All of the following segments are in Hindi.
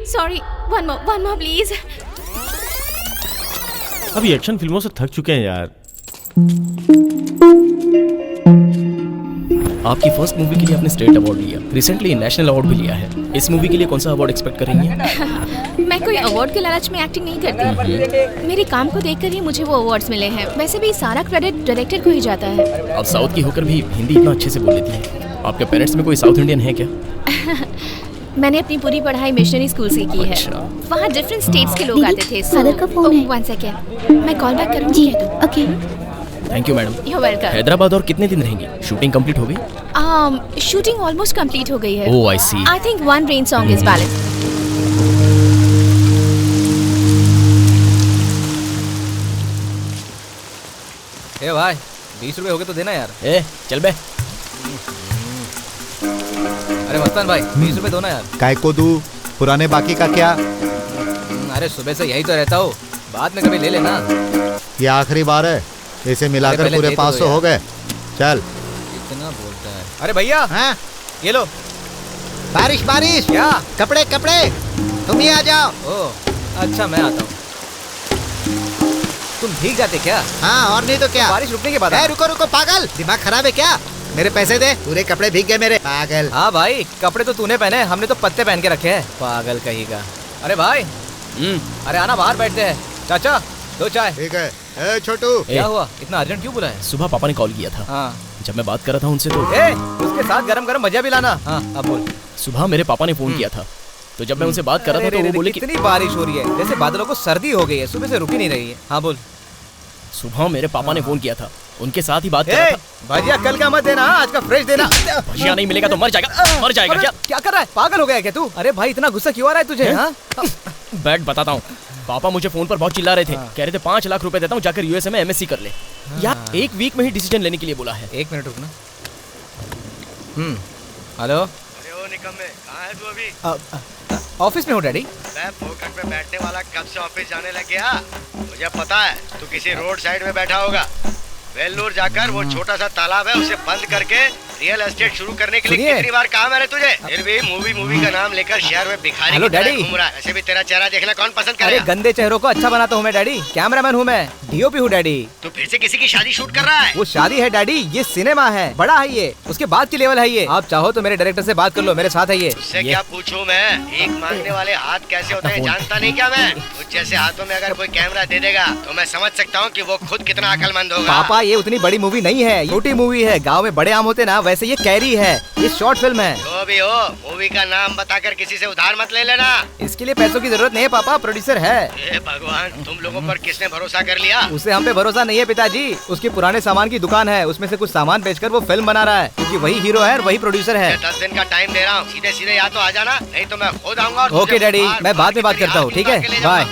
Sorry, one more please. अभी एक्शन फिल्मों से थक चुके हैं यार। आपकी फर्स्ट मूवी के लिए आपने स्टेट अवार्ड लिया, रिसेंटली नेशनल अवार्ड भी लिया है। इस मूवी के लिए कौन सा अवार्ड एक्सपेक्ट करेंगी? मैं कोई अवार्ड के लालच में एक्टिंग नहीं करती। मेरे काम को देखकर ही मुझे वो अवार्ड्स मिले हैं। वैसे भी सारा क्रेडिट डायरेक्टर को ही जाता है। आप साउथ की होकर भी हिंदी इतना अच्छे से बोल लेती हैं। आपके पेरेंट्स में कोई साउथ इंडियन है क्या? मैंने अपनी पूरी पढ़ाई मिशनरी स्कूल से की है। वहाँ डिफरेंट स्टेट्स के लोग आते थे। फादर का फोन है। 1 सेकेंड, मैं कॉल बैक करूँगी। Okay. Thank you madam. You're welcome। Hyderabad और कितने दिन रहेंगी? शूटिंग कंप्लीट हो गई? शूटिंग ऑलमोस्ट कंप्लीट हो गई है। Oh, I see. I think one rain song is balance. ए भाई, 20 रुपए हो गए तो देना यार। ए चल बे। अरे मस्तान भाई, 20 रुपए दो ना यार। काय को दूं? पुराने बाकी का क्या? अरे सुबह से यही तो रहता हूँ, बाद में कभी ले लेना। ये आखिरी बार है, इसे मिलाकर पूरे 500 हो गए। चल। इतना बोलता है। अरे भैया, हाँ? ये लो। बारिश बारिश। क्या? कपड़े कपड़े, तुम ही आ जाओ। ओह अच्छा, मैं आता हूँ। तुम भीग जाते क्या? हाँ और नहीं तो क्या। बारिश रुकने के बाद। रुको रुको पागल, दिमाग खराब है क्या? मेरे पैसे दे, पूरे कपड़े भीग गए मेरे। पागल। हाँ भाई, कपड़े तो तूने पहने, हमने तो पत्ते पहन के रखे हैं। पागल कहीं का। अरे भाई, अरे आना, बाहर बैठते हैं। चाचा दो चाय। ठीक है। ए छोटू, क्या हुआ, इतना अर्जेंट क्यों बुलाया? सुबह पापा ने कॉल किया था। हाँ। जब मैं बात कर रहा था उनसे तो उसके साथ गरम गरम भजिया भी लाना। हाँ अब बोल। सुबह मेरे पापा ने फोन किया था, तो जब मैं उनसे बात कर रहा था तो वो बोले कि कितनी बारिश हो रही है, जैसे बादलों को सर्दी हो गई है, सुबह से रुक ही नहीं रही है। हाँ बोल। सुबह मेरे पापा ने फोन किया था, उनके साथ ही बात कर रहा था। भजिया कल का मत देना, आज का फ्रेश देना। भजिया नहीं मिलेगा तो मर जाएगा क्या? क्या कर रहा है, पागल हो गया क्या तू? अरे भाई, इतना गुस्सा क्यों आ रहा है तुझे? हाँ? बैठ बताता हूँ। पापा मुझे फोन पर बहुत चिल्ला रहे थे। कह रहे थे 5 लाख रुपए देता हूँ, जाकर यूएसए में एमएससी कर ले। यार 1 वीक में ही डिसीजन लेने के लिए बोला है। 1 मिनट रुकना। हेलो। अरे ओ निकम्मे, कहाँ है तू अभी? ऑफिस में हूँ डैडी। मैं फोकट पे बैठने वाला कब से ऑफिस जाने लग गया? मुझे पता है तू किसी रोड साइड में बैठा होगा। वेल्लूर जाकर वो छोटा सा तालाब है, उसे बंद करके रियल एस्टेट शुरू करने के लिए कितनी बार कहा मैंने तुझे? फिर भी मूवी का नाम लेकर शहर में भिखारी की तरह घूम रहा है। ऐसे भी तेरा चेहरा देखना कौन पसंद करेगा? अरे गंदे चेहरों को अच्छा बनाता हूँ मैं डैडी, कैमरामैन हूँ मैं, डीओपी हूँ डैडी। तू फिर से किसी की शादी शूट कर रहा है? वो शादी है डैडी, ये सिनेमा है, बड़ा है ये, उसके बाद की लेवल है ये। आप चाहो तो मेरे डायरेक्टर से बात कर लो, मेरे साथ है ये। उससे क्या पूछूं मैं? एक मांगने वाले हाथ कैसे होते हैं जानता नहीं क्या मैं? कुछ जैसे हाथों में अगर कोई कैमरा दे देगा तो मैं समझ सकता हूँ कि वो खुद कितना अक्लमंद होगा। पापा ये उतनी बड़ी मूवी नहीं है, छोटी मूवी है। गाँव में बड़े आम होते ना, वैसे ये कैरी है, ये शॉर्ट फिल्म है। जो भी हो, मूवी का नाम बताकर किसी से उधार मत ले लेना। इसके लिए पैसों की जरूरत नहीं है पापा, प्रोड्यूसर है। हे भगवान, तुम लोगों पर किसने भरोसा कर लिया? उसे हम पे भरोसा नहीं है पिताजी, उसकी पुराने सामान की दुकान है, उसमें से कुछ सामान बेचकर वो फिल्म बना रहा है, क्योंकि वही हीरो है और वही प्रोड्यूसर है। 10 दिन का टाइम दे रहा हूँ, सीधे सीधे या तो आ जाना, नहीं तो मैं खुद आऊंगा। ओके डैडी, मैं बाद में बात करता हूँ, ठीक है, बाय।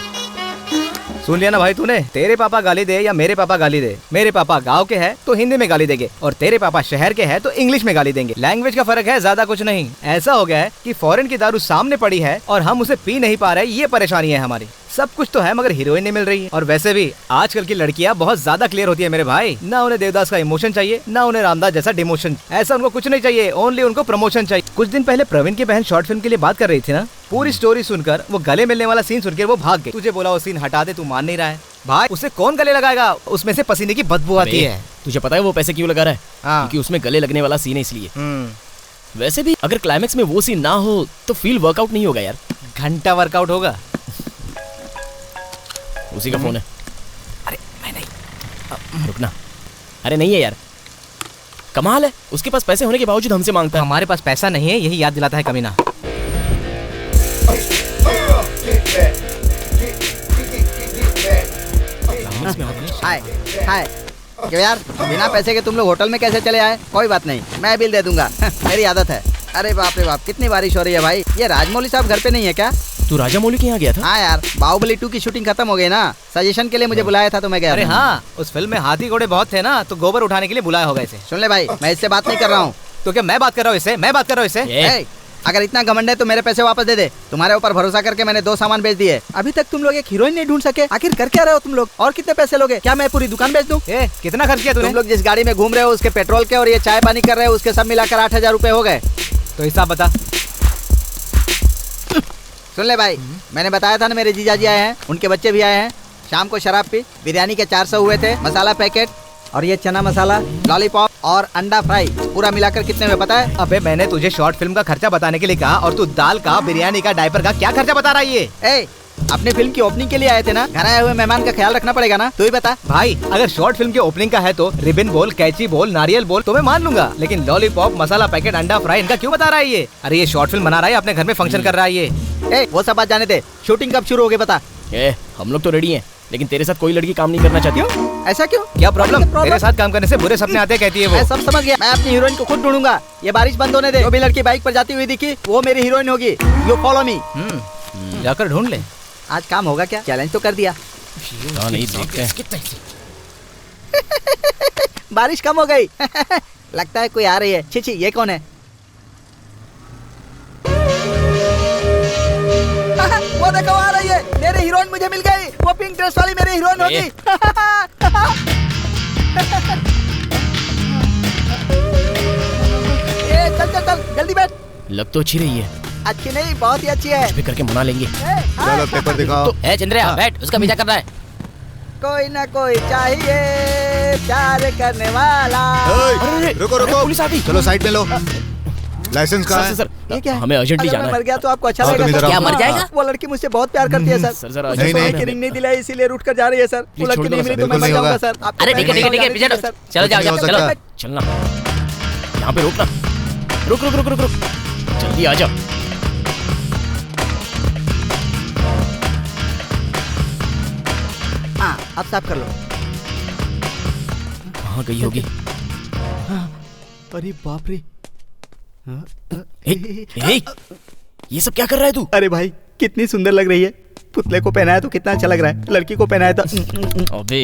सुन लिया ना भाई तूने? तेरे पापा गाली दे या मेरे पापा गाली दे, मेरे पापा गांव के हैं तो हिंदी में गाली देंगे, और तेरे पापा शहर के हैं तो इंग्लिश में गाली देंगे। लैंग्वेज का फर्क है, ज्यादा कुछ नहीं। ऐसा हो गया है कि फॉरेन की दारू सामने पड़ी है और हम उसे पी नहीं पा रहे, ये परेशानी है हमारी। सब कुछ तो है मगर हीरोइन नहीं मिल रही है। और वैसे भी आजकल की लड़कियां बहुत ज्यादा क्लियर होती है मेरे भाई, ना उन्हें देवदास का इमोशन चाहिए, ना उन्हें रामदास जैसा डिमोशन। ऐसा उनको कुछ नहीं चाहिए, ओनली उनको प्रमोशन चाहिए। कुछ दिन पहले प्रवीण की बहन शॉर्ट फिल्म के लिए बात कर रही थी ना, पूरी स्टोरी सुनकर वो गले मिलने वाला सीन सुनकर वो भाग गई। तुझे बोला वो सीन हटा दे, तू मान नहीं रहा है। भाई उसे कौन गले लगाएगा, उसमें से पसीने की बदबू आती है। तुझे पता है वो पैसे क्यों लगा रहा है? हाँ। क्योंकि उसमें गले लगने वाला सीन है इसलिए। हम्म। वैसे भी अगर क्लाइमेक्स में वो सीन ना हो तो फील वर्कआउट नहीं होगा यार। घंटा वर्कआउट होगा। उसी का फोन है। अरे मैं नहीं। रुकना। अरे नहीं है यार, कमाल है, उसके पास पैसे होने के बावजूद हमसे मांगता है। हमारे पास पैसा नहीं है, यही याद दिलाता है कमीना। हाय हाय, क्यों यार बिना पैसे के तुम लोग होटल में कैसे चले आए? कोई बात नहीं, मैं बिल दे दूंगा। मेरी आदत है। अरे बाप रे बाप, कितनी बारिश हो रही है भाई। ये राजमौली साहब घर पे नहीं है क्या? तू राजा मौली के यहाँ गया था? हाँ यार, बाहुबली 2 की शूटिंग खत्म हो गई ना, सजेशन के लिए मुझे बुलाया था तो मैं गया। अरे था। हाँ, उस फिल्म में हाथी घोड़े बहुत थे ना, तो गोबर उठाने के लिए बुलाया होगा इसे। सुन ले भाई, मैं इससे बात नहीं कर रहा हूँ। तो क्या मैं बात कर रहा हूँ इससे? मैं बात कर रहा हूँ इससे? ए, अगर इतना घमंड है तो मेरे पैसे वापस दे दे। तुम्हारे ऊपर भरोसा करके मैंने 2 सामान बेच दिए। अभी तक तुम लोग एक हीरोइन नहीं ढूंढ सके। आखिर कर क्या रहे हो तुम लोग? और कितने पैसे लोगे? क्या मैं पूरी दुकान बेच दूं? कितना खर्च किया तूने? तुम लोग जिस गाड़ी में घूम रहे हो उसके पेट्रोल के और ये चाय पानी कर रहे हो उसके सब मिलाकर 8,000 रुपए हो गए। तो हिसाब बता। सुन ले भाई, मैंने बताया था ना मेरे जीजाजी आए हैं, उनके बच्चे भी आए हैं। शाम को शराब पी, बिरयानी के 400 हुए थे, मसाला पैकेट और ये चना मसाला, लॉलीपॉप और अंडा फ्राई, पूरा मिलाकर कितने में पता है? अबे मैंने तुझे शॉर्ट फिल्म का खर्चा बताने के लिए कहा और तू दाल का, बिरयानी का, डायपर का क्या खर्चा बता रहा है ये? ए, अपने फिल्म की ओपनिंग के लिए आए थे ना, घर आए हुए मेहमान का ख्याल रखना पड़ेगा ना, तू ही बता। भाई अगर शॉर्ट फिल्म के ओपनिंग का है तो रिबन बोल, कैची बोल, नारियल बोल तो मैं मान लूंगा, लेकिन लॉलीपॉप, मसाला पैकेट, अंडा फ्राई इनका क्यों बता रहा है ये? अरे ये शॉर्ट फिल्म बना रहा है, अपने घर में फंक्शन कर रहा है ये। वो सब बात जाने दे, शूटिंग कब शुरू होगी बता। हम लोग तो रेडी हैं, लेकिन तेरे साथ कोई लड़की काम नहीं करना चाहती। क्यों? ऐसा क्यों? क्या प्रॉब्लम? तेरे साथ काम करने से बुरे सपने आते कहती है वो। मैं सब समझ गया, मैं अपनी हीरोइन को खुद ढूंढूंगा। ये बारिश बंद होने दे, जो भी लड़की बाइक पर जाती हुई दिखी वो मेरी हीरोइन होगी। You follow me. जाकर ढूंढ ले। आज काम होगा क्या? चैलेंज तो कर दिया। नहीं देखते हैं। बारिश कम हो गई। लगता है कोई आ रही है। छी, ये कौन है? वो देखो आ रही है, मेरी हीरोइन मुझे मिल गई। वो पिंक ड्रेस वाली मेरी हीरोइन होगी। चल जल्दी बैठ। लग तो अच्छी रही है। अच्छी नहीं, बहुत ही अच्छी है। भी करके मना लेंगे। चलो पेपर दिखाओ। चंद्रिया बैठ, उसका पीछा कर रहा है। कोई ना कोई चाहिए प्यार करने वाला। ए, रुको रुको, पुलिस आ गई। चलो साइड में लो। लाइसेंस कहाँ है? सर, ये क्या है? हमें अर्जेंटली अगर जाना मैं है। मर गया तो आपको अच्छा हाँ, तुम लगेगा इधर सर? आओ। क्या मर जाएगा? वो लड़की मुझसे बहुत प्यार करती है सर। सर जरा मुझे नहीं, सोने नहीं। की रिंग नहीं दिलाई, इसीलिए रूठ कर जा रही है सर। वो छोड़ लड़की दो नहीं सर, मिली तो मैं बिल्कुल मर नहीं जाऊंगा होगा। सर। आपको अरे मैं ठीक है, नहीं पीछे सर। चलो जाओ, नहीं हो चलो सकता। चलना। यहाँ पे रोकना। रुक रुक रुक रुक रुक, जल्दी आ जा। हाँ, अब साफ कर लो। कहाँ गई होगी? अरे बाप रे। ए, ये सब क्या कर रहा है तू? अरे भाई कितनी सुंदर लग रही है। पुतले को पहनाया तो कितना अच्छा लग रहा है, लड़की को पहनाया तो अबे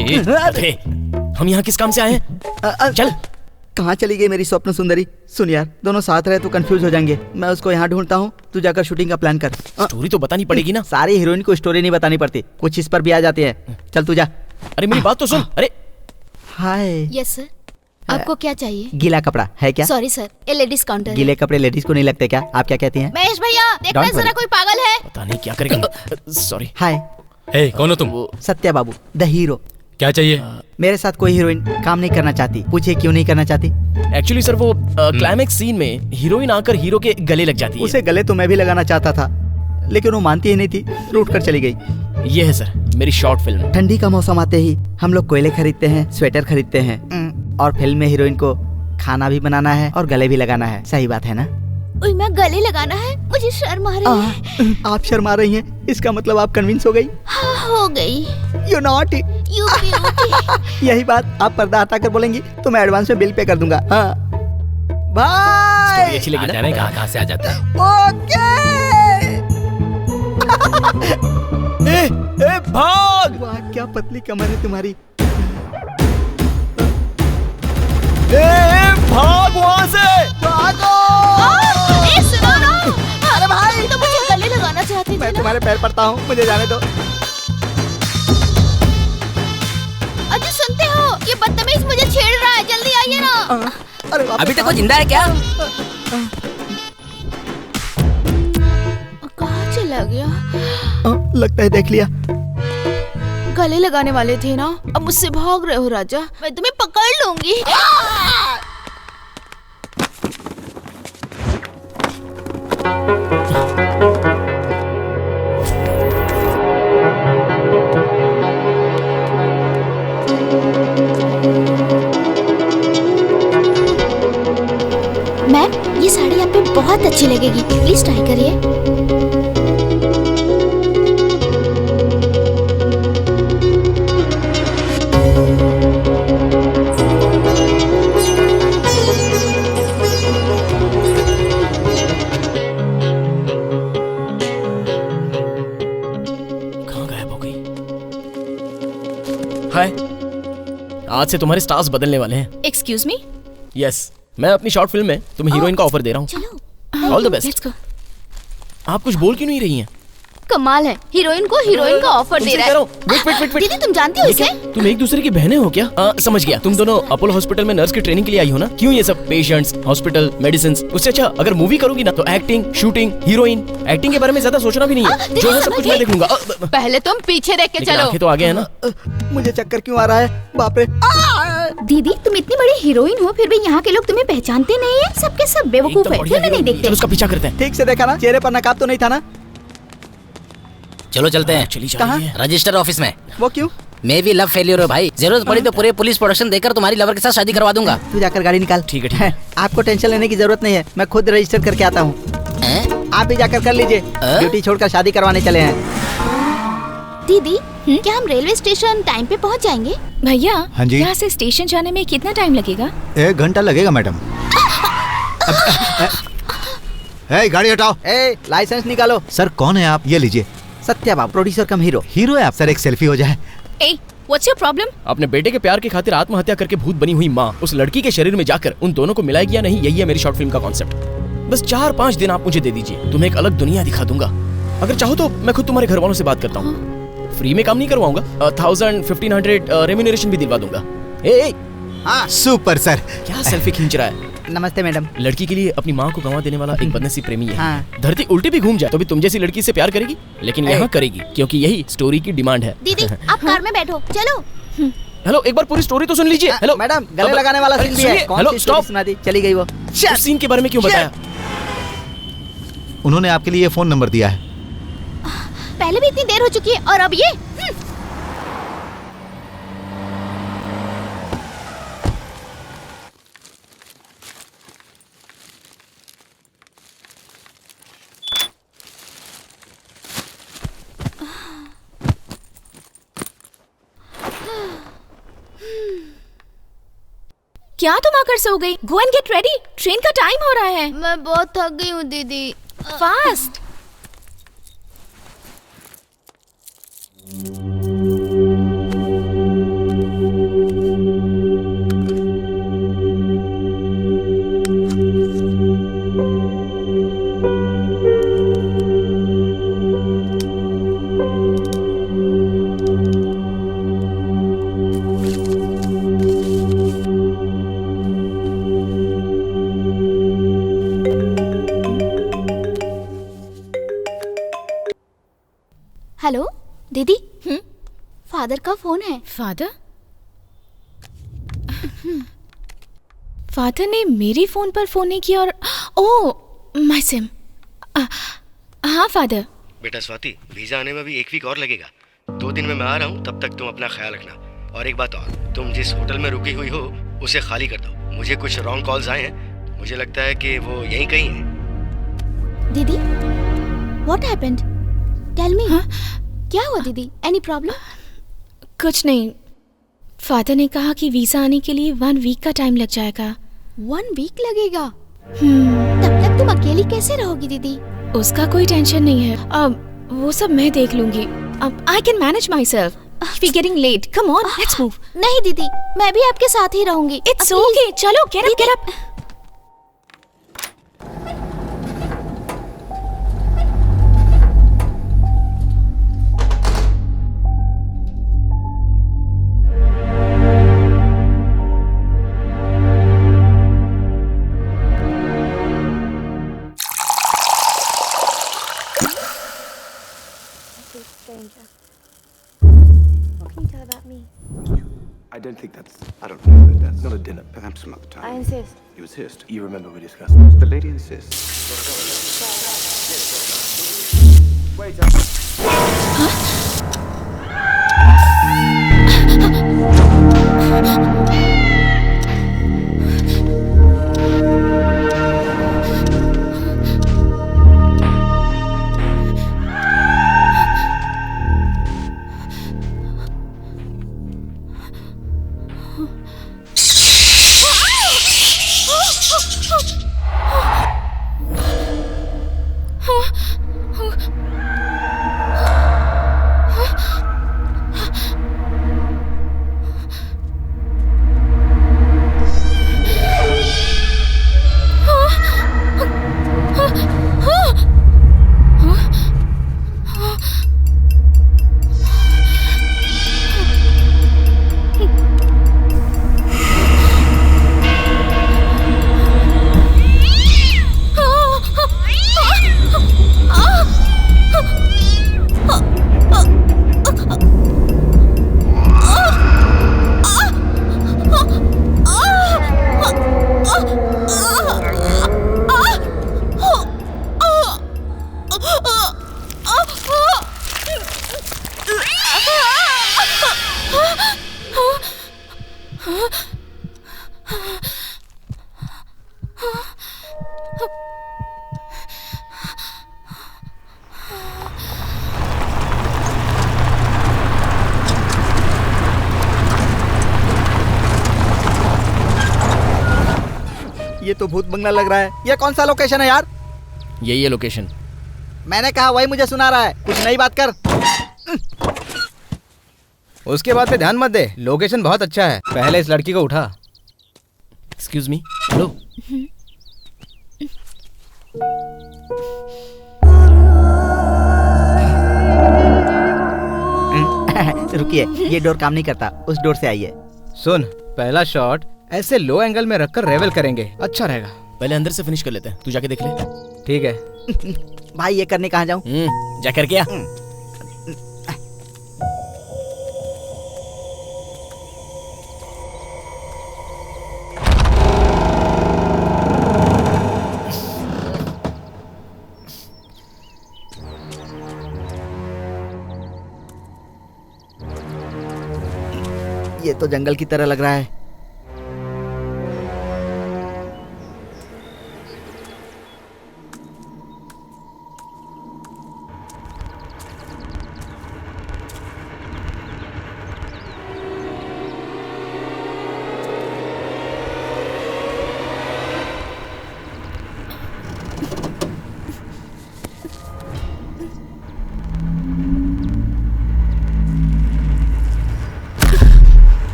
हम यहाँ किस काम से आए हैं? चल। कहाँ चली गई मेरी स्वप्न सुंदरी? सुन यार, दोनों साथ रहे तो कंफ्यूज हो जाएंगे। मैं उसको यहाँ ढूंढता हूँ, तू जाकर शूटिंग का प्लान कर। स्टोरी तो बतानी पड़ेगी ना। सारी हीरोइन को स्टोरी नहीं बतानी पड़ती, कुछ इस पर भी आ जाती है। चल तू जा। अरे मेरी बात तो सुन। अरे हाय। यस सर, आपको क्या चाहिए? गीला कपड़ा है क्या? सॉरी सर, ये लेडीज काउंटर है। गीले कपड़े लेडीज को नहीं लगते क्या? आप क्या कहती हैं? महेश भैया देखना Don't जरा, worry. कोई पागल है। पता नहीं क्या करेगा। सॉरी। हाय, कौन हो तुम? वो सत्या बाबू द हीरो। क्या चाहिए? मेरे साथ कोई हीरोइन काम नहीं करना चाहती। पूछिए क्यों नहीं करना चाहती? एक्चुअली सर वो क्लाइमेक्स सीन में हीरोइन आकर हीरो के गले लग जाती है। उसे गले तो मैं भी लगाना चाहता था, लेकिन वो मानती ही नहीं थी, रूठ कर चली गई। ये है सर मेरी शॉर्ट फिल्म। ठंडी का मौसम आते ही हम लोग कोयले खरीदते हैं, स्वेटर खरीदते हैं, और फिल्म में हीरोइन को खाना भी बनाना है और गले भी लगाना है। सही बात है ना? मैं गले लगाना है, मुझे शर्म आ रही है। आप शर्मा रही हैं, इसका मतलब आप कन्विंस हो गई? हाँ, हो गई। You not. You beauty. यही बात आप पर्दा हटाकर बोलेंगी तो मैं एडवांस में बिल पे कर दूंगा। हाँ भाई, अच्छी लगी ना? कहाँ से आ जाता है? ओके। ए भाग! वाह क्या पतली कमर है तुम्हारी। भाग वहाँ से! ए, सुनो ना। अरे भाई, तो मुझे गले लगाना चाहते थे मैं ना? तुम्हारे पैर पड़ता हूँ, मुझे जाने दो। अजी सुनते हो, ये बदतमीज मुझे छेड़ रहा है, जल्दी आइए ना। अरे अभी तक वो जिंदा है क्या? कहाँ चला गया? लगता है देख लिया। गले लगाने वाले थे ना, अब मुझसे भाग रहे हो राजा। मैं तुम्हें पकड़ लूंगी। मैम, ये साड़ी आप पे बहुत अच्छी लगेगी, प्लीज ट्राई करिए। कहाँ गायब हो गई? हाय, आज से तुम्हारे स्टार्स बदलने वाले हैं। Excuse me. यस, मैं अपनी शॉर्ट फिल्म में तुम्हें हीरोइन का ऑफर दे रहा हूँ। चलो, all the best. Let's go. आप कुछ बोल क्यों नहीं रही हैं? कमाल है, हीरोइन को हीरोइन का ऑफर दे रहा है। वेट। दीदी, तुम जानती हो इसे? तुम एक दूसरे की बहनें हो क्या? समझ गया, तुम दोनों अपोलो हॉस्पिटल में नर्स की ट्रेनिंग के लिए आई हो ना? क्यों ये सब पेशेंट्स, हॉस्पिटल, मेडिसिन? उससे अच्छा अगर मूवी करूंगी ना तो एक्टिंग, शूटिंग, हीरोइन, एक्टिंग के बारे में ज्यादा सोचना भी नहीं है। जो है सब कुछ मैं देख लूंगा। पहले तुम पीछे देख के लेकिन चलो। आंखें तो आगे है ना। मुझे चक्कर क्यों आ रहा है? बाप रे। दीदी, तुम इतनी बड़ी हीरोइन हो, फिर भी यहाँ के लोग तुम्हें पहचानते नहीं है। सबके सब बेवकूफ है, फिल्में नहीं देखते। चलो उसका पीछा करते हैं। ठीक से देखा ना? चेहरे पर नकाब तो नहीं था ना? चलो चलते हैं। चली जा कहाँ? रही है। रजिस्टर ऑफिस में। वो क्यों? मैं भी लव फेलियर हो भाई, जरूरत पड़ी तो पूरे पुलिस प्रोडक्शन देकर तुम्हारी लवर के साथ शादी करवा दूंगा। तू जाकर गाड़ी निकाल। ठीक है। आपको टेंशन लेने की जरूरत नहीं है, मैं खुद रजिस्टर करके आता हूँ। हैं? आप भी जाकर कर लीजिए। ड्यूटी छोड़कर शादी करवाने चले हैं। दीदी, क्या हम रेलवे स्टेशन टाइम पे पहुँच जाएंगे? भैया, हाँ जी? यहाँ से स्टेशन जाने में कितना टाइम लगेगा? 1 घंटा लगेगा मैडम। गाड़ी हटाओ। लाइसेंस निकालो। सर कौन है आप? ये लीजिए। सत्या बाबू, प्रोड्यूसर कम हीरो। हीरो है आप? सर एक सेल्फी हो जाए। What's your problem? अपने बेटे के प्यार की खातिर आत्महत्या करके भूत बनी हुई माँ उस लड़की के शरीर में जाकर उन दोनों को मिलाएगी या नहीं, यही है मेरी शॉर्ट फिल्म का कॉन्सेप्ट। बस 4-5 दिन आप मुझे दे दीजिए, तुम्हें एक अलग दुनिया दिखा दूंगा। अगर चाहो तो मैं खुद तुम्हारे घर वालों से बात करता हूँ। फ्री में काम नहीं करवाऊंगा, 1000-1500 रेम्यूनरेशन भी दिलवा दूंगा। हाँ। Super sir. क्या सेल्फी खींच रहा है? नमस्ते मैडम। लड़की के लिए अपनी माँ को गंवा देने वाला एक बदनसीब प्रेमी है। हाँ। धरती उल्टी भी घूम जाए तो भी तुम जैसी लड़की से प्यार करेगी, लेकिन यहाँ करेगी क्योंकि यही स्टोरी की डिमांड है। दीदी, आप कार में बैठो, चलो। हेलो, एक बार पूरी स्टोरी तो सुन लीजिए। हेलो मैडम, गले लगाने वाला सीन भी है। सुनिए। कौन हेलो, सी स्टोरी स्टॉप। सुना दी? चली गई वो। उस सीन के बारे में क्यों बताया? उन्होंने आपके लिए फोन नंबर दिया है। पहले भी इतनी देर हो चुकी है और अब ये। क्या तुम आकर सो गई? Go and get ready, train का टाइम हो रहा है। मैं बहुत थक गई हूँ दीदी। फास्ट। हेलो दीदी, फादर का फोन है। फादर? फादर ने मेरे फोन पर फोन नहीं किया और ओह माय सिम। हाँ फादर। बेटा स्वाति, वीजा आने में भी 1 वीक और लगेगा। 2 दिन में मैं आ रहा हूँ, तब तक तुम अपना ख्याल रखना। और एक बात और, तुम जिस होटल में रुकी हुई हो उसे खाली कर दो। मुझे कुछ रॉन्ग कॉल्स आए हैं, मुझे लगता है कि वो यहीं कहीं है। दीदी, व्हाट हैपेंड? Tell me. क्या हुआ दीदी? Any problem? कुछ नहीं, फादर ने कहा कि वीजा आने के लिए 1 वीक का टाइम लग जाएगा। 1 वीक लगेगा? तब तक तुम अकेली कैसे रहोगी दीदी? उसका कोई टेंशन नहीं है, अब वो सब मैं देख लूंगी। अब I can manage myself. We getting late, come on let's move. नहीं दीदी, मैं भी आपके साथ ही रहूंगी। इट्स ओके, चलो get up. I don't think that's. I don't know that that's not a dinner. Perhaps some other time. I insist. You insist. You remember we discussed this. The lady insists. Wait up. ये तो भूत बंगला लग रहा है। ये कौन सा लोकेशन है यार? यही है लोकेशन। मैंने कहा वही मुझे सुना रहा है, कुछ नई बात कर। उसके बाद पे ध्यान मत दे, लोकेशन बहुत अच्छा है। पहले इस लड़की को उठा। Excuse me, hello. रुकिए, ये डोर काम नहीं करता, उस डोर से आइए। सुन, पहला शॉट ऐसे लो एंगल में रखकर रेवल करेंगे, अच्छा रहेगा। पहले अंदर से फिनिश कर लेते हैं, तू जाके देख ले। ठीक है। भाई ये करने कहाँ जाऊँ? जा कर क्या? ये तो जंगल की तरह लग रहा है।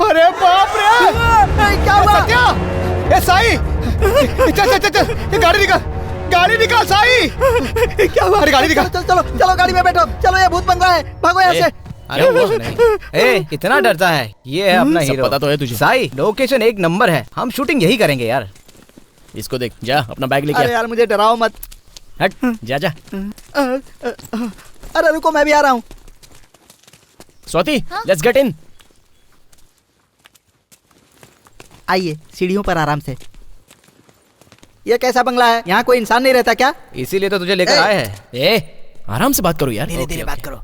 अरे बाप रे! क्या हुआ? सत्या! ए साई! चल चल चल, ये गाड़ी निकाल साई! क्या हुआ? अरे गाड़ी निकाल! चलो चलो गाड़ी में बैठो, चलो ये भूत बंगला है, भागो यहाँ से। अरे वो नहीं। ए, इतना डरता है? ये है अपना हीरो। पता तो है तुझे। साई, लोकेशन एक नंबर है, हम शूटिंग यही करेंगे यार। इसको देख, जा अपना बैग लेके आ। अरे यार मुझे डराओ मत। हट, जा जा। अरे रुको, मैं भी आ रहा हूँ। Swati, let's get in. आइए, सीढ़ियों पर आराम से। ये कैसा बंगला है? यहाँ कोई इंसान नहीं रहता क्या? इसीलिए तो तुझे लेकर आए हैं। आराम से बात करो यार। धीरे धीरे बात करो।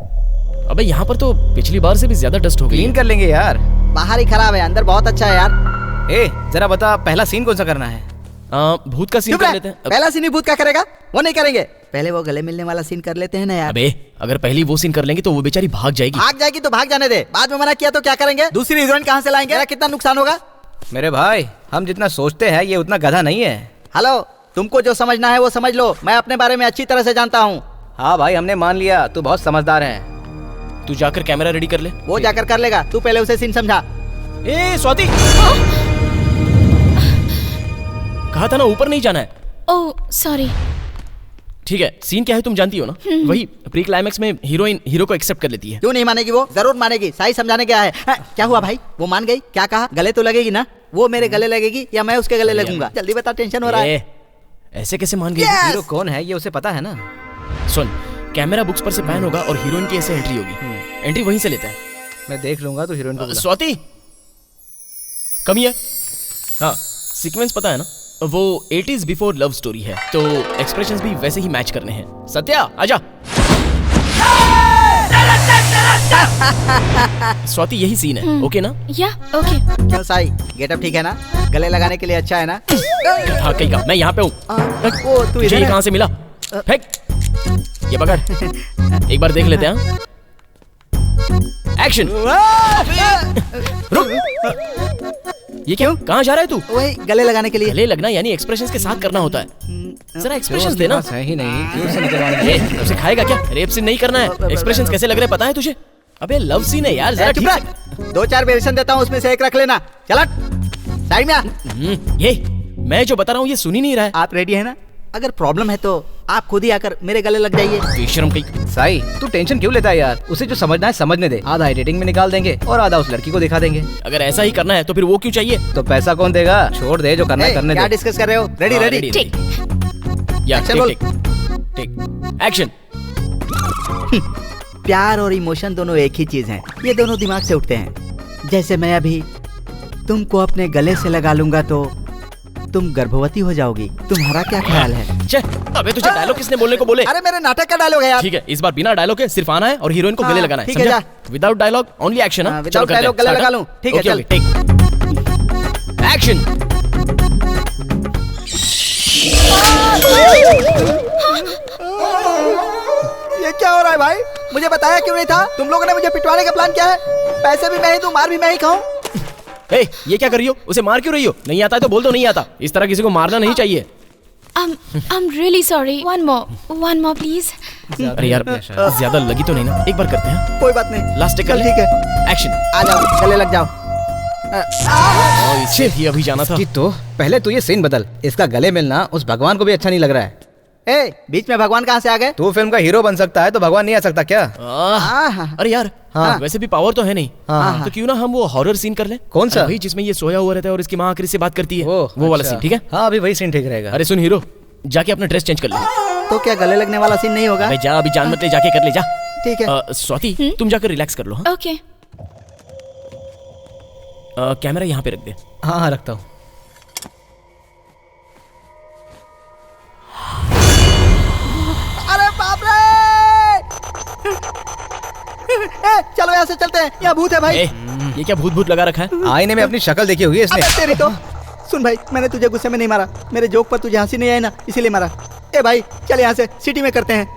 अबे यहाँ पर तो पिछली बार से भी ज्यादा डस्ट हो गई। क्लीन कर लेंगे यार। बाहर ही खराब है, अंदर बहुत अच्छा है यार। ए, जरा बता, पहला सीन कौन सा करना है? भूत का सीन कर लेते हैं। पहला सीन ही भूत का करेगा? वो नहीं करेंगे, पहले वो गले मिलने वाला सीन कर लेते हैं ना यार। अबे अगर पहली वो सीन कर लेंगे तो वो बेचारी भाग जाएगी। भाग जाएगी तो भाग जाने दे, बाद में मना किया तो क्या करेंगे? दूसरी हीरोइन कहाँ से लाएंगे? कितना नुकसान होगा? मेरे भाई, हम जितना सोचते हैं ये उतना गधा नहीं है। हेलो, तुमको जो समझना है वो समझ लो, मैं अपने बारे में अच्छी तरह से जानता हूँ। हाँ भाई, हमने मान लिया, तू बहुत समझदार है। तू जाकर कैमरा रेडी कर ले। वो जाकर कर लेगा, तू पहले उसे सीन समझा। ए स्वाति, कहा था ना ऊपर नहीं जाना है। Oh sorry. ठीक है, सीन क्या है तुम जानती हो ना? वही प्री क्लाइमैक्स में हीरोइन हीरो को एक्सेप्ट कर लेती है। क्यों नहीं मानेगी वो? जरूर मानेगी। साई समझाने क्या है? क्या हुआ भाई? वो मान गई? क्या कहा? गले तो लगेगी ना? वो मेरे गले लगेगी या मैं उसके गले लगूंगा? जल्दी बता, टेंशन हो रहा है। ऐसे कैसे मान गई? हीरो कौन है ये उसे पता है ना? सुन, कैमरा बुक्स पर से पैन होगा और हीरोइन की ऐसे एंट्री होगी। एंट्री वहीं से लेता है। मैं देख लूंगा तो हीरोइन को बुला। स्वाति कमी है। हाँ, सीक्वेंस पता है ना? वो 80s बिफोर लव स्टोरी है, तो एक्सप्रेशंस भी वैसे ही मैच करने हैं। सत्या आजा। स्वाति यही सीन है, ओके ना? या ओके। क्यों साई, गेटअप ठीक है ना? गले लगाने के लिए अच्छा है ना? हाँ कहीं का, मैं यहाँ पे हूँ। वो तू तुझे इधर ये है? कहाँ से मिला? फेंक, ये पकड़। एक बार देख लेते हैं। एक्शन। रुक, ये क्या? कहाँ जा रहा है तू? वही गले लगाने के लिए। गले लगना यानी एक्सप्रेशंस के साथ करना होता है। जरा एक्सप्रेशंस देना। है ही नहीं, क्यों से निकलवाने? उसे खाएगा क्या? रेप सीन नहीं करना है। एक्सप्रेशंस कैसे लग रहे हैं पता है तुझे? अबे लव सीन है यार, जरा चुप ठीक रह। 2-4 वेरिएशन देता हूँ, उसमें से एक रख लेना। चल साइड में आ। ये मैं जो बता रहा हूँ ये सुन ही नहीं रहा है। आप रेडी है ना? अगर प्रॉब्लम है तो आप खुद ही आकर मेरे गले लग जाइए। बेशरम कहीं। साई तू टेंशन क्यों लेता है यार? उसे जो समझना है समझने दे। आधा एडिटिंग में निकाल देंगे और आधा उस लड़की को दिखा देंगे। अगर ऐसा ही करना है तो फिर वो क्यों चाहिए? तो पैसा कौन देगा? छोड़ दे, जो करना है करने क्या दे। डिस्कस कर रहे हो? रेडी हाँ, रेडी। ठीक। या Action बोल। Take action. प्यार और इमोशन दोनों एक ही चीज हैं। ये दोनों दिमाग से उठते हैं। जैसे मैं अभी तुमको अपने गले से लगा लूंगा तो तुम गर्भवती हो जाओगी। तुम्हारा क्या ख्याल है? छे, अबे तुझे डायलॉग किसने बोलने को बोले? अरे मेरे नाटक का डायलॉग है यार। ठीक है, इस बार बिना डायलॉग के सिर्फ आना है और हीरोइन को हाँ, गले लगाना है। ठीक है, समझा? जा। Without dialogue only action. हाँ, without dialogue गले लगा लूं। ठीक है, चल। Take action. ये क्या हो रहा है भाई? मुझे बताया क्यों नहीं था? तुम लोगों ने मुझे पिटवाने का प्लान किया है। पैसे भी मैं ही दूं, मार भी मैं ही खाऊं। ए, ये क्या कर रही हो? उसे मार क्यों रही हो? नहीं आता है तो बोल दो नहीं आता। इस तरह किसी को मारना नहीं चाहिए। I'm really sorry. One more please. अरे यार ज्यादा लगी तो नहीं ना? एक बार करते हैं। कोई बात नहीं, लास्ट टेक कर चल ले। ठीक है। एक्शन। आ जाओ, गले लग जाओ। इसे ही अभी जाना था। कि तो पहले तू ये सीन बदल। इसका गले मिलना उस भगवान को भी अच्छा नहीं लग रहा है। ए, बीच में भगवान कहाँ से आ गए? तू फिल्म का हीरो बन सकता है तो भगवान नहीं आ सकता क्या? अरे यार हाँ। वैसे भी पावर तो है नहीं। हाँ। तो क्यों ना हम वो हॉरर सीन कर लें? कौन सा? भाई जिसमें ये सोया हुआ रहता है और इसकी माँ आखिरी से बात करती है। वो वाला अच्छा। सीन ठीक है? हाँ अभी वही सीन ठीक रहेगा। अरे सुन हीरो, जाके अपना ड्रेस चेंज कर ले। तो क्या गले लगने वाला सीन नहीं होगा? भाई जा, अभी जान मत ले, जाके कर ले जा। ठीक है। स्वाति तुम जाकर रिलैक्स कर लो। हाँ? Okay. कैमरा यहाँ पे रख दे। हाँ हाँ रखता हूँ। अरे बाप रे! चलो यहाँ से चलते हैं, यहाँ भूत है भाई। ये क्या भूत भूत लगा रखा है? आईने में अपनी शक्ल देखी हुई है इसने। अबे तेरी तो। सुन भाई, मैंने तुझे गुस्से में नहीं मारा। मेरे जोक पर तुझे हंसी नहीं आई ना, इसीलिए मारा। ए भाई चल यहाँ से, सिटी में करते हैं।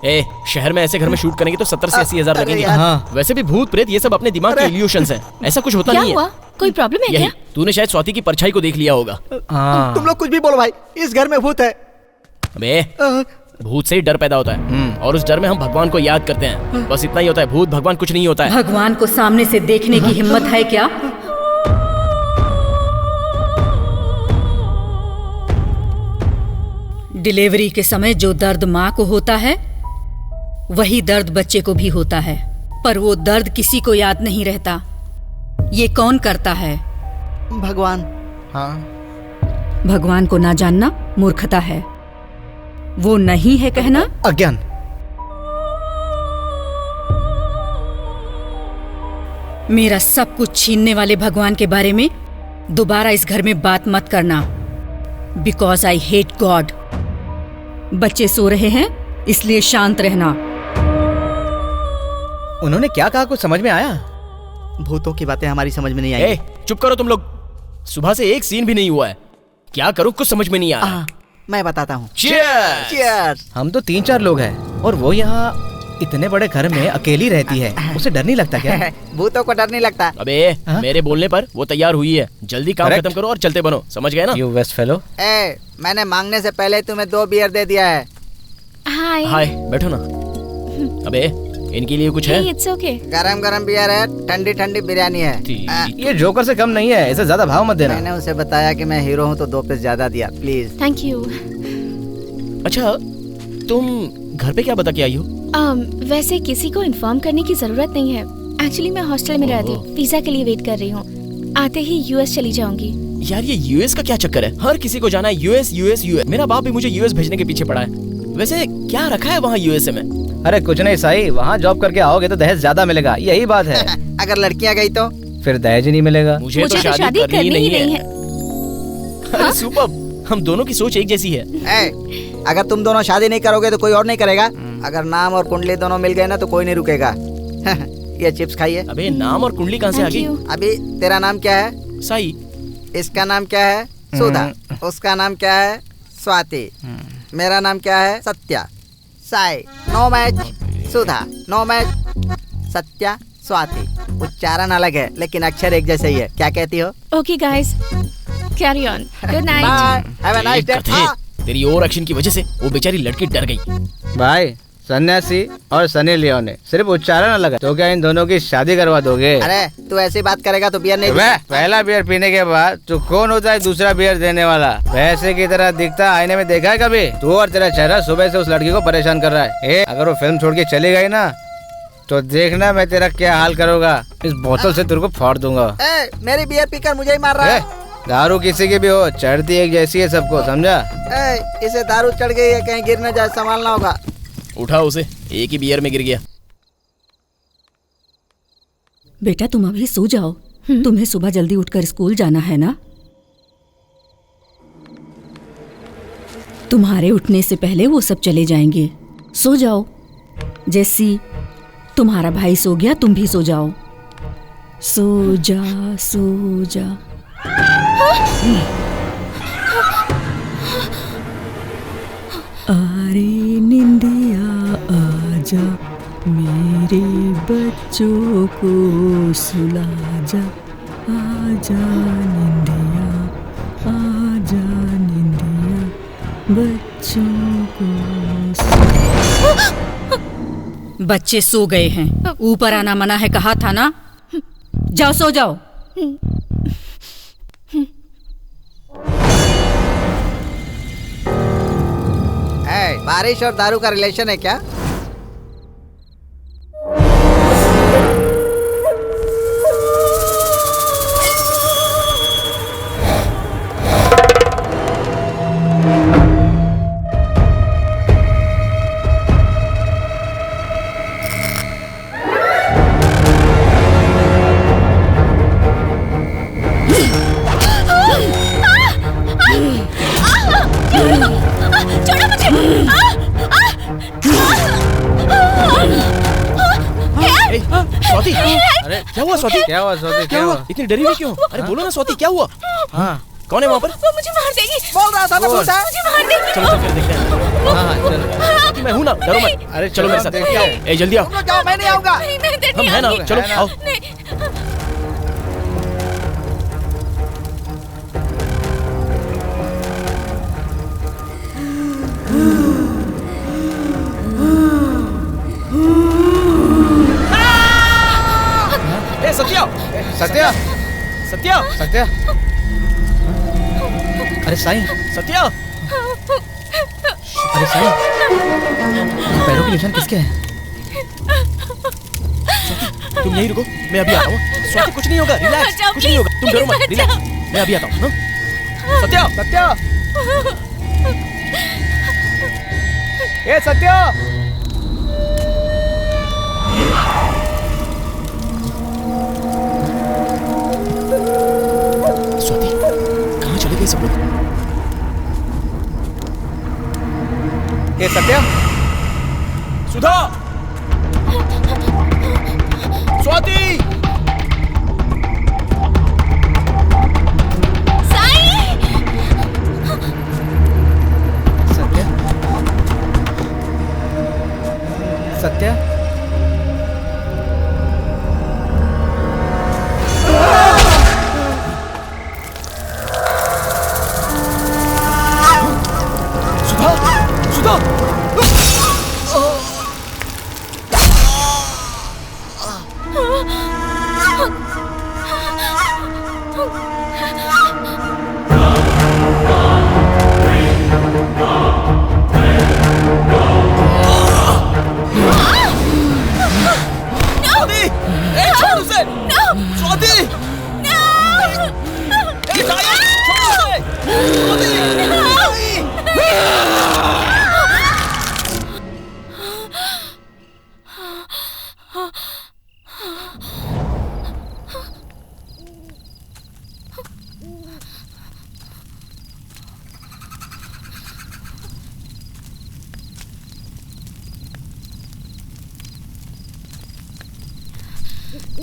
ए, शहर में ऐसे घर में शूट करेंगे तो 70 से 80 हजार अरे लगेंगे। यार। हाँ। वैसे भी भूत प्रेत ये सब अपने दिमाग के इल्यूशंस हैं। ऐसा कुछ होता क्या नहीं हुआ? है। कोई प्रॉब्लम है यही क्या? तूने शायद स्वाति की परछाई को देख लिया होगा। हाँ। तुम लोग कुछ भी बोलो भाई, इस घर में भूत है। अबे भूत से ही डर पैदा होता है और उस डर में हम भगवान को याद करते हैं। बस इतना ही होता है। भूत भगवान कुछ नहीं होता है। भगवान को सामने से देखने की हिम्मत है क्या? डिलीवरी के समय जो दर्द माँ को होता है वही दर्द बच्चे को भी होता है, पर वो दर्द किसी को याद नहीं रहता। ये कौन करता है? भगवान। हाँ। भगवान को ना जानना मूर्खता है। वो नहीं है कहना अज्ञान। मेरा सब कुछ छीनने वाले भगवान के बारे में दोबारा इस घर में बात मत करना। Because I hate God. बच्चे सो रहे हैं इसलिए शांत रहना। उन्होंने क्या कहा कुछ समझ में आया? भूतों की बातें हमारी समझ में नहीं आई। ए, चुप करो तुम लोग। सुबह से एक सीन भी नहीं हुआ है। क्या करूं कुछ समझ में नहीं आ रहा। मैं बताता हूँ। Cheers! Cheers! हम तो 3-4 लोग हैं और वो यहाँ इतने बड़े घर में अकेली रहती है। उसे डर नहीं लगता क्या? भूतों को डर नहीं लगता। अबे मेरे बोलने पर वो तैयार हुई है। जल्दी काम Correct. खत्म करो और चलते बनो। समझ गए ना? You West fellow. ए, मैंने मांगने से पहले तुम्हें 2 बियर दे दिया है। हाय। हाय बैठो ना। अबे इनके लिए कुछ है? It's okay. गरम गरम बियर है, ठंडी ठंडी बिरयानी है। ये जोकर से कम नहीं है, इसे ज्यादा भाव मत देना। मैंने उसे बताया कि मैं हीरो हूँ तो 2 पीस ज्यादा दिया, प्लीज। Thank you. अच्छा, तुम घर पे क्या बता के आई हो? वैसे किसी को इन्फॉर्म करने की जरूरत नहीं है। एक्चुअली मैं हॉस्टल में रहती हूँ, वीजा के लिए वेट कर रही हूँ। आते ही यूएस चली जाऊंगी। यार ये यूएस का क्या चक्कर है? हर किसी को जाना है यूएस यूएस यूएस। मेरा बाप भी मुझे यूएस भेजने के पीछे पड़ा है। वैसे क्या रखा है वहाँ यूएसए में? अरे कुछ नहीं साई, वहाँ जॉब करके आओगे तो दहेज ज्यादा मिलेगा, यही बात है। अगर लड़कियाँ गई तो फिर दहेज ही नहीं मिलेगा। मुझे तो शादी करनी ही नहीं है। अरे सुपर, हम दोनों की सोच एक जैसी है। अगर तुम दोनों शादी नहीं करोगे तो कोई और नहीं करेगा। अगर नाम और कुंडली दोनों मिल गए ना तो कोई नहीं रुकेगा। ये चिप्स खाइए। अबे नाम और कुंडली कहाँ से आ गई? अभी तेरा नाम क्या है? साई। इसका नाम क्या है? सुधा। उसका नाम क्या है? स्वाति। मेरा नाम क्या है? Satya. Sai. No match. Sudha. No match. Satya. Swati. उच्चारण अलग है लेकिन अक्षर एक जैसे ही है। क्या कहती हो? Okay guys, carry on. Good night. Have a nice day. तेरी ओवर एक्शन की वजह से वो बेचारी लड़की डर गई। भाई सन्यासी और सनी लियोन ने सिर्फ उच्चारण अलग है, तो क्या इन दोनों की शादी करवा दोगे? अरे तू ऐसी बात करेगा तो बियर नहीं। पहला बियर पीने के बाद तो कौन होता है दूसरा बियर देने वाला? वैसे की तरह दिखता आईने में देखा है कभी? तू और तेरा चेहरा सुबह से उस लड़की को परेशान कर रहा है। अगर वो फिल्म छोड़ के चली गई ना तो देखना मैं तेरा क्या हाल करूँगा। इस बोतल से तेरे को फाड़ दूंगा। मेरी बियर पीकर मुझे ही मार रहा है। दारू किसी की भी हो, चढ़ती एक जैसी है सबको, समझा? इसे दारू चढ़ गई है, कहीं गिर न जाए, संभालना होगा। उठाओ उसे, एक ही बियर में गिर गया। बेटा तुम अभी सो जाओ, तुम्हें सुबह जल्दी उठकर स्कूल जाना है ना। तुम्हारे उठने से पहले वो सब चले जाएंगे। सो जाओ। जैसी तुम्हारा भाई सो गया, तुम भी सो जाओ। सो जा सो जा। अरे निंदिया आजा, मेरे बच्चों को सुला जा। आजा निंदिया, आजा निंदिया, बच्चों को सुला। बच्चे सो गए हैं, ऊपर आना मना है, कहा था ना। जाओ सो जाओ। बारिश और दारू का रिलेशन है क्या? स्वाति, अरे क्या हुआ स्वाति? क्या हुआ स्वाति? क्या हुआ? इतनी डरी हुई क्यों? अरे बोलो ना स्वाति, क्या हुआ? हाँ कौन है वहाँ पर? वो मुझे मार देगी। बोल रहा था ना, मुझे मार देगी। चलो चल फिर देखते हैं। हाँ चलो, मैं हूँ ना, डरो मत। अरे चलो मेरे साथ, ए जल्दी आओ। जाओ, मैं नहीं आऊंगा। हम है ना, चलो आओ। सत्या, सत्या, सत्या, सत्या। अरे साईं, सत्या। अरे साईं, पैरों के निशान किसके हैं? तुम यहीं रुको, मैं अभी आता हूँ। स्वाति कुछ नहीं होगा, रिलैक्स, कुछ नहीं होगा, तुम डरो मत, रिलैक्स, मैं अभी आता हूँ। सत्या, सत्या, ये सत्या। स्वाति, कहाँ चले गए सब लोग? ये सत्या, सुधा, स्वाति, सत्या, सत्या। सुधा, सुधा।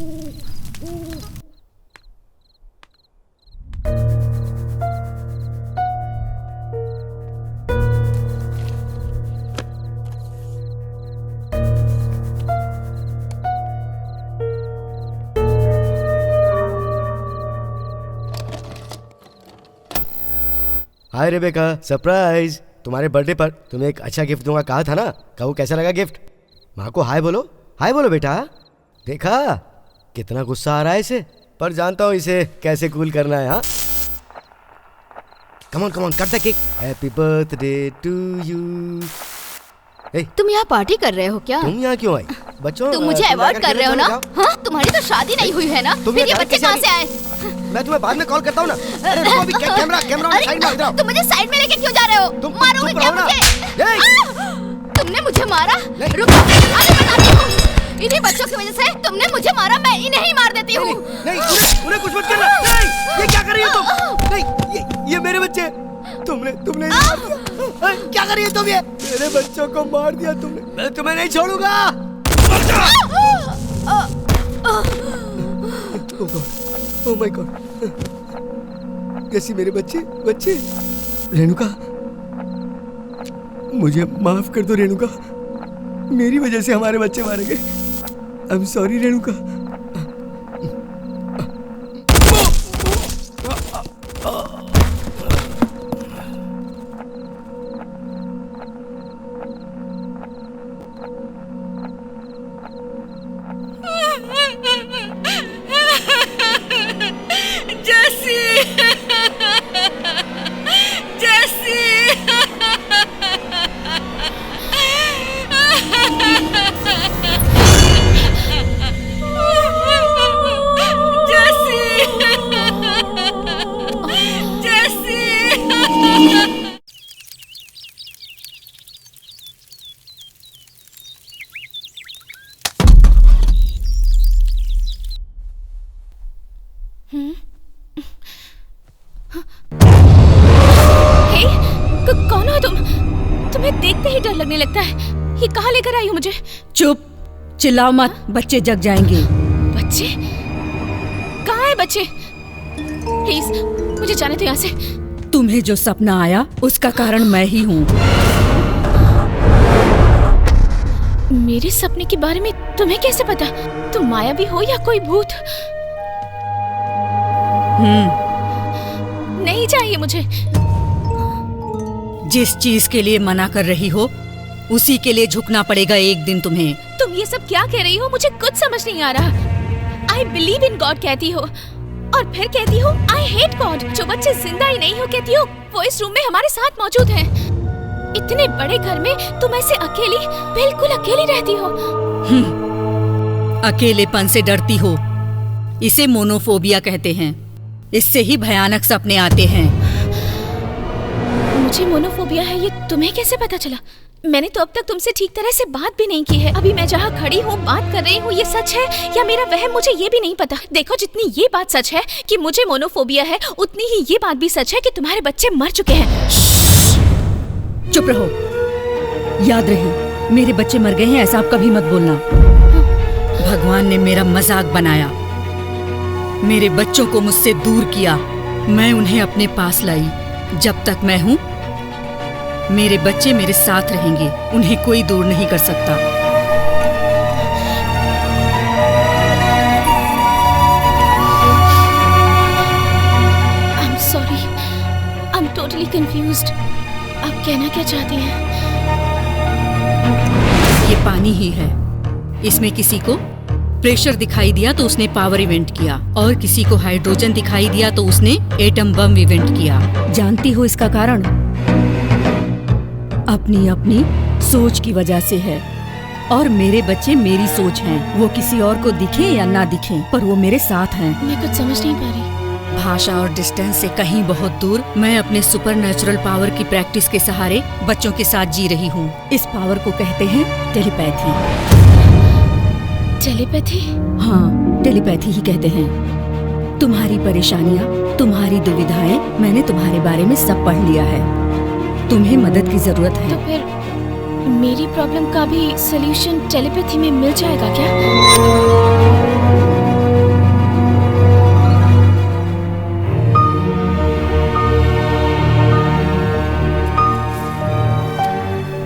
हाय रेबेका, सरप्राइज। तुम्हारे बर्थडे पर तुम्हें एक अच्छा गिफ्ट दूंगा कहा था ना। कहूँ कैसा लगा गिफ्ट? माँ को हाय बोलो, हाय बोलो बेटा। देखा कितना गुस्सा आ रहा है इसे, पर जानता हूँ इसे कैसे कूल करना है। हाँ come on cut the cake. Happy birthday to you. तुम यहाँ पार्टी कर रहे हो क्या? तुम यहाँ क्यों आई? बच्चों तुम मुझे अवॉइड कर रहे हो ना? हाँ, तुम्हारी तो शादी नहीं हुई है ना, फिर ये बच्चे कहाँ से आए? मैं तुम्हें बाद में कॉल करता हूँ ना। अरे रुको अभी, कैमरा साइड में इधर। तुम मुझे साइड में लेके क्यों जा रहे हो? मारोगे क्या मुझे? तुमने मुझे मारा? रुको, अभी बताती हूँ। इन्हीं बच्चों की वजह से तुमने मुझे मारा, मैं इन्हें ही मार देती हूँ। नहीं, उन्हें कुछ मत करना। नहीं, ये क्या कर रही हो तुम? नहीं, ये मेरे बच्चे। तुमने क्या कर रही हो तुम? ये मेरे बच्चों को मार दिया तुमने। मैं तुम्हें नहीं छोड़ूंगा। ओह माय गॉड, कैसी मेरे बच्चे। रेणुका, मुझे माफ कर दो रेणुका, मेरी वजह से हमारे बच्चे मारे गए। आई एम सॉरी रेणुका। कौन हो तुम? तुम्हें देखते ही डर लगने लगता है। ये कहाँ लेकर आई हो मुझे? चुप, चिल्लाओ मत, बच्चे जग जाएंगे। बच्चे? कहाँ है बच्चे? प्लीज मुझे जाने दो यहाँ से। तुम्हें जो सपना आया उसका कारण मैं ही हूँ। मेरे सपने के बारे में तुम्हें कैसे पता? तुम मायावी हो या कोई भूत? नहीं चाहिए मुझे। जिस चीज के लिए मना कर रही हो उसी के लिए झुकना पड़ेगा एक दिन तुम्हें। तुम ये सब क्या कह रही हो? मुझे कुछ समझ नहीं आ रहा। आई बिलीव इन गॉड कहती हो और फिर कहती हो आई हेट गॉड। जो बच्चे जिंदा ही नहीं हो कहती हो वो इस रूम में हमारे साथ मौजूद हैं। इतने बड़े घर में तुम ऐसे अकेली, बिल्कुल अकेली रहती हो। अकेलेपन से डरती हो, इसे मोनोफोबिया कहते हैं। इससे ही भयानक सपने आते हैं। मुझे मोनोफोबिया है ये तुम्हें कैसे पता चला? मैंने तो अब तक तुमसे ठीक तरह से बात भी नहीं की है। अभी मैं जहाँ खड़ी हूँ बात कर रही हूँ, ये सच है या मेरा वहम, मुझे ये भी नहीं पता। देखो, जितनी ये बात सच है कि मुझे मोनोफोबिया है, उतनी ही ये बात भी सच है कि तुम्हारे बच्चे मर चुके हैं। चुप रहो। याद रहे, मेरे बच्चे मर गए हैं ऐसा आप कभी मत बोलना। भगवान ने मेरा मजाक बनाया, मेरे बच्चों को मुझसे दूर किया। मैं उन्हें अपने पास लाई। जब तक मैं हूँ मेरे बच्चे मेरे साथ रहेंगे, उन्हें कोई दूर नहीं कर सकता। I'm sorry, I'm totally confused. आप कहना क्या चाहती हैं? ये पानी ही है। इसमें किसी को प्रेशर दिखाई दिया तो उसने पावर इवेंट किया, और किसी को हाइड्रोजन दिखाई दिया तो उसने एटम बम इवेंट किया। जानती हो इसका कारण? अपनी अपनी सोच की वजह से है। और मेरे बच्चे मेरी सोच हैं। वो किसी और को दिखे या ना दिखे, पर वो मेरे साथ हैं। मैं कुछ समझ नहीं पा रही। भाषा और डिस्टेंस से कहीं बहुत दूर मैं अपने सुपरनैचुरल पावर की प्रैक्टिस के सहारे बच्चों के साथ जी रही हूँ। इस पावर को कहते हैं टेलीपैथी। टेलीपैथी? हाँ, टेलीपैथी ही कहते हैं। तुम्हारी परेशानियाँ, तुम्हारी दुविधाएं मैंने तुम्हारे बारे में सब पढ़ लिया है। तुम्हें मदद की जरूरत है। तो फिर मेरी प्रॉब्लम का भी सलूशन टेलीपैथी में मिल जाएगा क्या?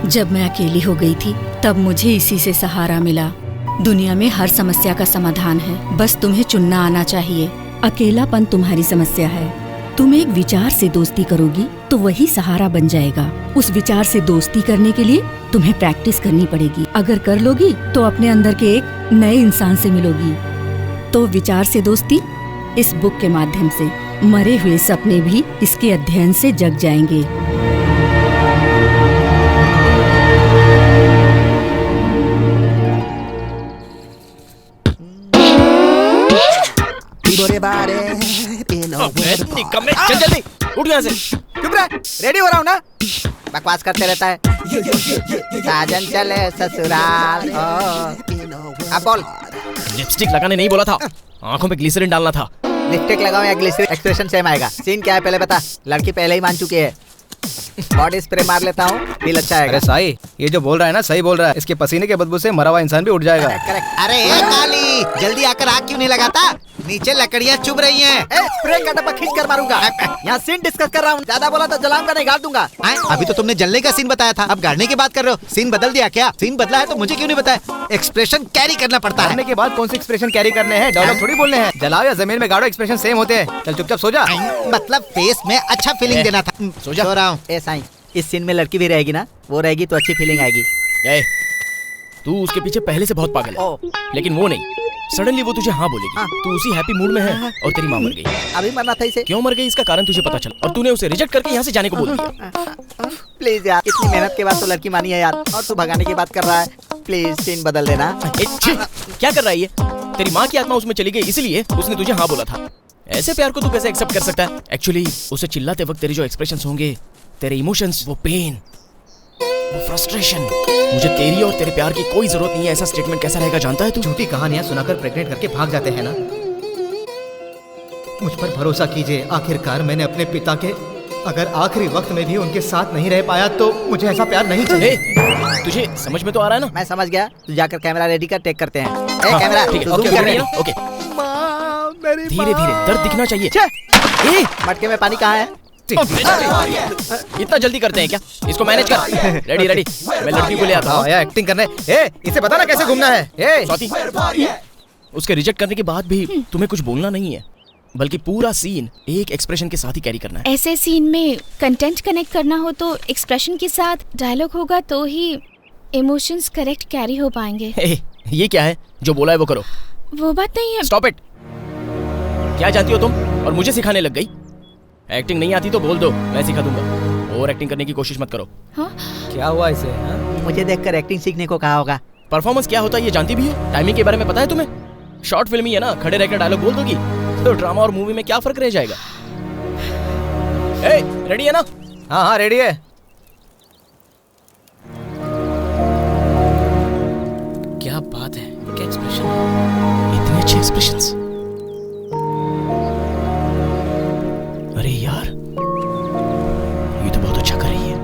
जब मैं अकेली हो गई थी तब मुझे इसी से सहारा मिला। दुनिया में हर समस्या का समाधान है, बस तुम्हें चुनना आना चाहिए। अकेलापन तुम्हारी समस्या है। तुम एक विचार से दोस्ती करोगी तो वही सहारा बन जाएगा। उस विचार से दोस्ती करने के लिए तुम्हें प्रैक्टिस करनी पड़ेगी। अगर कर लोगी तो अपने अंदर के एक नए इंसान से मिलोगी। तो विचार से दोस्ती इस बुक के माध्यम से। मरे हुए सपने भी इसके अध्ययन से जग जाएंगे। चल जल्दी उठ यहाँ से। चुप रह, रेडी हो रहा हूँ ना। बकवास करते रहता है। साजन चले ससुराल। अब बोल। लिपस्टिक लगाने नहीं बोला था, आंखों पे ग्लिसरीन डालना था। लिपस्टिक लगाओ या ग्लिसरीन, एक्सप्रेशन सेम आएगा। सीन क्या है पहले बता। लड़की पहले ही मान चुकी है। बॉडी स्प्रे मार लेता हूँ, फील अच्छा आएगा। अरे साई, ये जो बोल रहा है ना सही बोल रहा है। इसके पसीने के बदबू से मरा हुआ इंसान भी उठ जाएगा। अरे काली, जल्दी आकर आग क्यों नहीं लगाता? नीचे लकड़ियाँ चुभ रही हैं। स्प्रे का डब्बा खींच कर मारूंगा। यहाँ सीन डिस्कस कर रहा हूँ। ज्यादा बोला तो जलाऊंगा नहीं, गाड़ दूंगा। अभी तो तुमने जलने का सीन बताया था, अब गाड़ने की बात कर रहे हो। सीन बदल दिया क्या? सीन बदला है तो मुझे क्यों नहीं बताया? एक्सप्रेशन कैरी करना पड़ता है। गाड़ने के बाद कौन से एक्सप्रेशन कैरी करने हैं? डायलॉग थोड़ी बोलने हैं। जलाओ या जमीन में गाड़ो, एक्सप्रेशन सेम होते हैं। चल चुपचाप सो जा। मतलब फेस में अच्छा फीलिंग देना था। सो जा। सो रहा हूँ। ए साईं, इस सीन में लड़की भी रहेगी ना, वो रहेगी तो अच्छी फीलिंग आएगी। तू उसके पीछे पहले से बहुत पागल है, लेकिन वो नहीं। सडनली वो तुझे हाँ बोलेगी। तू उसी हैप्पी मूड में है और तेरी माँ मर गई। अभी मरना था इसे। क्यों मर गई इसका कारण तुझे पता चला और तूने उसे रिजेक्ट करके यहाँ से जाने को बोल दिया। प्लीज यार, इतनी मेहनत के बाद तो लड़की मानी है यार, और तू भगाने की बात कर रहा है। प्लीज सीन बदल देना। क्या कर रहा है ये? तेरी माँ की आत्मा उसमें चली गई इसलिए उसने तुझे हाँ बोला था। ऐसे प्यार को तू कैसे एक्सेप्ट कर सकता है? एक्चुअली उसे चिल्लाते वक्त तेरे जो एक्सप्रेशंस होंगे, तेरे इमोशंस, वो पेन, वो फ्रस्ट्रेशन, मुझे तेरी और तेरे प्यार की कोई जरूरत नहीं है, ऐसा स्टेटमेंट कैसा रहेगा जानता है तू? झूठी कहानियां सुनाकर प्रेग्नेंट करके भाग जाते हैं ना। मुझ पर भरोसा कीजिए, आखिरकार मैंने अपने पिता के, अगर आखिरी वक्त में भी उनके साथ नहीं रह पाया तो मुझे ऐसा प्यार नहीं चाहिए। तुझे समझ में तो आ रहा है ना? मैं समझ गया। तू जाकर कैमरा रेडी कर, टेक करते हैं। Camera okay. धीरे धीरे, दर्द दिखना चाहिए। मटके में पानी कहाँ है? इतना जल्दी करते हैं क्या? इसको मैनेज कर। रेडी रेडी, मैं लड़की को ले आता हूँ। एक्टिंग करने। इसे पता ना कैसे घूमना है। स्वाति, उसके रिजेक्ट करने के बाद भी तुम्हें कुछ बोलना नहीं है, बल्कि पूरा सीन एक एक्सप्रेशन के साथ ही कैरी करना है। ऐसे सीन में कंटेंट कनेक्ट करना हो तो एक्सप्रेशन के साथ डायलॉग होगा तो ही इमोशंस करेक्ट कैरी हो पाएंगे। ये क्या है? जो बोला है वो करो। वो बात नहीं है। Stop it. क्या जानती हो तुम और मुझे सिखाने लग गई? एक्टिंग नहीं आती तो बोल दो, मैं सिखा दूंगा। ओवर एक्टिंग करने की कोशिश मत करो। हाँ? क्या हुआ इसे? मुझे देखकर एक्टिंग सीखने को कहा होगा। परफॉर्मेंस क्या होता है ये जानती भी हो? टाइमिंग के बारे में पता है तुम्हें? शॉर्ट फिल्म ही है ना, खड़े रहकर डायलॉग बोल दोगी तो ड्रामा और मूवी में क्या फर्क रह जाएगा? रेडी है ना? हाँ रेडी है। क्या बात है, क्या एक्सप्रेशन, इतने अच्छे एक्सप्रेशंस। अरे यार, ये तो बहुत अच्छा कर रही है।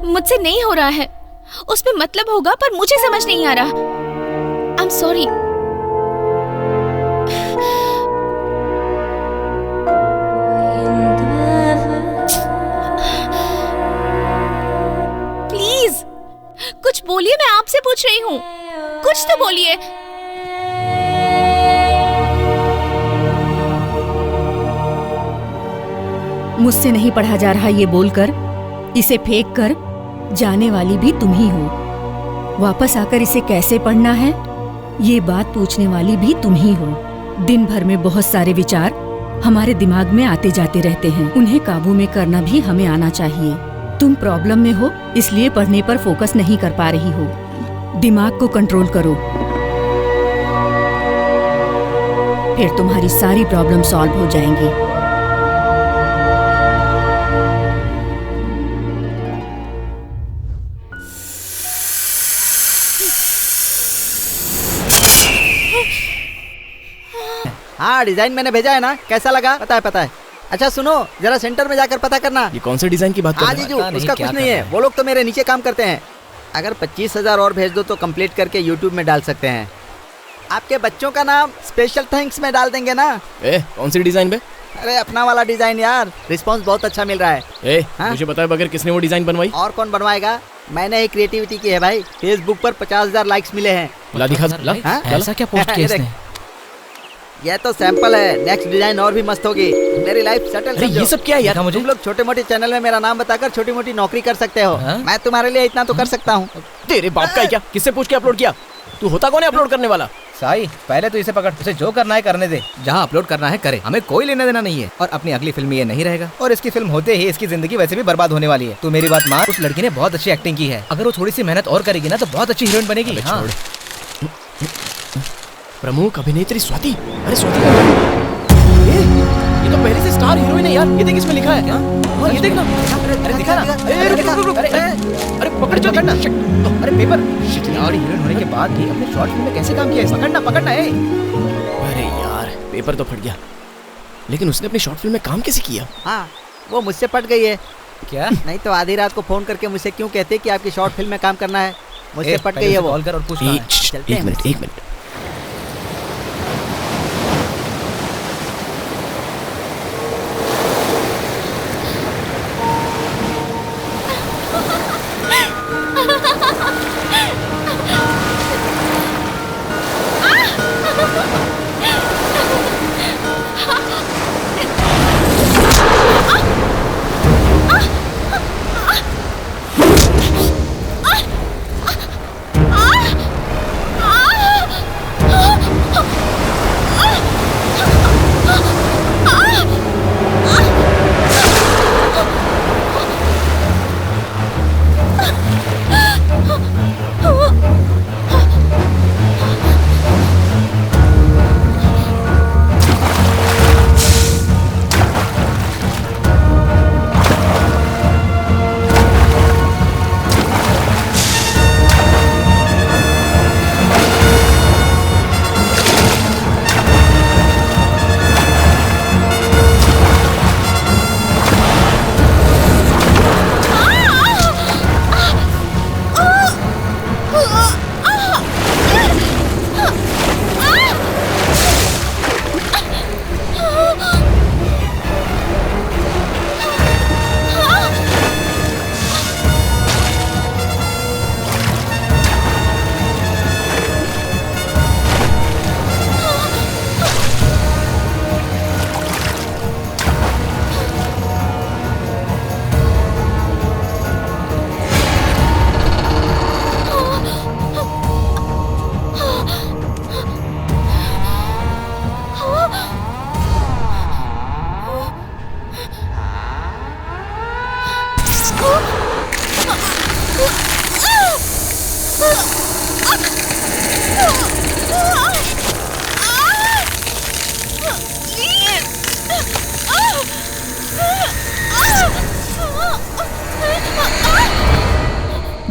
मुझसे नहीं हो रहा है, उसमें मतलब होगा पर मुझे समझ नहीं आ रहा। आई एम सॉरी। प्लीज कुछ बोलिए, मैं आपसे पूछ रही हूँ, कुछ तो बोलिए। मुझसे नहीं पढ़ा जा रहा ये बोलकर, इसे फेंक कर जाने वाली भी तुम ही हो। वापस आकर इसे कैसे पढ़ना है ये बात पूछने वाली भी तुम ही हो। दिन भर में बहुत सारे विचार हमारे दिमाग में आते जाते रहते हैं, उन्हें काबू में करना भी हमें आना चाहिए। तुम प्रॉब्लम में हो इसलिए पढ़ने पर फोकस नहीं कर पा रही हो। दिमाग को कंट्रोल करो, फिर तुम्हारी सारी प्रॉब्लम सॉल्व हो जाएंगी। हाँ, डिजाइन मैंने भेजा है ना, कैसा लगा? पता है। अच्छा सुनो, जरा सेंटर में जाकर पता करना। ये कौन से डिजाइन की बात कर रहे हैं? जीजू, उसका कुछ नहीं है, वो लोग तो मेरे नीचे काम करते हैं। अगर 25,000 और भेज दो तो कंप्लीट करके यूट्यूब में डाल सकते हैं। आपके बच्चों का नाम स्पेशल थैंक्स में डाल देंगे ना। कौन सी डिजाइन पे? अरे अपना वाला डिजाइन यार, रिस्पांस बहुत अच्छा मिल रहा है। हाँ? मुझे बताए बगैर किसने वो डिजाइन बनवाई? और कौन बनवाएगा, मैंने ही क्रिएटिविटी की है भाई। फेसबुक पर 50,000 लाइक्स मिले हैं। ला दिखा, ला। ऐसा क्या पोस्ट किया इसने? ये तो सैंपल है, नेक्स्ट डिजाइन और भी मस्त होगी। मेरी लाइफ सेटल। अरे ये सब क्या है यार? मुझे तुम लोग छोटे मोटे चैनल में मेरा नाम बताकर छोटी मोटी नौकरी कर सकते हो। मैं तुम्हारे लिए इतना तो कर सकता हूँ। तेरे बाप का है क्या? किससे पूछ के अपलोड किया? तू होता कौन है अपलोड करने वाला? साई, पहले तो इसे पकड़, उसे जो करना है करने दे। जहाँ अपलोड करना है करे, हमें कोई लेना देना नहीं है। और अपनी अगली फिल्म में ये नहीं रहेगा, और इसकी फिल्म होते ही इसकी जिंदगी वैसे भी बर्बाद होने वाली है। तू मेरी बात मान, उस लड़की ने बहुत अच्छी एक्टिंग की है। अगर वो थोड़ी सी मेहनत और करेगी ना तो बहुत अच्छी हीरोइन बनेगी। हाँ। प्रमुख अभिनेत्री स्वाति। अरे स्वाति, ये तो पहले से स्टार हीरोइन है यार। ये देख इसमें लिखा है क्या? हाँ ये देख ना। अरे दिखा ना। अरे पकड़ जो करना। अरे पेपर और हीरोइन होने के बाद भी अपने शॉर्ट फिल्म में कैसे काम किया? पकड़ना पकड़ना है। अरे यार पेपर तो फट गया, लेकिन उसने अपनी शॉर्ट फिल्म में काम कैसे किया? हाँ वो मुझसे पट गई है क्या? नहीं तो आधी रात को फोन करके मुझसे क्यों कहते कि आपकी शॉर्ट फिल्म में काम करना है? मुझसे पट गई है वो। कॉल कर और पूछ। एक मिनट।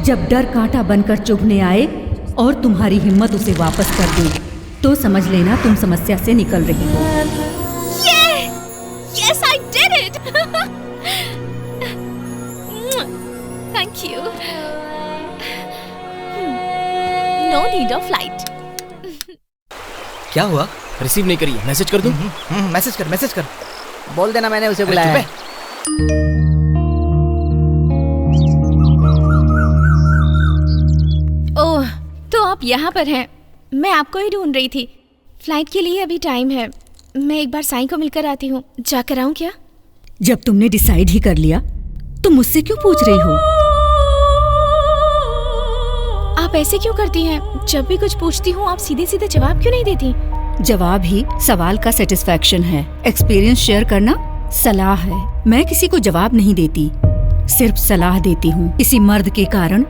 जब डर कांटा बनकर चुभने आए और तुम्हारी हिम्मत उसे वापस कर दे तो समझ लेना तुम समस्या से निकल रही हो। Yes, I did it. Thank you. No need of flight. क्या हुआ? रिसीव नहीं करी, मैसेज कर दूं? मैसेज कर। बोल देना मैंने उसे बुलाया है। ओह, तो आप यहाँ पर हैं। मैं आपको ही ढूंढ रही थी। फ्लाइट के लिए अभी टाइम है। मैं एक बार साईं को मिलकर आती हूँ। जाकर आऊँ क्या? जब तुमने डिसाइड ही कर लिया तो मुझसे क्यों पूछ रही हो? आप ऐसे क्यों करती हैं? जब भी कुछ पूछती हूँ आप सीधे सीधे जवाब क्यों नहीं देती? जवाब ही सवाल का सेटिस्फैक्शन है। एक्सपीरियंस शेयर करना सलाह है। मैं किसी को जवाब नहीं देती, सिर्फ सलाह देती हूँ। किसी मर्द के कारण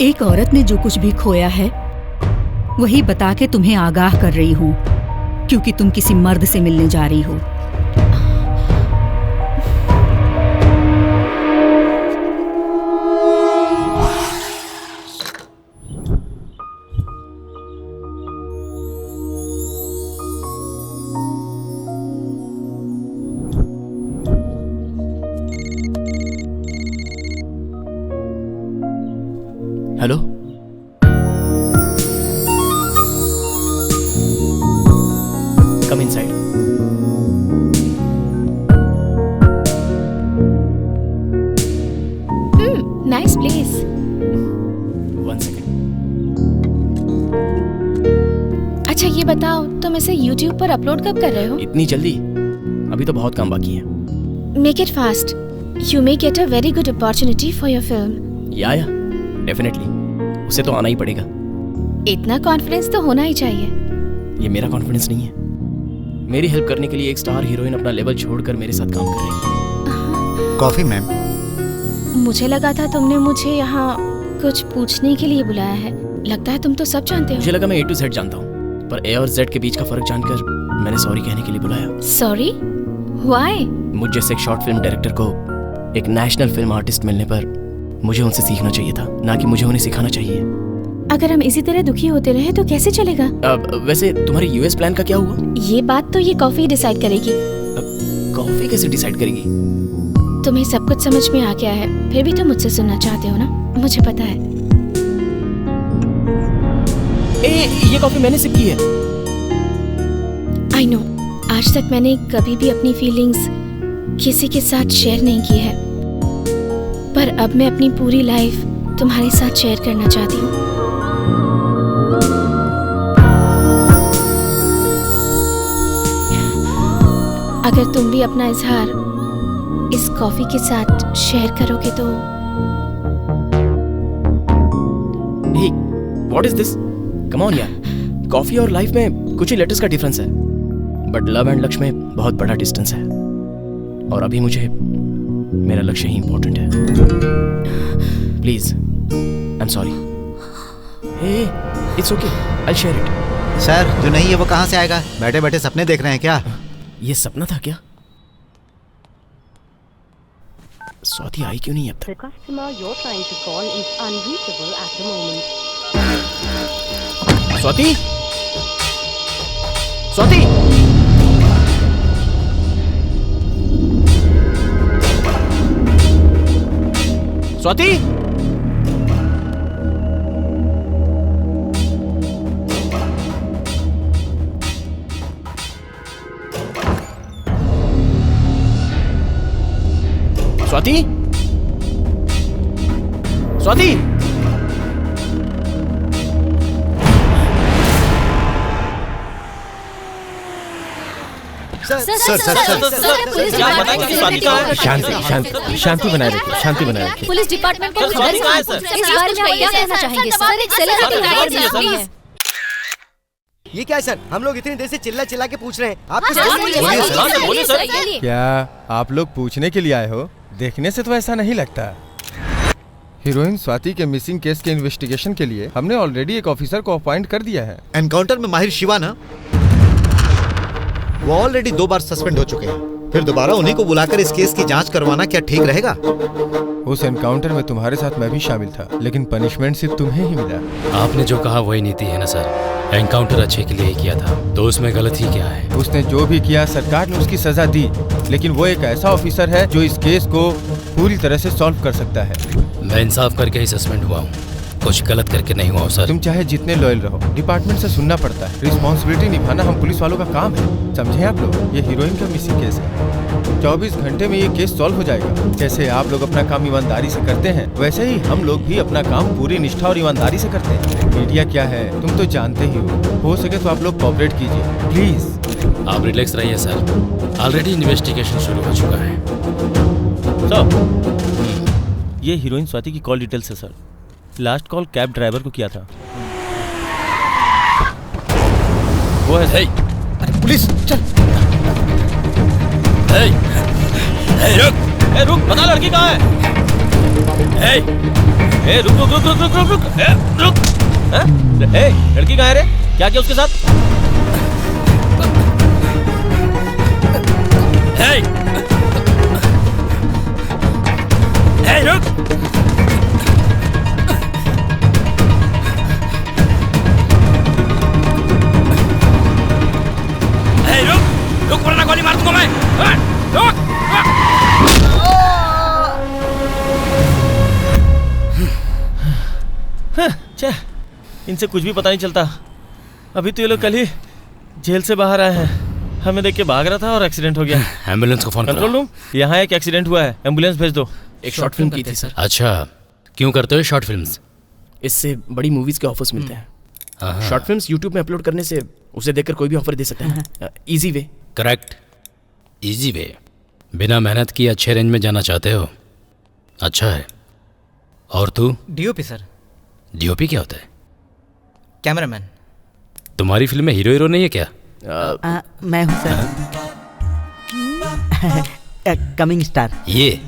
एक औरत ने जो कुछ भी खोया है वही बता के तुम्हें आगाह कर रही हूँ, क्योंकि तुम किसी मर्द से मिलने जा रही हो। Hello, come inside. Nice place. 1 second. अच्छा ये बताओ, तुम इसे YouTube पर अपलोड कब कर रहे हो? इतनी जल्दी? अभी तो बहुत काम बाकी है। Make it fast. You may get a very good opportunity for your film. या डेफिनेटली, उसे तो आना ही पड़ेगा। इतना कॉन्फिडेंस तो होना ही चाहिए। ये मेरा कॉन्फिडेंस नहीं है। मेरी हेल्प करने के लिए एक स्टार हीरोइन अपना लेवल छोड़कर मेरे साथ काम कर रही है। Coffee ma'am. मुझे लगा था तुमने मुझे यहाँ कुछ पूछने के लिए बुलाया है। लगता है तुम तो सब जानते हो। मुझे लगा मैं A to Z जानता हूँ, पर A और Z के बीच का फर्क जानकर मैंने सॉरी कहने के लिए बुलाया। सॉरी? व्हाई? मुझ जैसे एक शॉर्ट फिल्म डायरेक्टर को एक नेशनल फिल्म आर्टिस्ट मिलने पर मुझे उनसे सीखना चाहिए था, ना कि मुझे उन्हें सिखाना चाहिए। अगर हम इसी तरह दुखी होते रहे तो कैसे चलेगा? वैसे तुम्हारे US प्लान का क्या हुआ? ये बात तो ये कॉफी डिसाइड करेगी। कॉफी कैसे डिसाइड करेगी? तुम्हें सब कुछ समझ में आ गया है, फिर भी तुम मुझसे सुनना चाहते हो ना? मुझे पता है। ये कॉफी मैंने सिप की है। आई नो, आज तक मैंने कभी भी अपनी फीलिंग्स किसी के साथ शेयर नहीं की है, पर अब मैं अपनी पूरी लाइफ तुम्हारे साथ शेयर करना चाहती हूँ। अगर तुम भी अपना इजहार इस कॉफी के साथ शेयर करोगे तो। Hey, what is this? Come on यार, कॉफी और लाइफ में कुछ ही लेटर्स का डिफरेंस है, बट लव एंड लक्ष्य में बहुत बड़ा डिस्टेंस है, और अभी मुझे मेरा लक्ष्य ही इम्पोर्टेंट है। Please, I am sorry. Hey, it's okay, I share it. Sir, जो नहीं है वो कहाँ से आएगा? बैठे बैठे सपने देख रहे हैं क्या? ये सपना था क्या? स्वाति आई क्यों नहीं अब तक? The customer you're trying to call is unreachable at the moment. Swati? Swati? Swati? Swati? Swati? शांति बनाए रखिए, शांति बनाए रखिए। पुलिस डिपार्टमेंट को खबर है सर। इस बारे में आप क्या कहना चाहेंगे सर? एक सेलिब्रिटी है। ये क्या है सर? हम लोग इतनी देर से चिल्ला चिल्ला के पूछ रहे हैं। आप क्या आप लोग पूछने के लिए आए हो? देखने से तो ऐसा नहीं लगता। हीरोइन स्वाति के मिसिंग केस के इन्वेस्टिगेशन के लिए हमने ऑलरेडी एक ऑफिसर को अपॉइंट कर दिया है। एनकाउंटर में माहिर शिवा ना, वो ऑलरेडी 2 बार सस्पेंड हो चुके हैं, फिर दोबारा उन्हीं को बुलाकर इस केस की जांच करवाना क्या ठीक रहेगा? उस एनकाउंटर में तुम्हारे साथ मैं भी शामिल था, लेकिन पनिशमेंट सिर्फ तुम्हें ही मिला। आपने जो कहा वही नीति है ना सर? एनकाउंटर अच्छे के लिए ही किया था, तो उसमें गलत ही क्या है? उसने जो भी किया सरकार ने उसकी सजा दी, लेकिन वो एक ऐसा ऑफिसर है जो इस केस को पूरी तरह से सॉल्व कर सकता है। मैं इंसाफ करके ही सस्पेंड हुआ हूँ, कुछ गलत करके नहीं हुआ सर। तुम चाहे जितने लॉयल रहो, डिपार्टमेंट से सुनना पड़ता है। रिस्पॉन्सिबिलिटी निभाना हम पुलिस वालों का काम है, समझे आप लोग? ये हीरोइन का मिसिंग केस है, 24 घंटे में ये केस सॉल्व हो जाएगा। जैसे आप लोग अपना काम ईमानदारी से करते हैं, वैसे ही हम लोग भी अपना काम पूरी निष्ठा और ईमानदारी से करते हैं। मीडिया क्या है तुम तो जानते ही हो सके तो आप लोग कोऑपरेट कीजिए प्लीज। आप रिलैक्स रहिए सर, ऑलरेडी इन्वेस्टिगेशन शुरू हो चुका है। सर, ये हीरोइन स्वाति की कॉल डिटेल्स है sir. Last call cab driver को किया था। वो है सही। पुलिस चल। रुक, रुक, बता लड़की कहाँ है? रुक रुक रुक रुक रुक रुक रुक रुक। लड़की कहाँ है रे? क्या किया उसके साथ? रुक। रुक वरना गोली मार दूंगा मैं। रुक। इनसे कुछ भी पता नहीं चलता। अभी तो ये लोग कल ही जेल से बाहर आए हैं। हमें देख के भाग रहा था और एक्सीडेंट हो गया। एम्बुलेंस को फोन कंट्रोल रूम, यहाँ एक एक्सीडेंट हुआ है, एम्बुलेंस भेज दो। एक शॉर्ट फिल्म की थी सर। अच्छा, क्यों करते हो शॉर्ट फिल्म्स? इससे बड़ी मूवीज के ऑफर्स मिलते हैं। शॉर्ट फिल्म्स यूट्यूब में अपलोड करने से उसे देखकर कोई भी ऑफर दे सकता है। Easy way. Correct, easy way. बिना मेहनत की अच्छे रेंज में जाना चाहते हो, अच्छा है। और तू? DOP sir. डीओपी क्या होता है? कैमरामैन। तुम्हारी फिल्म में हीरो हीरो नहीं है क्या? मैं हूँ सर, कमिंग स्टार। ये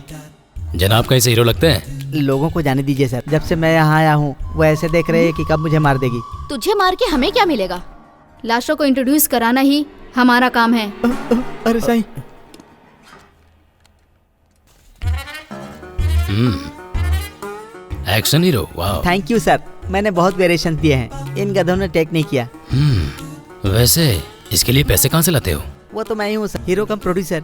जनाब कहीं से हीरो लगते हैं? लोगों को जाने दीजिए सर, जब से मैं यहाँ आया हूँ वो ऐसे देख रहे हैं कि कब मुझे मार देगी। तुझे मार के हमें क्या मिलेगा? लाशों को इंट्रोड्यूस कराना ही हमारा काम है। अरे सही। एक्शन हीरो, वाह। थैंक यू सर, मैंने बहुत वेरिएशन दिए हैं, इन गधों ने टेक नहीं किया। वैसे इसके लिए पैसे कहाँ से लाते हो? वो तो मैं ही हूँ सर, हीरो कम प्रोड्यूसर।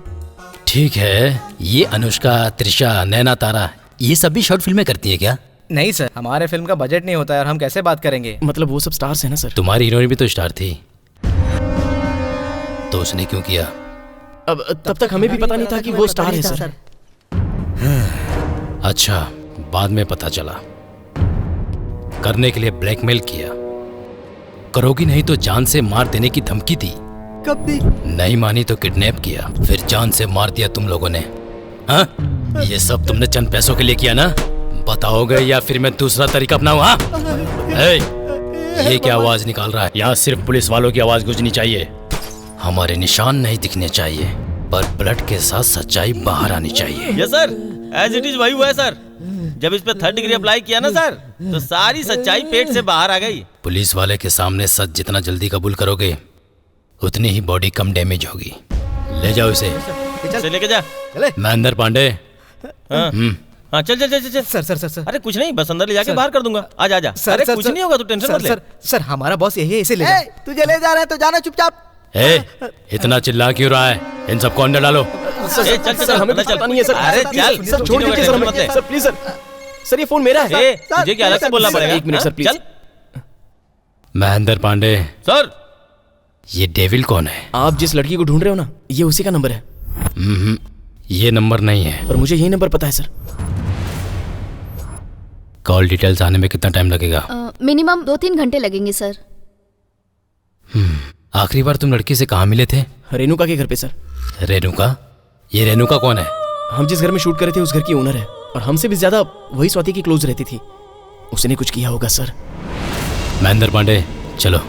ठीक है, ये अनुष्का, त्रिशा, नैना तारा, ये सब भी शॉर्ट फिल्में करती है क्या? नहीं सर, हमारे फिल्म का बजट नहीं होता है और हम कैसे बात करेंगे? मतलब वो सब स्टार्स है ना सर। तुम्हारी हीरोइन भी तो स्टार थी, तो उसने क्यों किया? अब तब तक हमें भी पता नहीं था कि वो स्टार है सर। अच्छा, बाद में पता चला। करने के लिए ब्लैकमेल किया, करोगी नहीं तो जान से मार देने की धमकी दी। कब दी? नहीं मानी तो किडनैप किया, फिर जान से मार दिया तुम लोगों ने। हाँ, ये सब तुमने चंद पैसों के लिए किया ना? बताओगे या फिर मैं दूसरा तरीका अपनाऊं? हाँ, ये क्या आवाज निकाल रहा है? यहाँ सिर्फ पुलिस वालों की आवाज गूंजनी चाहिए। हमारे निशान नहीं दिखने चाहिए, पर ब्लड के साथ सच्चाई बाहर आनी चाहिए। Yes sir, as it is वही हुआ है सर। जब इस पे 3rd डिग्री अप्लाई किया ना सर, तो सारी सच्चाई पेट से बाहर आ गई। पुलिस वाले के सामने सच जितना जल्दी कबूल करोगे, उतनी ही बॉडी कम डैमेज होगी। ले जाओ इसे। चल लेके जा। महेंद्र पांडे। हाँ चल चल चल चल। सर। अरे कुछ नहीं, बस अंदर ले जाके बाहर कर दूंगा। आजा आजा। अरे कुछ नहीं होगा, तू टेंशन मत ले। सर हमारा बॉस यही है, इसे ले जा। तुझे ले जा रहे हैं तो जाना चुपचाप। इतना चिल्ला क्यों रहा है? इन सबको अंदर डालो। सर हमें कुछ पता नहीं है सर। अरे चल सर, छोड़ दीजिए सर हमें। सर प्लीज सर, सर ये फोन मेरा है। तुझे क्या अलग से बोलना पड़ेगा? एक minute sir please. Mahendra Pandey. Sir, ये डेविल कौन है? आप जिस लड़की को ढूंढ रहे हो ना, ये उसी का नंबर है। ये नंबर नहीं है। पर मुझे यही नंबर पता है सर। कॉल डिटेल्स आने में कितना टाइम लगेगा? मिनिमम 2-3 घंटे लगेंगे सर। आखिरी बार तुम लड़की से कहाँ मिले थे? रेणुका के घर पे सर। रेणुका? ये रेणुका कौन है? हम जिस घर में शूट कर रहे थे उस घर की ओनर है, और हमसे भी ज्यादा वही स्वाति की क्लोज रहती थी। उसने कुछ किया होगा सर। महेंद्र पांडे चलो।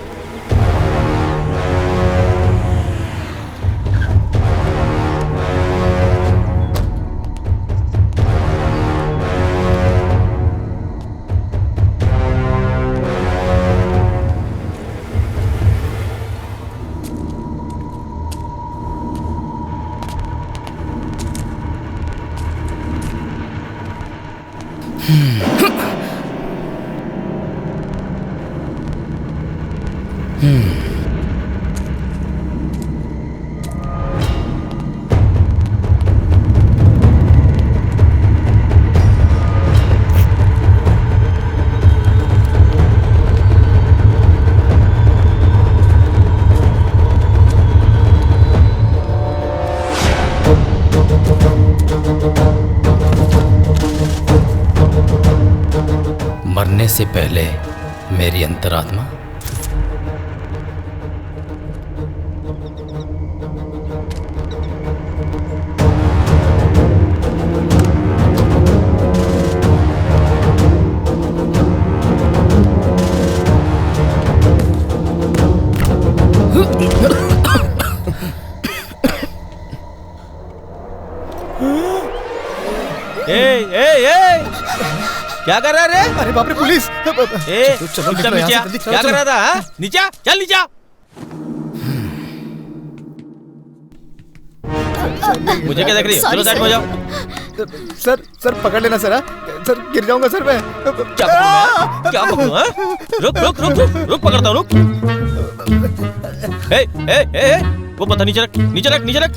मरने से पहले मेरी अंतरात्मा क्या कर रहा है? अरे बाप रे पुलिस! चल नीचे। क्या कर रहा था? नीचे चल नीचे। मुझे क्या देख रही हो? चलो साइड में जाओ। सर पकड़ लेना सर। सर गिर जाऊंगा सर मैं। क्या पकड़ूं? रुक रुक रुक रुक रुक, पकड़ता हूँ। रुक। वो पता नीचे रख, नीचे रख, नीचे रख।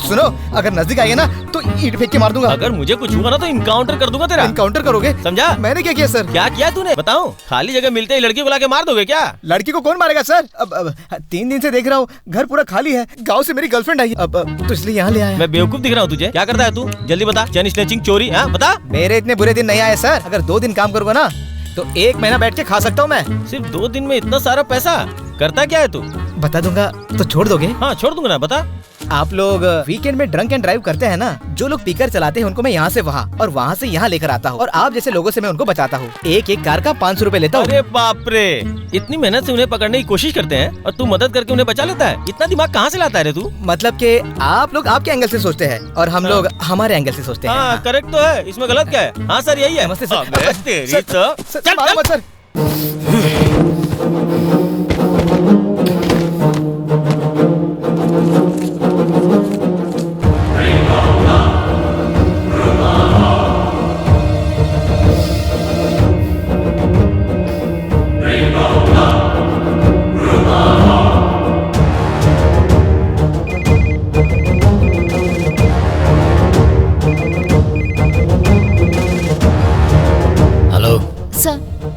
सुनो, अगर नजदीक आएगा ना तो ईंट फेंक के मार दूंगा। अगर मुझे कुछ हुआ ना तो इनकाउंटर कर दूंगा तेरा। इनकाउंटर करोगे? समझा? मैंने क्या किया सर? क्या किया तूने बताओ? खाली जगह मिलते ही लड़की को लाके मार दोगे क्या? लड़की को कौन मारेगा सर? अब 3 दिन से देख रहा हूँ घर पूरा खाली है। गाँव से मेरी गर्लफ्रेंड आई, अब तो इसलिए यहाँ ले आया। मैं बेवकूफ दिख रहा हूँ तुझे? क्या करता है तू? जल्दी बता। चेन स्नैचिंग, चोरी, हाँ बता। मेरे इतने बुरे दिन नहीं आए सर। अगर 2 दिन काम करूँगा ना तो 1 महीना बैठ के खा सकता हूँ मैं। सिर्फ 2 दिन में इतना सारा पैसा? करता क्या है तू? बता दूंगा तो छोड़ दोगे? हाँ छोड़ दूंगा ना, बता। आप लोग वीकेंड में ड्रंक एंड ड्राइव करते हैं ना? जो लोग पीकर चलाते हैं उनको मैं यहाँ से वहाँ और वहाँ से यहाँ लेकर आता हूँ, और आप जैसे लोगों से मैं उनको बचाता हूँ। एक कार का 500 रुपए लेता हूँ। अरे बाप रे, इतनी मेहनत से उन्हें पकड़ने की कोशिश करते हैं और तू मदद करके उन्हें बचा लेता है? इतना दिमाग कहाँ से लाता है रे तू? मतलब कि आप लोग आपके एंगल से सोचते हैं और हम लोग हमारे एंगल से सोचते हैं। हाँ करेक्ट तो है, इसमें गलत क्या है? हाँ सर यही है। नमस्ते सर। अबे तेरी तो चल सर।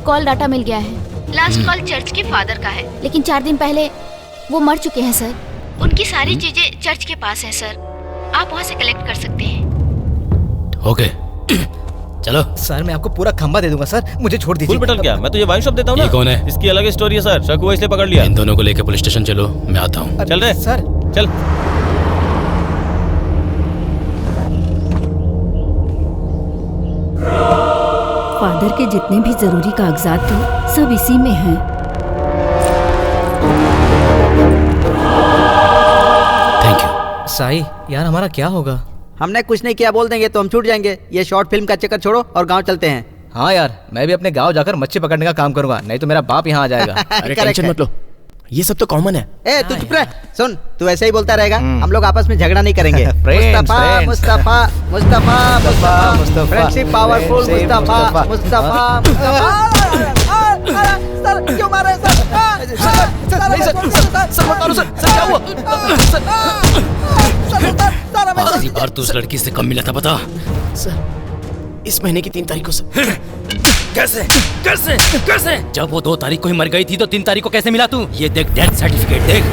कॉल डाटा मिल गया है। लास्ट कॉल चर्च के फादर का है, लेकिन 4 दिन पहले वो मर चुके हैं सर। उनकी सारी चीजें चर्च के पास है सर, आप वहाँ से कलेक्ट कर सकते हैं। ओके चलो। सर मैं आपको पूरा खंबा दे दूंगा सर, मुझे छोड़ दीजिए। फुल पेट्रोल क्या? मैं तुझे वाइन शॉप देता हूँ ना। ये कौन है? इसकी अलग स्टोरी है सर, शक हुआ इसलिए पकड़ लिया। इन दोनों को लेकर पुलिस स्टेशन चलो, मैं आता हूँ। चल रहे सर। चल। फादर के जितने भी जरूरी कागजात थे सब इसी में हैं। Thank you. साई यार हमारा क्या होगा? हमने कुछ नहीं किया बोल देंगे तो हम छूट जाएंगे। ये शॉर्ट फिल्म का चक्कर छोड़ो और गांव चलते हैं। हाँ यार मैं भी अपने गांव जाकर मच्छी पकड़ने का काम करूंगा, नहीं तो मेरा बाप यहाँ आ जाएगा। अरे टेंशन मत लो, ये सब तो कॉमन है। ए तू चुप रह। सुन तू ऐसे ही बोलता रहेगा, हम लोग आपस में झगड़ा नहीं करेंगे। Mustafa Mustafa Mustafa Mustafa, friendship powerful. Mustafa Mustafa sir क्यों मारे आखिरी बार तू उस लड़की से कब मिला था बता? सर इस महीने की 3 तारीख को सर। कैसे कैसे कैसे? जब वो 2 तारीख को ही मर गई थी तो 3 तारीख को कैसे मिला तू? ये देख डेथ सर्टिफिकेट देख।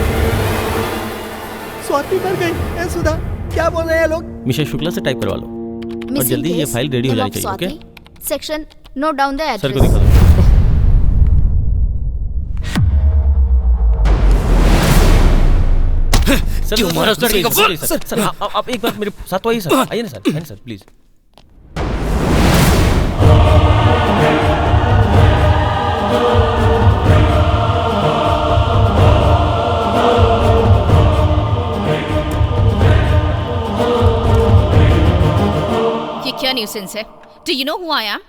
स्वाति मर गई। ए सुधा क्या बोल रहे हैं लोग? मिसेस शुक्ला से टाइप करवा लो और जल्दी ये फाइल रेडी हो जानी चाहिए। Okay section note down the address. Sir को दिखा दो। क्यों मारा उस लड़की को? सर आप एक बार मेरे साथ तो आइए सर। आइए ना सर, आइए सर प्लीज। ये क्या न्यूसेंस है? Do you know who I am?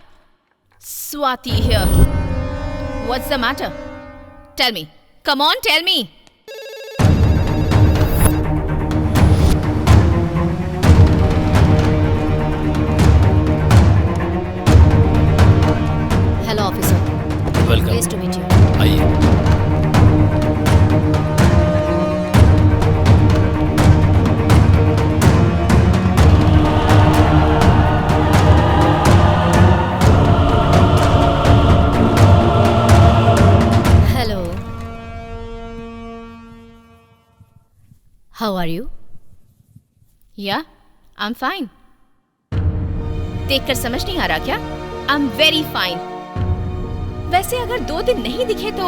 Swati here. What's the matter? Tell me. Come on, tell me. Hello, officer. Welcome. Nice to meet you. आइए। Hello. How are you? Yeah, I'm fine. देखकर समझ नहीं आ रहा क्या? I'm very fine. वैसे अगर 2 दिन नहीं दिखे तो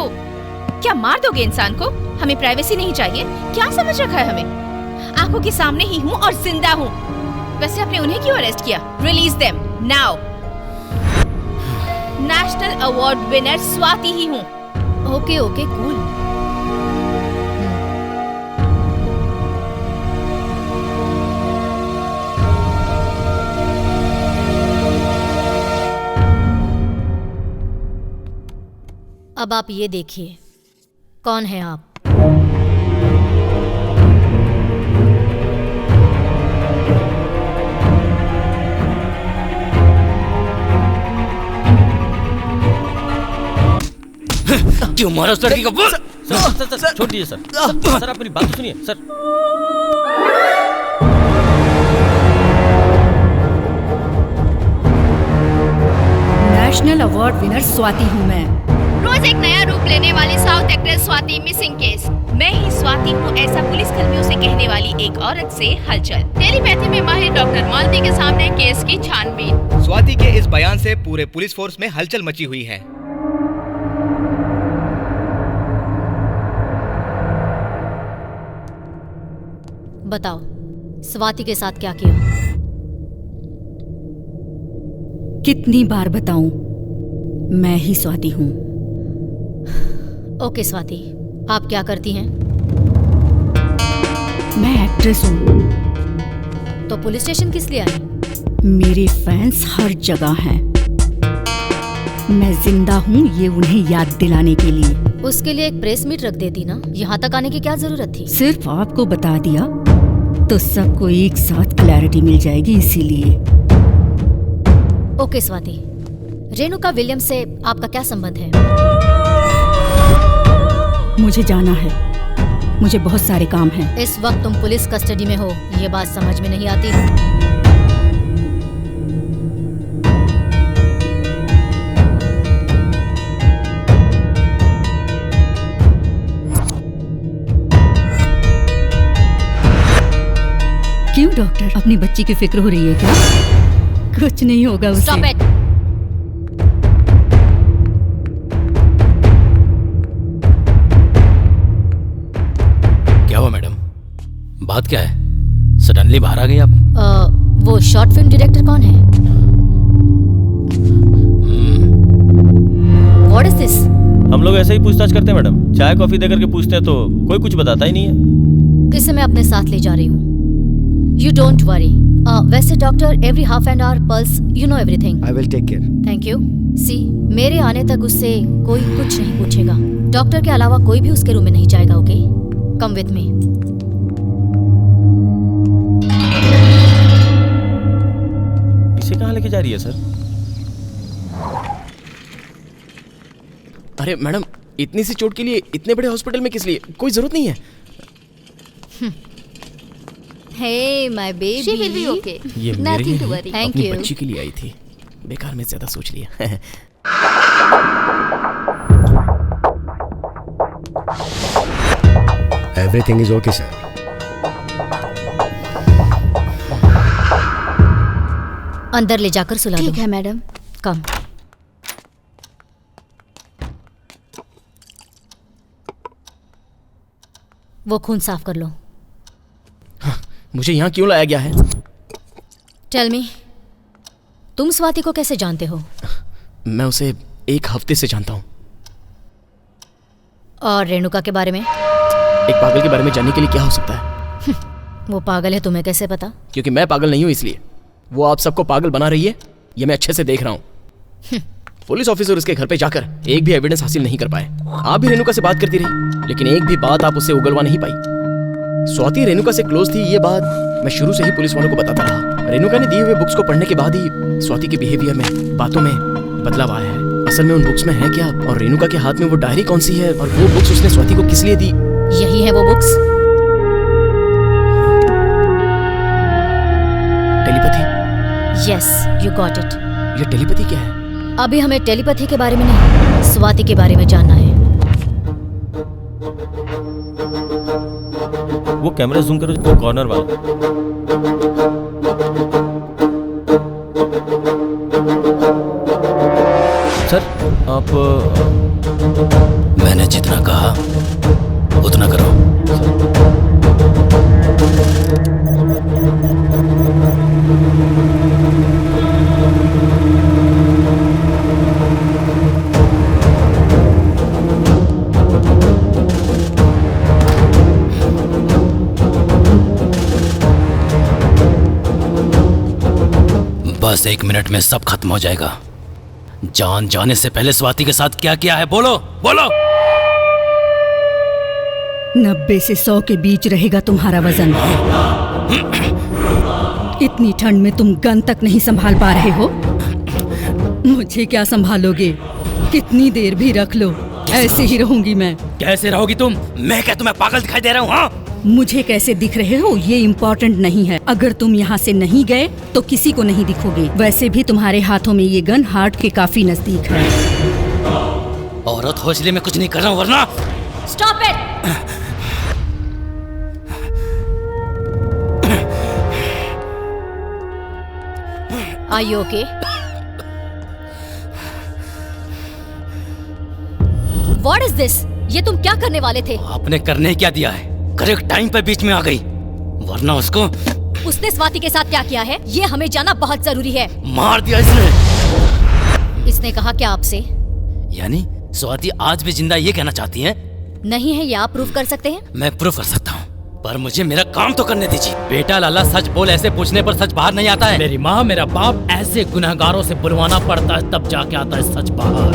क्या मार दोगे इंसान को? हमें प्राइवेसी नहीं चाहिए? क्या समझ रखा है हमें? आंखों के सामने ही हूँ और जिंदा हूँ। वैसे आपने उन्हें क्यों अरेस्ट किया? Release them now. National award winner Swati ही हूँ। Okay okay cool. अब आप ये देखिए, कौन है आप? क्यों मारा उस लड़की को? सर छोड़ दीजिए सर। सर आप मेरी बात तो सुनिए sir. National award winner Swati हूँ मैं। रोज एक नया रूप लेने वाली south actress Swati missing case. मैं ही स्वाति हूँ, ऐसा पुलिस कर्मियों से कहने वाली एक औरत से हलचल। टेलीपैथी में माहिर डॉक्टर मालती के सामने केस की छानबीन। स्वाति के इस बयान से पूरे पुलिस फोर्स में हलचल मची हुई है। बताओ, स्वाति के साथ क्या किया? कितनी बार बताऊं, मैं ही स्वाति हूँ। ओके स्वाति, आप क्या करती हैं? मैं एक्ट्रेस हूँ। तो पुलिस स्टेशन किस लिए आई? मेरे फैंस हर जगह हैं। मैं जिंदा हूँ ये उन्हें याद दिलाने के लिए। उसके लिए एक प्रेस मीट रख देती ना, यहाँ तक आने की क्या जरूरत थी? सिर्फ आपको बता दिया तो सबको एक साथ क्लैरिटी मिल जाएगी, इसीलिए। ओके स्वाति, रेणुका विलियम्स से आपका क्या संबंध है? मुझे जाना है, मुझे बहुत सारे काम हैं। इस वक्त तुम पुलिस कस्टडी में हो, ये बात समझ में नहीं आती? क्यों डॉक्टर, अपनी बच्ची की फिक्र हो रही है क्या? कुछ नहीं होगा उसे। Stop it. क्या हुआ मैडम, बात क्या है? सडनली बाहर आ गई आप? वो शॉर्ट फिल्म डायरेक्टर कौन है? What is this? हम लोग ऐसे ही पूछताछ करते हैं मैडम, चाय कॉफी देकर के पूछते हैं तो कोई कुछ बताता ही नहीं है। इसे मैं अपने साथ ले जा रही हूँ। You don't worry. वैसे doctor every half an hour pulse, you know everything. I will take care. Thank you. See, मेरे आने तक उससे कोई कुछ नहीं पूछेगा। डॉक्टर के अलावा कोई भी उसके रूम में नहीं जाएगा, ओके? Come with me. इसे कहाँ लेके जा रही है सर? अरे मैडम, इतनी सी चोट के लिए इतने बड़े हॉस्पिटल में किस लिए? कोई जरूरत नहीं है। Hey, my baby. She will be okay. ये Nothing to worry. Thank अपनी you. बच्ची के लिए आई थी, बेकार में ज्यादा सोच लिया। Everything is okay, sir. अंदर ले जाकर सुला दो। ठीक है मैडम। कम। वो खून साफ कर लो। मुझे यहाँ क्यों लाया गया है? टेल मी, तुम स्वाति को कैसे जानते हो? मैं उसे 1 हफ्ते से जानता हूँ। और रेणुका के बारे में? एक पागल के बारे में जानने के लिए क्या हो सकता है? वो पागल है, तुम्हें कैसे पता? क्योंकि मैं पागल नहीं हूँ, इसलिए। वो आप सबको पागल बना रही है, ये मैं अच्छे से देख रहा हूँ। पुलिस ऑफिसर उसके घर पे जाकर एक भी एविडेंस हासिल नहीं कर पाए। आप भी रेणुका से बात करती रही, लेकिन एक भी बात आप उससे उगलवा नहीं पाई। स्वाति रेणुका से क्लोज थी, ये बात मैं शुरू से ही पुलिस वालों को बताता रहा। रेणुका ने दिए हुए बुक्स को पढ़ने के बाद ही स्वाति के बिहेवियर में, बातों में बदलाव आया है। असल में उन बुक्स में है क्या, और रेणुका के हाथ में वो डायरी कौन सी है, और वो बुक्स उसने स्वाति को किस लिए दी? यही है वो books. Telepathy. Yes, you got it. ये टेलीपैथी क्या है? अभी हमें टेलीपैथी के बारे में नहीं, स्वाति के बारे में जानना है। वो कैमरा जूम करो, वो कॉर्नर वाला। सर आप मैंने जितना कहा उतना करो। बस 1 मिनट में सब खत्म हो जाएगा। जान जाने से पहले स्वाति के साथ क्या किया है, बोलो बोलो। 90 से 100 के बीच रहेगा तुम्हारा वजन। इतनी ठंड में तुम गन तक नहीं संभाल पा रहे हो, मुझे क्या संभालोगे? कितनी देर भी रख लो, ऐसे ही रहूंगी मैं। कैसे रहोगी तुम? मैं क्या तुम्हें पागल दिखाई दे रहा हूँ? हाँ, मुझे कैसे दिख रहे हो ये इम्पोर्टेंट नहीं है। अगर तुम यहाँ से नहीं गए तो किसी को नहीं दिखोगे। वैसे भी तुम्हारे हाथों में ये गन हार्ट के काफी नजदीक है। औरत हो इसलिए मैं कुछ नहीं कर रहा हूँ, वरना stop it. Are you okay? What is this? ये तुम क्या करने वाले थे? आपने करने क्या दिया है? करेक्ट टाइम पे बीच में आ गई, वरना उसको। उसने स्वाति के साथ क्या किया है ये हमें जानना बहुत जरूरी है। मार दिया इसने। इसने कहा क्या आपसे? यानी स्वाति आज भी जिंदा, ये कहना चाहती है? नहीं है, ये आप प्रूफ कर सकते हैं? मैं प्रूफ कर सकता हूँ, पर मुझे मेरा काम तो करने दीजिए। बेटा लाला सच बोल, ऐसे पूछने पर सच बाहर नहीं आता है। मेरी माँ मेरा बाप ऐसे गुनहगारों से बुलवाना पड़ता है तब जाके आता है सच बाहर।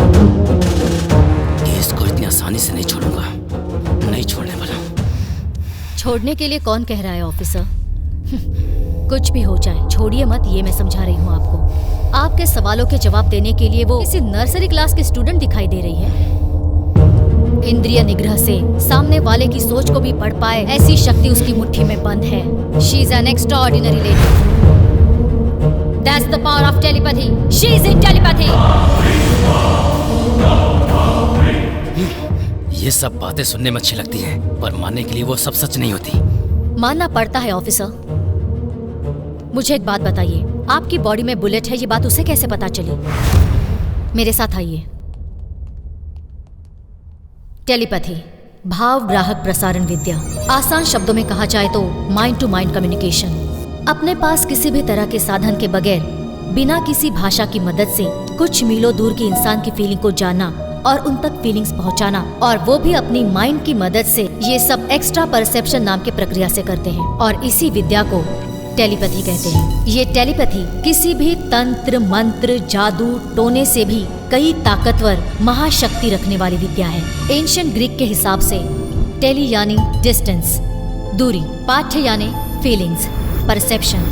केस को इतनी आसानी से नहीं छोड़ूंगा, नहीं छोड़ने वाला। छोड़ने के लिए कौन कह रहा है ऑफिसर? कुछ भी हो जाए छोड़िए मत, ये मैं समझा रही हूँ आपको। आपके सवालों के जवाब देने के लिए वो किसी नर्सरी क्लास की स्टूडेंट दिखाई दे रही है। इंद्रिय निग्रह से सामने वाले की सोच को भी पढ़ पाए ऐसी शक्ति उसकी मुट्ठी में बंद है। She is an extraordinary lady. That's the power of telepathy. She is in telepathy. ये सब बातें सुनने में अच्छी लगती हैं, पर मानने के लिए वो सब सच नहीं होती। मानना पड़ता है ऑफिसर। मुझे एक बात बताइए, आपकी बॉडी में बुलेट है, ये बात उसे कैसे पता चली? मेरे साथ आइए। टेलीपैथी भाव ग्राहक प्रसारण विद्या, आसान शब्दों में कहा जाए तो माइंड टू माइंड कम्युनिकेशन। अपने पास किसी भी तरह के साधन के बगैर बिना किसी भाषा की मदद से कुछ मीलों दूर के इंसान की फीलिंग को जानना और उन तक फीलिंग्स पहुंचाना, और वो भी अपनी माइंड की मदद से। ये सब एक्स्ट्रा परसेप्शन नाम की प्रक्रिया से करते हैं और इसी विद्या को टेलीपैथी कहते हैं। ये टेलीपैथी किसी भी तंत्र मंत्र जादू टोने से भी कई ताकतवर महाशक्ति रखने वाली विद्या है। एंशिएंट ग्रीक के हिसाब से टेली यानी डिस्टेंस, दूरी, पाठ्य यानी फीलिंग्स, परसेप्शन,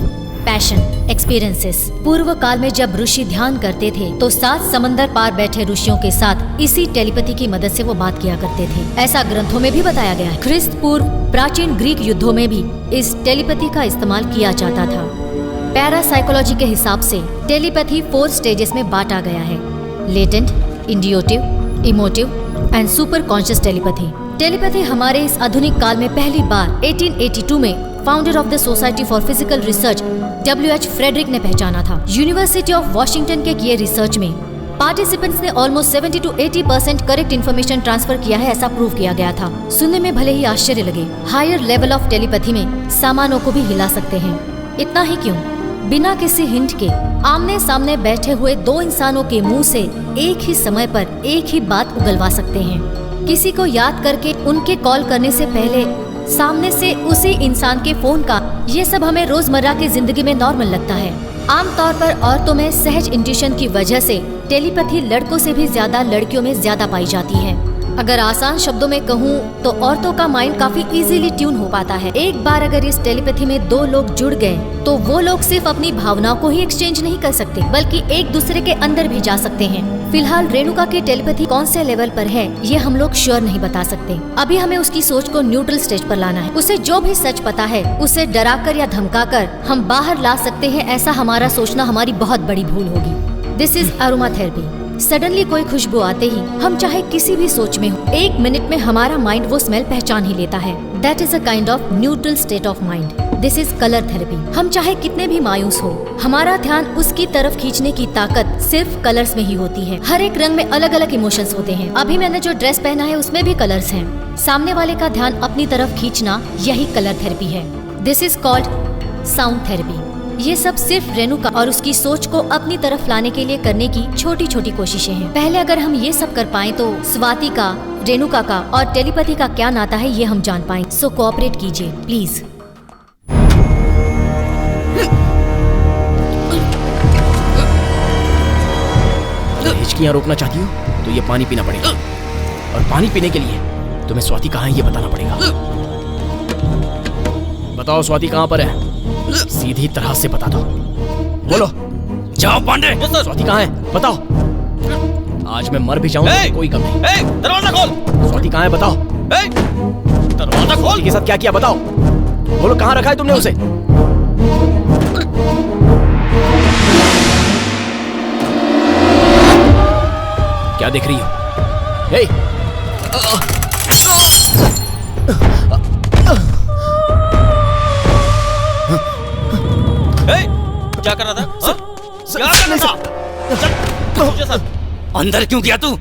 पैशन, एक्सपीरियंसेस। पूर्व काल में जब ऋषि ध्यान करते थे तो 7 समंदर पार बैठे ऋषियों के साथ इसी टेलीपैथी की मदद से वो बात किया करते थे। ऐसा ग्रंथों में भी बताया गया है। ख्रिस्त पूर्व प्राचीन ग्रीक युद्धों में भी इस टेलीपैथी का इस्तेमाल किया जाता था। पैरासाइकोलॉजी के हिसाब से टेलीपैथी 4 स्टेजेस में बांटा गया है: latent, intuitive, emotive and superconscious telepathy. Telepathy हमारे इस आधुनिक काल में पहली बार 1882 में founder of the society for physical research W.H. Frederic ने पहचाना था। यूनिवर्सिटी ऑफ वॉशिंगटन के किए रिसर्च में पार्टिसिपेंट्स ने almost 70 to 80% correct information transfer किया है, ऐसा प्रूव किया गया था। सुनने में भले ही आश्चर्य लगे, हायर लेवल ऑफ टेलीपैथी में सामानों को भी हिला सकते हैं। इतना ही क्यों, बिना किसी हिंट के आमने सामने बैठे हुए 2 इंसानों के मुंह से एक ही समय पर एक ही बात उगलवा सकते हैं। किसी को याद करके उनके कॉल करने से पहले सामने से उसी इंसान के फोन का, ये सब हमें रोजमर्रा की जिंदगी में नॉर्मल लगता है। आमतौर पर औरतों में सहज इंट्यूशन की वजह से टेलीपैथी लड़कों से भी ज्यादा लड़कियों में ज्यादा पाई जाती है। अगर आसान शब्दों में कहूँ तो औरतों का माइंड काफी इजीली ट्यून हो पाता है। एक बार अगर इस टेलीपैथी में 2 लोग जुड़ गए तो वो लोग सिर्फ अपनी भावनाओं को ही एक्सचेंज नहीं कर सकते, बल्कि एक दूसरे के अंदर भी जा सकते हैं। फिलहाल रेणुका की टेलीपैथी कौन से लेवल पर है ये हम लोग श्योर नहीं बता सकते। अभी हमें उसकी सोच को न्यूट्रल स्टेज पर लाना है। उसे जो भी सच पता है उसे डराकर या धमकाकर हम बाहर ला सकते हैं, ऐसा हमारा सोचना हमारी बहुत बड़ी भूल होगी। This is aroma therapy. Suddenly कोई खुशबू आते ही हम चाहे किसी भी सोच में हो, 1 मिनट में हमारा माइंड वो स्मेल पहचान ही लेता है। That is a kind of neutral state of mind. This is colour therapy. हम चाहे कितने भी मायूस हो, हमारा ध्यान उसकी तरफ खींचने की ताकत सिर्फ कलर्स में ही होती है। हर एक रंग में अलग अलग इमोशंस होते हैं। अभी मैंने जो ड्रेस पहना है उसमें भी कलर्स हैं। सामने वाले का ध्यान अपनी तरफ खींचना यही कलर थेरेपी है। This is called sound therapy. ये सब सिर्फ रेणुका और उसकी सोच को अपनी तरफ लाने के लिए करने की छोटी छोटी कोशिशें हैं। पहले अगर हम ये सब कर पाएं तो स्वाति का, रेणुका का और टेलीपैथी का क्या नाता है ये हम जान पाएं। सो कोऑपरेट कीजिए प्लीज। हिचकियां रोकना चाहती हो तो ये पानी पीना पड़ेगा, और पानी पीने के लिए तुम्हें स्वाति कहाँ है ये बताना पड़ेगा। बताओ स्वाति कहाँ पर है, सीधी तरह से बता दो। बोलो। जाओ पांडे। स्वाति कहाँ है बताओ। आज मैं मर भी जाऊं तो कोई गम नहीं। दरवाजा खोल। स्वाति कहाँ है बताओ। दरवाजा खोल। के साथ क्या किया बताओ, बोलो कहाँ रखा है तुमने उसे? क्या देख रही हो? हे! क्या कर रहा था? क्या कर रहा था? मुझे सर अंदर क्यों गया तू?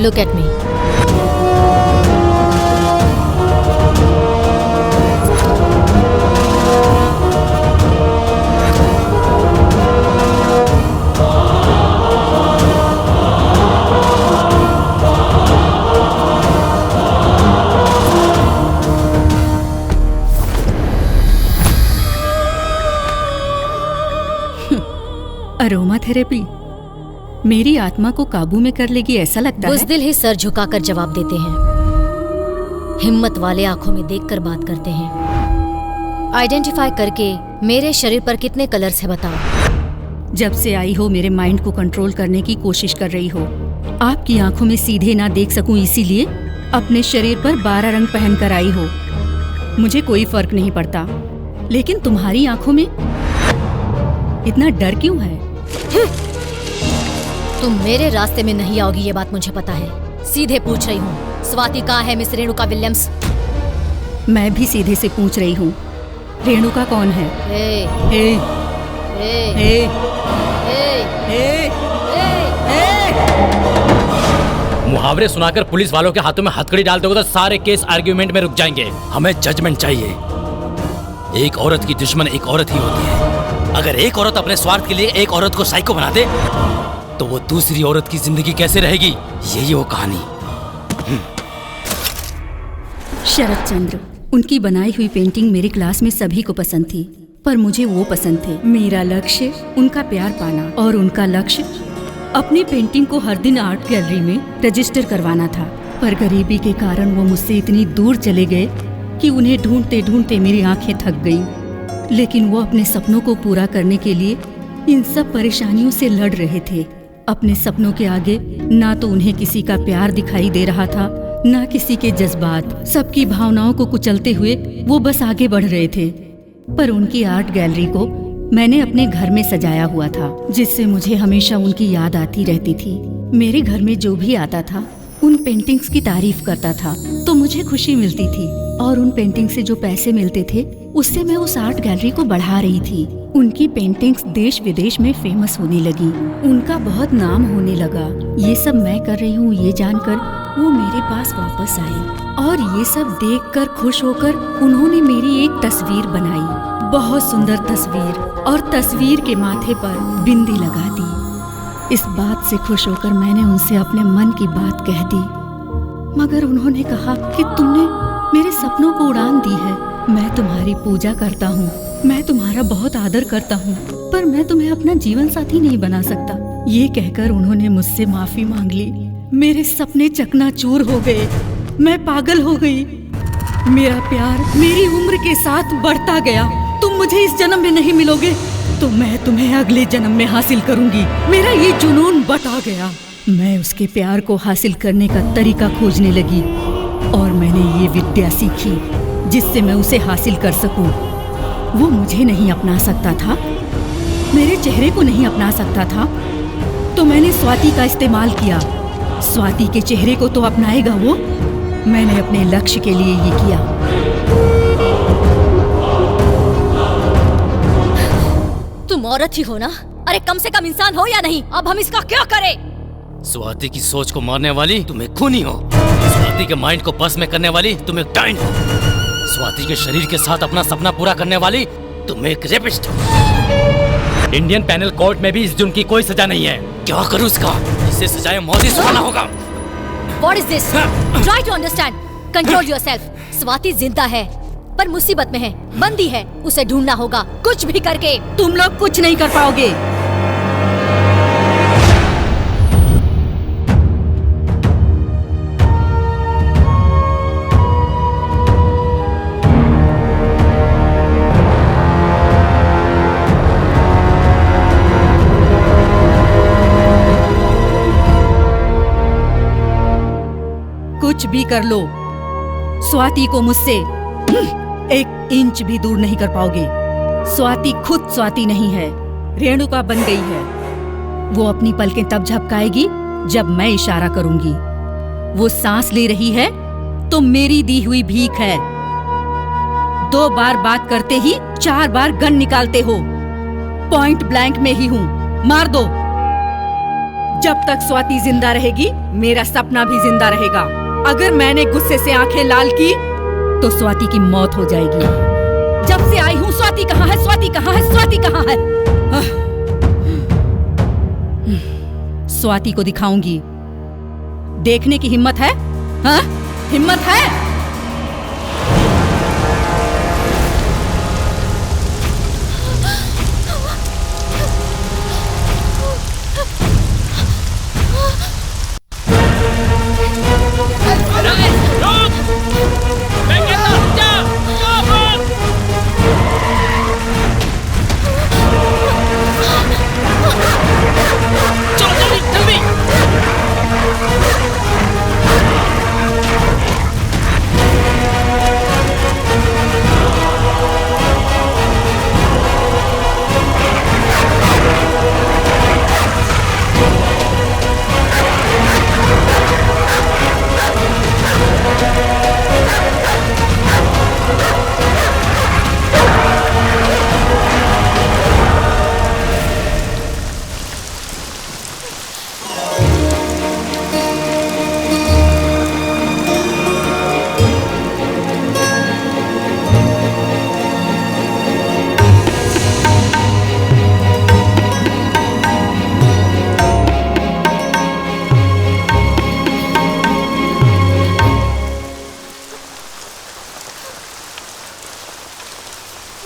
Look at me. Aroma therapy मेरी आत्मा को काबू में कर लेगी ऐसा लगता है। बुज़दिल ही सर झुकाकर जवाब देते हैं, हिम्मत वाले आंखों में देखकर बात करते हैं। आइडेंटिफाई करके मेरे शरीर पर कितने कलर्स है बताओ। जब से आई हो मेरे माइंड को कंट्रोल करने की कोशिश कर रही हो। आपकी आंखों में सीधे ना देख सकूं इसीलिए अपने शरीर पर 12 रंग पहन कर आई हो। मुझे कोई फर्क नहीं पड़ता, लेकिन तुम्हारी आंखों में इतना डर क्यों है? तुम मेरे रास्ते में नहीं आओगी ये बात मुझे पता है। सीधे पूछ रही हूँ, स्वाति कहाँ है मिस रेणुका विलियम्स? मैं भी सीधे से पूछ रही हूँ, रेणुका कौन है? ए, ए, ए, ए, ए, मुहावरे सुनाकर पुलिस वालों के हाथों में हथकड़ी डाल दोगे तो सारे केस आर्ग्यूमेंट में रुक जाएंगे। हमें जजमेंट चाहिए। एक औरत की दुश्मन एक औरत ही होती है। अगर एक औरत अपने स्वार्थ के लिए एक औरत को साइको बना दे तो वो दूसरी औरत की जिंदगी कैसे रहेगी? यही वो कहानी। शरद चंद्र, उनकी बनाई हुई पेंटिंग मेरी क्लास में सभी को पसंद थी, पर मुझे वो पसंद थे। मेरा लक्ष्य उनका प्यार पाना और उनका लक्ष्य अपनी पेंटिंग को हर दिन आर्ट गैलरी में रजिस्टर करवाना था। पर गरीबी के कारण वो मुझसे इतनी दूर चले गए कि उन्हें ढूंढते ढूंढते मेरी आंखें थक गईं। लेकिन वो अपने सपनों को पूरा करने के लिए इन सब परेशानियों से लड़ रहे थे। अपने सपनों के आगे ना तो उन्हें किसी का प्यार दिखाई दे रहा था, ना किसी के जज्बात। सबकी भावनाओं को कुचलते हुए वो बस आगे बढ़ रहे थे। पर उनकी आर्ट गैलरी को मैंने अपने घर में सजाया हुआ था, जिससे मुझे हमेशा उनकी याद आती रहती थी। मेरे घर में जो भी आता था उन पेंटिंग्स की तारीफ करता था तो मुझे खुशी मिलती थी, और उन पेंटिंग से जो पैसे मिलते थे उससे मैं उस आर्ट गैलरी को बढ़ा रही थी। उनकी पेंटिंग्स देश विदेश में फेमस होने लगी, उनका बहुत नाम होने लगा। ये सब मैं कर रही हूँ ये जानकर वो मेरे पास वापस आए, और ये सब देखकर खुश होकर उन्होंने मेरी एक तस्वीर बनाई, बहुत सुंदर तस्वीर, और तस्वीर के माथे पर बिंदी लगा दी। इस बात से खुश होकर मैंने उनसे अपने मन की बात कह दी, मगर उन्होंने कहा कि तुमने मेरे सपनों को उड़ान दी है। मैं तुम्हारी पूजा करता हूँ, मैं तुम्हारा बहुत आदर करता हूँ, पर मैं तुम्हें अपना जीवन साथी नहीं बना सकता। ये कहकर उन्होंने मुझसे माफी मांग ली। मेरे सपने चकनाचूर हो गए, मैं पागल हो गई। मेरा प्यार मेरी उम्र के साथ बढ़ता गया। तुम मुझे इस जन्म में नहीं मिलोगे तो मैं तुम्हें अगले जन्म में हासिल करूंगी। मेरा ये जुनून बटा गया। मैं उसके प्यार को हासिल करने का तरीका खोजने लगी, और मैंने ये विद्या सीखी जिससे मैं उसे हासिल कर सकूं। वो मुझे नहीं अपना सकता था, मेरे चेहरे को नहीं अपना सकता था, तो मैंने स्वाति का इस्तेमाल किया। स्वाति के चेहरे को तो अपनाएगा वो। मैंने अपने लक्ष्य के लिए ये किया। तुम औरत ही हो ना? अरे कम से कम इंसान हो या नहीं? अब हम इसका क्या करें? स्वाति की सोच को मारने वाली तुम एक खूनी हो। स्वाति के माइंड को बस में करने वाली तुम एक डाइन हो। स्वाति के शरीर के साथ अपना सपना पूरा करने वाली तुम एक रेपिस्ट हो। इंडियन पेनल कोर्ट में भी इस जुर्म की कोई सजा नहीं है। क्या करूं इसका? इसे सजाए मौत ही सुनाना होगा। What is this? Try to understand. Control yourself. Swati जिंदा है, पर मुसीबत में है, बंदी है, उसे ढूंढना होगा कुछ भी करके। तुम लोग कुछ नहीं कर पाओगे। कुछ भी कर लो, स्वाति को मुझसे 1 इंच भी दूर नहीं कर पाओगे। स्वाति खुद स्वाति नहीं है, रेणुका बन गई है। वो अपनी पलकें तब झपकाएगी जब मैं इशारा करूंगी। वो सांस ले रही है तो मेरी दी हुई भीख है। 2 बार बात करते ही 4 बार गन निकालते हो। पॉइंट ब्लैंक में ही हूँ, मार दो। जब तक स्वाति जिंदा रहेगी मेरा सपना भी जिंदा रहेगा। अगर मैंने गुस्से से आंखें लाल की तो स्वाति की मौत हो जाएगी। जब से आई हूँ स्वाति कहाँ है, स्वाति कहाँ है, स्वाति कहाँ है? स्वाति को दिखाऊंगी। देखने की हिम्मत है? हाँ? हिम्मत है?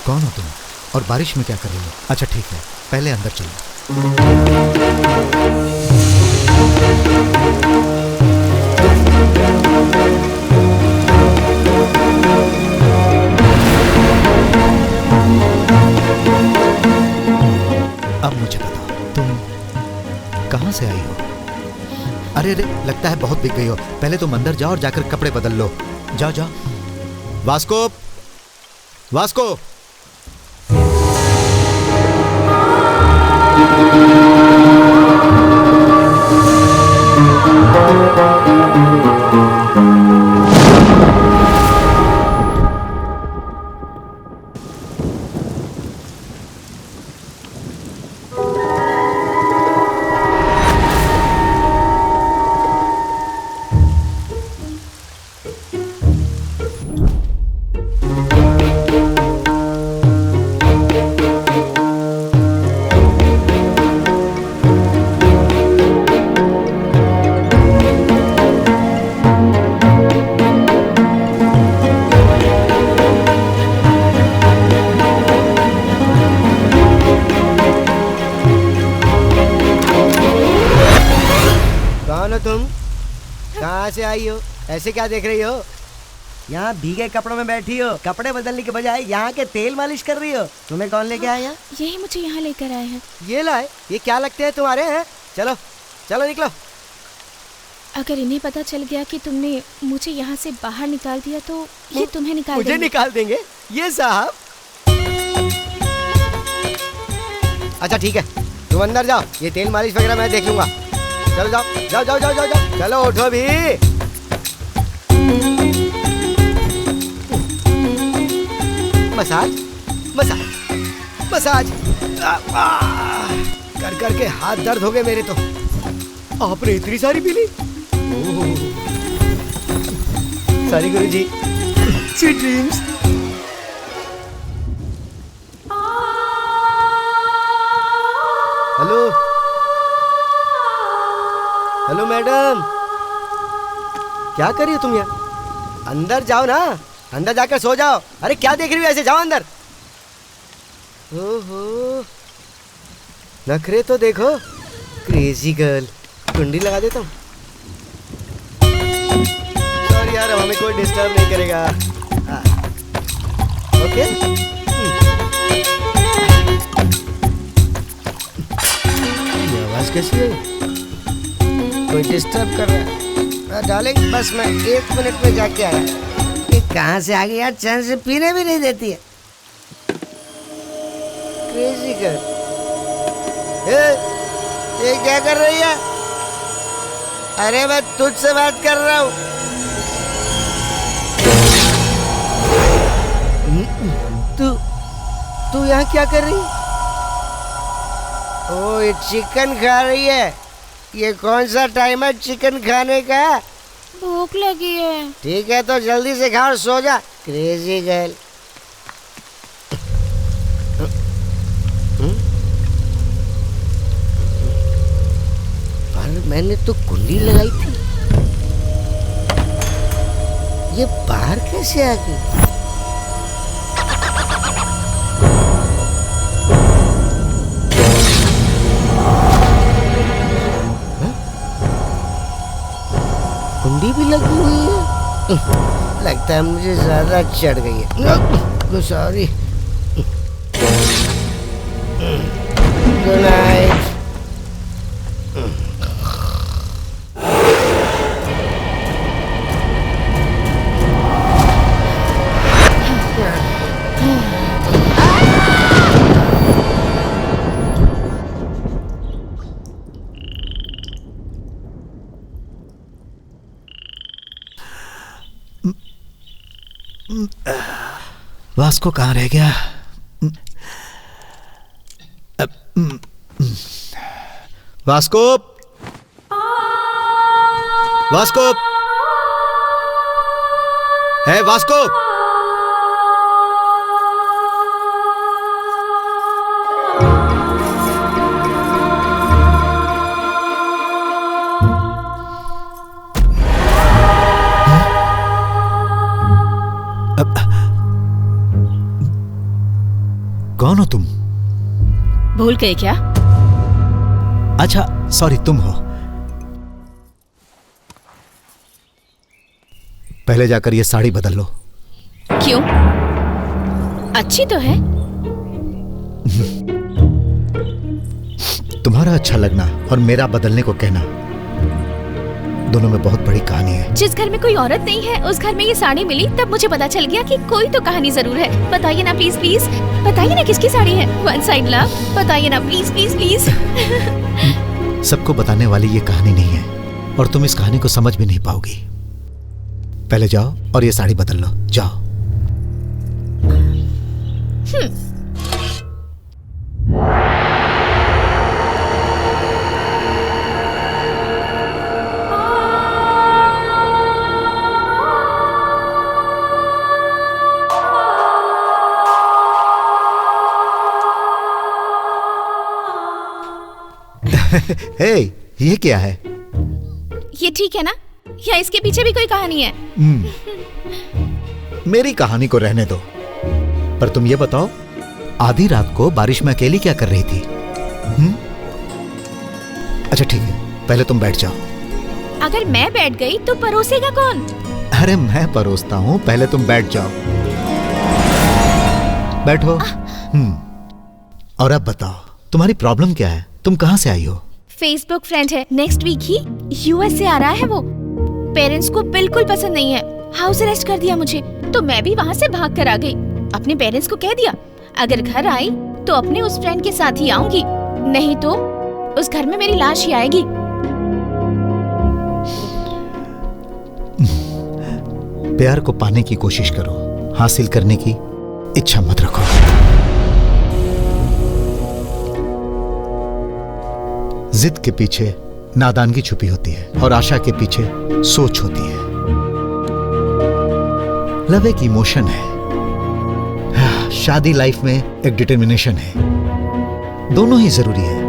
कौन हो तुम और बारिश में क्या कर रही हो? अच्छा ठीक है, पहले अंदर चलो। अब मुझे बताओ, तुम कहां से आई हो? अरे अरे, लगता है बहुत बिक गई हो। पहले तुम अंदर जाओ और जाकर कपड़े बदल लो। जाओ जाओ। Vasco, Vasco. से आई हो? ऐसे क्या देख रही हो? यहाँ भीगे कपड़ों में बैठी हो, कपड़े बदलने के बजाय यहाँ के तेल मालिश कर रही हो। तुम्हें कौन लेके आया? यही मुझे यहाँ लेकर आए हैं। ये लाए? ये क्या लगते हैं तुम्हारे? हैं? चलो चलो निकलो। अगर इन्हें पता चल गया कि तुमने मुझे यहाँ से बाहर निकाल दिया तो ये तुम्हें निकाल मुझे निकाल देंगे ये साहब? अच्छा ठीक है, तुम अंदर जाओ, ये तेल मालिश वगैरह मैं देख लूंगा। चलो जाओ जाओ जाओ जाओ जाओ, जाओ। चलो उठो भी। मसाज मसाज मसाज कर कर के हाथ दर्द हो गए मेरे तो। आपने इतनी सारी पी ली? Sorry guruji. Sweet dreams. Hello hello madam, क्या कर रही हो तुम यहाँ? अंदर जाओ ना, अंदर जाकर सो जाओ। अरे क्या देख रही हो ऐसे, जाओ अंदर। ओहो, नखरे तो देखो, क्रेजी गर्ल। कुंडी लगा देता हूँ। सॉरी यार, हमें कोई डिस्टर्ब नहीं करेगा। ओके। ये आवाज कैसी है? कोई डिस्टर्ब कर रहा है। डार्लिंग बस मैं 1 मिनट में जाके आया। ये कहाँ से आ गई यार, चैन से पीने भी नहीं देती है। Crazy girl. ये क्या कर रही है? अरे मैं तुझसे बात कर रहा हूँ। तू यहाँ क्या कर रही है? ओ, ये चिकन खा रही है। ये कौन सा टाइम है चिकन खाने का? भूख लगी है। ठीक है तो जल्दी से खा और सो जा, क्रेजी गर्ल। पर मैंने तो कुंडी लगाई थी, ये बाहर कैसे आ गई? कुंडी भी लगी हुई है। लगता है मुझे ज्यादा चढ़ गई है। सॉरी। Good night. वास्को कहाँ रह गया? वास्को, वास्को है, वास्को। कौन हो तुम? भूल गए क्या? अच्छा सॉरी, तुम हो। पहले जाकर ये साड़ी बदल लो। क्यों? अच्छी तो है। तुम्हारा अच्छा लगना और मेरा बदलने को कहना, दोनों में बहुत बड़ी कहानी है। जिस घर में कोई औरत नहीं है उस घर में ये साड़ी मिली, तब मुझे पता चल गया कि कोई तो कहानी जरूर है। बताइए ना प्लीज प्लीज, बताइए ना किसकी साड़ी है? वन साइड लव, बताइए ना प्लीज प्लीज प्लीज। सबको बताने वाली ये कहानी नहीं है और तुम इस कहानी को समझ भी नहीं पाओगी। पहले जाओ और ये साड़ी बदल लो, जाओ। हे, ये क्या है? ये ठीक है ना, या इसके पीछे भी कोई कहानी है? मेरी कहानी को रहने दो, पर तुम ये बताओ, आधी रात को बारिश में अकेली क्या कर रही थी? अच्छा ठीक है, पहले तुम बैठ जाओ। अगर मैं बैठ गई तो परोसेगा कौन? अरे मैं परोसता हूँ, पहले तुम बैठ जाओ। बैठो। और अब बताओ, तुम्हारी प्रॉब्लम क्या है? तुम कहाँ से आई हो? फेसबुक फ्रेंड है, नेक्स्ट वीक ही यूएस से आ रहा है वो। पेरेंट्स को बिल्कुल पसंद नहीं है, हाउस अरेस्ट कर दिया मुझे, तो मैं भी वहाँ से भाग कर आ गई। अपने पेरेंट्स को कह दिया अगर घर आई तो अपने उस फ्रेंड के साथ ही आऊंगी, नहीं तो उस घर में मेरी लाश ही आएगी। प्यार को पाने की कोशिश करो, हासिल करने की इच्छा मत रखो। जिद के पीछे नादानगी छुपी होती है और आशा के पीछे सोच होती है। लव एक इमोशन है, शादी लाइफ में एक डिटर्मिनेशन है। दोनों ही जरूरी है,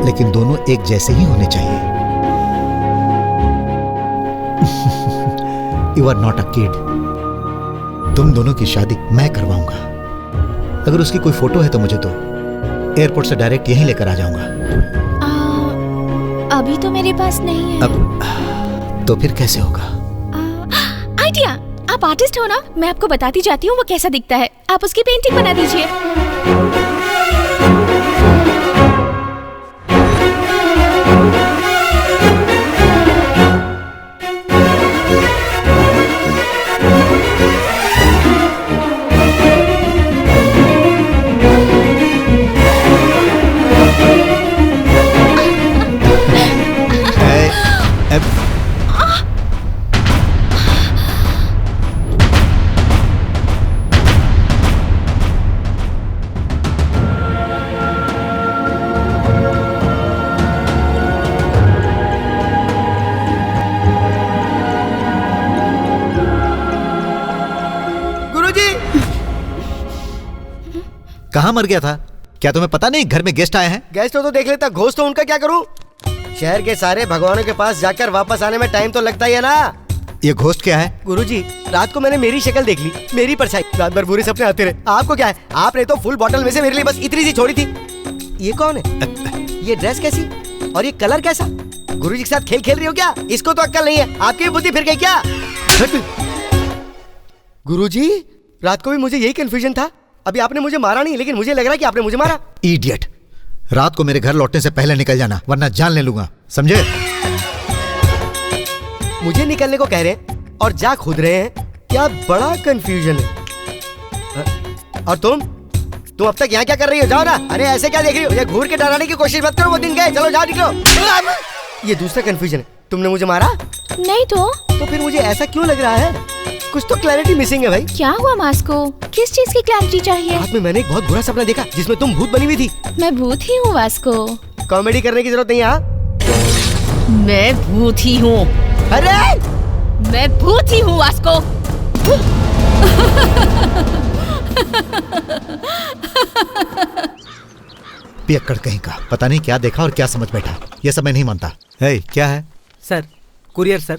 लेकिन दोनों एक जैसे ही होने चाहिए। You are not a kid, तुम दोनों की शादी मैं करवाऊंगा। अगर उसकी कोई फोटो है तो मुझे दो, एयरपोर्ट से डायरेक्ट यहीं लेकर आ जाऊंगा। अभी तो मेरे पास नहीं है। अब तो फिर कैसे होगा? आइडिया, आप आर्टिस्ट हो ना, मैं आपको बताती जाती हूँ वो कैसा दिखता है, आप उसकी पेंटिंग बना दीजिए। कहाँ मर गया था? क्या तुम्हें पता नहीं घर में गेस्ट आए हैं? गेस्ट हो तो देख लेता, घोस्ट हो उनका क्या करूं? शहर के सारे भगवानों के पास जाकर वापस आने में टाइम तो लगता ही है ना। ये घोस्ट क्या है? गुरुजी, रात को मैंने मेरी शक्ल देख ली, मेरी परछाई, रात भर बुरे सपने आते रहे। आपको क्या है? आपने तो फुल बॉटल में से मेरे लिए बस इतनी सी छोड़ी थी। ये कौन है? ये ड्रेस कैसी और ये कलर कैसा? गुरुजी के साथ खेल खेल रही हो क्या? इसको तो अक्ल नहीं है, आपकी बुद्धि फिर गई क्या? गुरुजी, रात को भी मुझे यही कंफ्यूजन था। अभी आपने मुझे मारा नहीं, लेकिन मुझे लग रहा है कि आपने मुझे मारा। इडियट, रात को मेरे घर लौटने से पहले निकल जाना, वरना जान ले लूंगा, समझे? मुझे निकलने को कह रहे हैं और जा खुद रहे हैं, क्या बड़ा कंफ्यूजन है। और तुम अब तक यहाँ क्या कर रही हो? जाओ ना। अरे ऐसे क्या देख रही हो? ये घूर के डराने की कोशिश मत करो, वो दिन गए, चलो जाओ निकलो। ये दूसरा कंफ्यूजन है, तुमने मुझे मारा? नहीं तो फिर मुझे ऐसा क्यों लग रहा है? कुछ तो क्लैरिटी मिसिंग है भाई। क्या हुआ मास्को? किस चीज की क्लैरिटी चाहिए? रात में मैंने एक बहुत बुरा सपना देखा जिसमें तुम भूत बनी हुई थी। मैं भूत ही हूँ वास्को। कॉमेडी करने की जरूरत नहीं है। मैं भूत ही हूँ। अरे मैं भूत ही हूँ वास्को। पियक्कड़ कहीं का, पता नहीं क्या देखा और क्या समझ बैठा। ये सब मैं नहीं मानता। हे, क्या है? Sir, courier sir.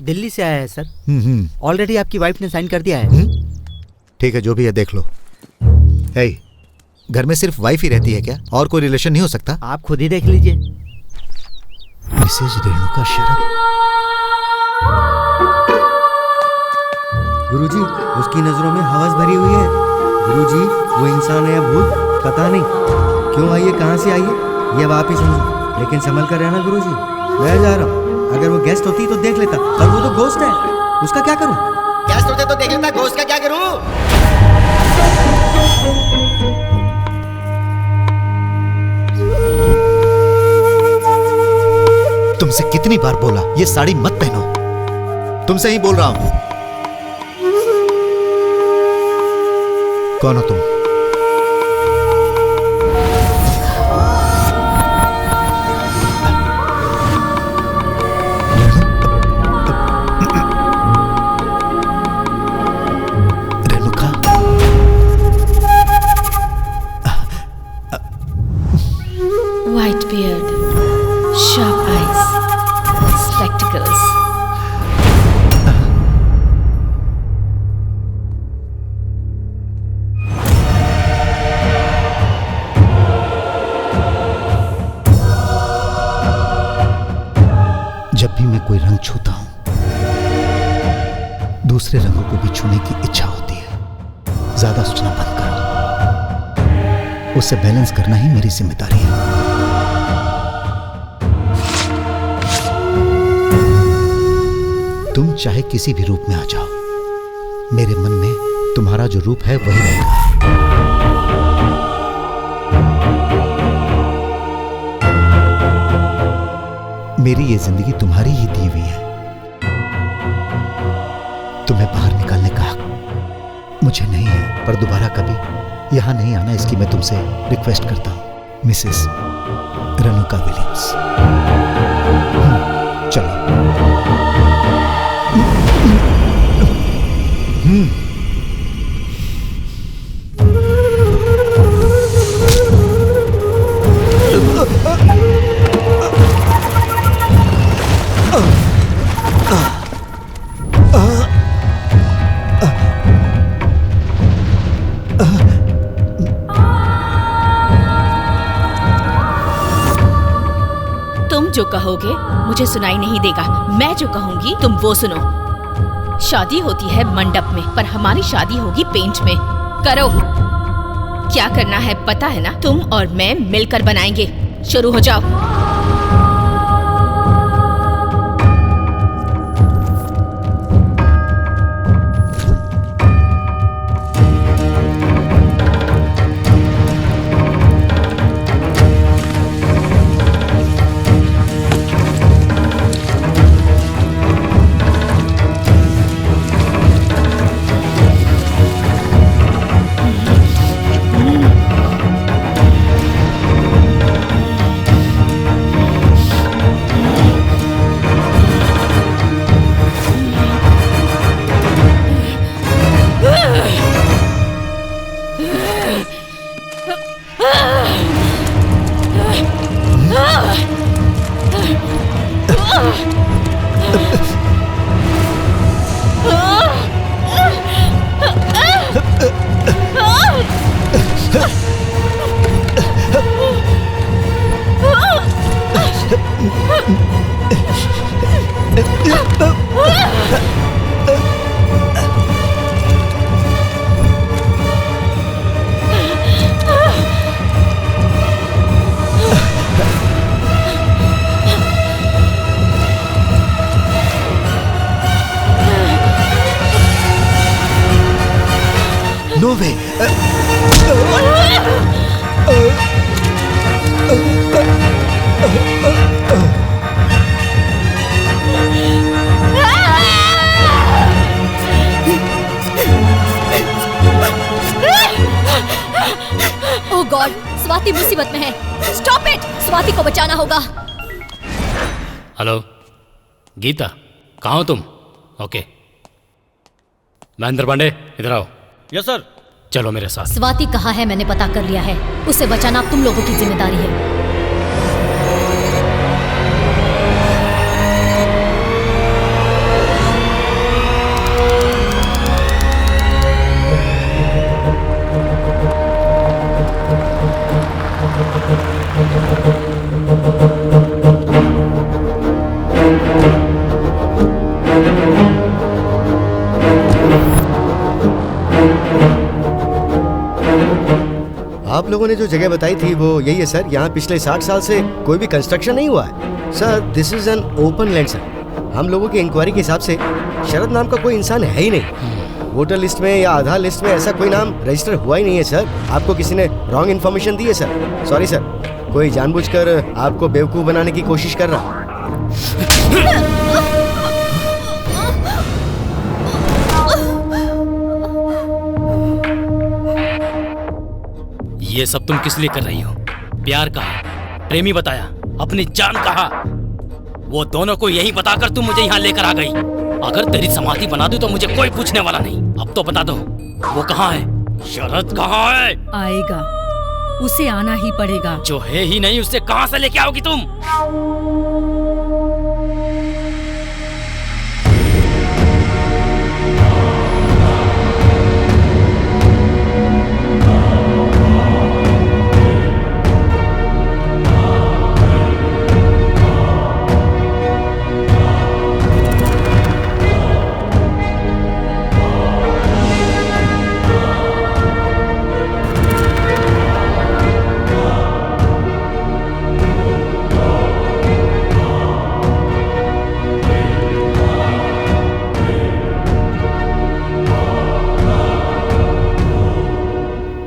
दिल्ली से आया है सर। ऑलरेडी आपकी वाइफ ने साइन कर दिया है। ठीक है, जो भी है देख लो। हे, घर में सिर्फ वाइफ ही रहती है क्या? और कोई रिलेशन नहीं हो सकता? आप खुद ही देख लीजिए। मिसेज रेणुका शरद। गुरुजी, उसकी नजरों में हवस भरी हुई है। गुरुजी, वो इंसान है या भूत पता नहीं। क्यों आई है, कहाँ से आई है, ये अब आप ही समझो। लेकिन संभल कर रहना गुरुजी, मैं जा रहा हूँ। अगर वो गेस्ट होती तो देख लेता, पर वो तो घोस्ट है, उसका क्या करूं? गेस्ट होते तो देख लेता, घोस्ट का क्या करूं? तुमसे कितनी बार बोला ये साड़ी मत पहनो। तुमसे ही बोल रहा हूं। कौन हो तुम? White beard, sharp eyes, spectacles. जब भी मैं कोई रंग छूता हूं, दूसरे रंगों को भी छूने की इच्छा होती है। ज्यादा सोचना बंद करो, उससे बैलेंस करना ही मेरी जिम्मेदारी है। तुम चाहे किसी भी रूप में आ जाओ, मेरे मन में तुम्हारा जो रूप है वही रहेगा। मेरी ये जिंदगी तुम्हारी ही दी हुई है। तुम्हें बाहर निकालने का हक मुझे नहीं है, पर दोबारा कभी यहां नहीं आना, इसकी मैं तुमसे रिक्वेस्ट करता हूं, मिसेस रेणुका विलियम्स। चलो। जो कहोगे मुझे सुनाई नहीं देगा। मैं जो कहूँगी तुम वो सुनो। शादी होती है मंडप में, पर हमारी शादी होगी पेंट में। करो, क्या करना है पता है ना? तुम और मैं मिलकर बनाएंगे। शुरू हो जाओ। No way. ओह गॉड, स्वाति मुसीबत में है। स्टॉप इट, स्वाति को बचाना होगा। हेलो गीता, कहाँ हो तुम? ओके, महेंद्र पांडे इधर आओ। Yes sir. चलो मेरे साथ। स्वाति कहाँ है मैंने पता कर लिया है। उसे बचाना अब तुम लोगों की जिम्मेदारी है। आप लोगों ने जो जगह बताई थी वो यही है सर? यहाँ पिछले 60 साल से कोई भी कंस्ट्रक्शन नहीं हुआ है sir. This is an open land sir. हम लोगों की इंक्वायरी के हिसाब से शरद नाम का कोई इंसान है ही नहीं। वोटर लिस्ट में या आधार लिस्ट में ऐसा कोई नाम रजिस्टर हुआ ही नहीं है सर। आपको किसी ने रॉन्ग इन्फॉर्मेशन दी है सर। सॉरी सर, कोई जानबूझकर आपको बेवकूफ़ बनाने की कोशिश कर रहा। ये सब तुम किस लिए कर रही हो? प्यार कहा, प्रेमी बताया, अपनी जान कहा, वो दोनों को यही बताकर तुम मुझे यहाँ लेकर आ गई। अगर तेरी समाधि बना दूं तो मुझे कोई पूछने वाला नहीं। अब तो बता दो वो कहाँ है? शरद कहाँ है? आएगा, उसे आना ही पड़ेगा। जो है ही नहीं उससे कहाँ से लेके आओगी तुम?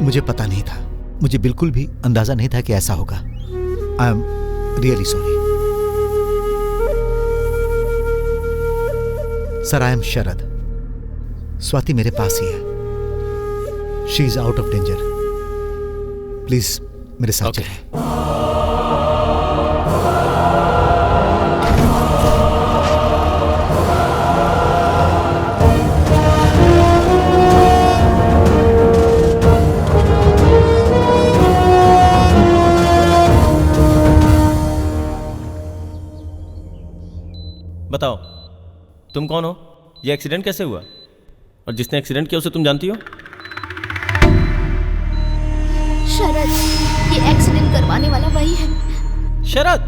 मुझे पता नहीं था, मुझे बिल्कुल भी अंदाजा नहीं था कि ऐसा होगा। I am really sorry sir. I am Sharad. Swati मेरे पास ही है। She is out of danger. Please मेरे साथ चलें। बताओ तुम कौन हो? ये एक्सीडेंट कैसे हुआ? और जिसने एक्सीडेंट किया उसे तुम जानती हो? शरद, ये एक्सीडेंट करवाने वाला वही है। शरद?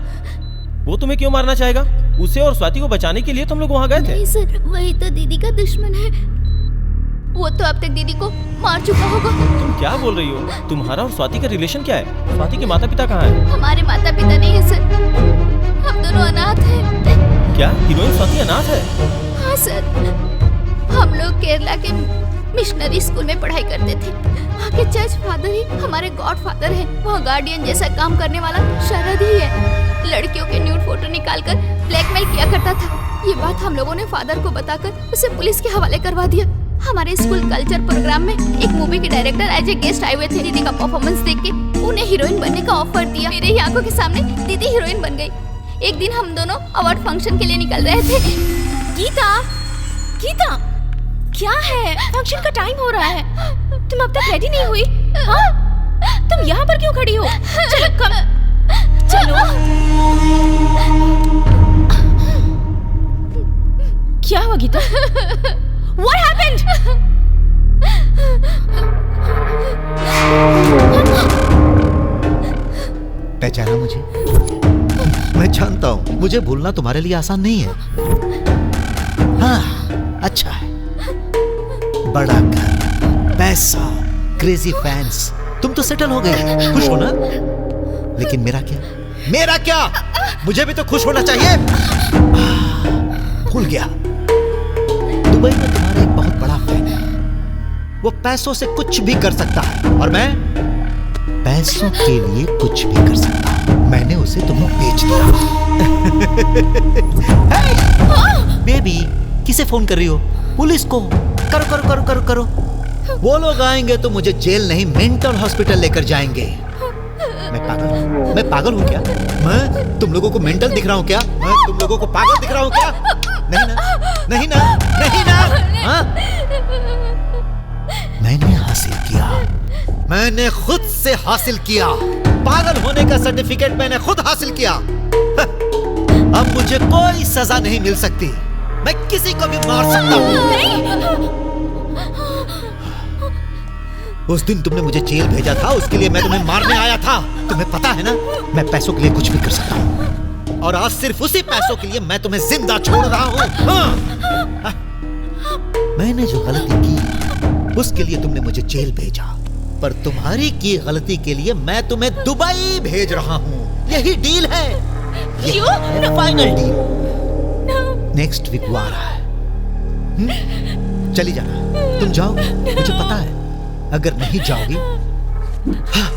वो तुम्हें क्यों मारना चाहेगा? उसे और स्वाति को बचाने के लिए तुम लोग वहाँ गए थे। नहीं सर, वही तो दीदी का दुश्मन है। वो तो अब तक दीदी को मार चुका होगा। तुम क्या बोल रही हो? तुम्हारा और स्वाति का रिलेशन क्या है? स्वाति के माता पिता कहाँ हैं? हमारे माता पिता नहीं है सर, हम दोनों अनाथ हैं। क्या हीरोइन स्वाति अनाथ है? हाँ सर, हम लोग केरला के मिशनरी स्कूल में पढ़ाई करते थे। वहाँ के चर्च फादर ही हमारे गॉड फादर हैं। वहाँ गार्डियन जैसा काम करने वाला शरद ही है। लड़कियों के न्यूड फोटो निकालकर ब्लैकमेल किया करता था। ये बात हम लोगों ने फादर को बताकर उसे पुलिस के हवाले करवा दिया। हमारे स्कूल कल्चर प्रोग्राम में एक मूवी के डायरेक्टर एज ए गेस्ट आए हुए थे। दीदी का परफॉर्मेंस देख के उन्हें हीरोइन बनने का ऑफर दिया। मेरे ही आंखों के सामने दीदी हीरोइन बन गई। एक दिन हम दोनों अवार्ड फंक्शन के लिए निकल रहे थे। गीता, गीता, क्या है? फंक्शन का टाइम हो रहा है, तुम अब तक रेडी नहीं हुई? हाँ? तुम यहाँ पर क्यों खड़ी हो? चलो कम, चलो। क्या हुआ गीता? What happened? पहचाना मुझे? मैं जानता हूँ मुझे भूलना तुम्हारे लिए आसान नहीं है। हाँ, अच्छा है। बड़ा घर, पैसा, क्रेजी फैंस, तुम तो सेटल हो गई, खुश हो ना? लेकिन मेरा क्या? मेरा क्या? मुझे भी तो खुश होना चाहिए। भूल गया। दुबई में तुम्हारा एक बहुत बड़ा फैन है। वो पैसों से कुछ भी कर सकता है और मैं पैसों के लिए कुछ भी कर सकता हूँ। मैंने उसे तुम्हें बेच दिया। बेबी, किसे फोन कर रही हो? पुलिस को। करो करो करो करो करो। वो लोग आएंगे तो मुझे जेल नहीं मेंटल हॉस्पिटल लेकर जाएंगे। मैं पागल हूँ क्या? मैं तुम लोगों को मेंटल दिख रहा हूँ क्या? मैं तुम लोगों को पागल दिख रहा हूँ क्या? नहीं ना, नहीं ना, नहीं ना। हाँ? मैंने हासिल किया, मैंने खुद से हासिल किया। पागल होने का सर्टिफिकेट मैंने खुद हासिल किया। अब मुझे कोई सजा नहीं मिल सकती। मैं किसी को भी मार सकता हूँ। उस दिन तुमने मुझे जेल भेजा था, उसके लिए मैं तुम्हें मारने आया था। तुम्हें पता है ना, मैं पैसों के लिए कुछ भी कर सकता हूँ। और आज सिर्फ उसी पैसों के लिए मैं तुम्हें जिंदा छोड़ रहा हूँ। हाँ। मैंने जो गलती की उसके लिए तुमने मुझे जेल भेजा, पर तुम्हारी की गलती के लिए मैं तुम्हें दुबई भेज रहा हूँ। यही डील है, यही फाइनल डील। नेक्स्ट वीक आ रहा है। चली जाना, तुम जाओगी, मुझे पता है। अगर नहीं जाओगी, हाँ,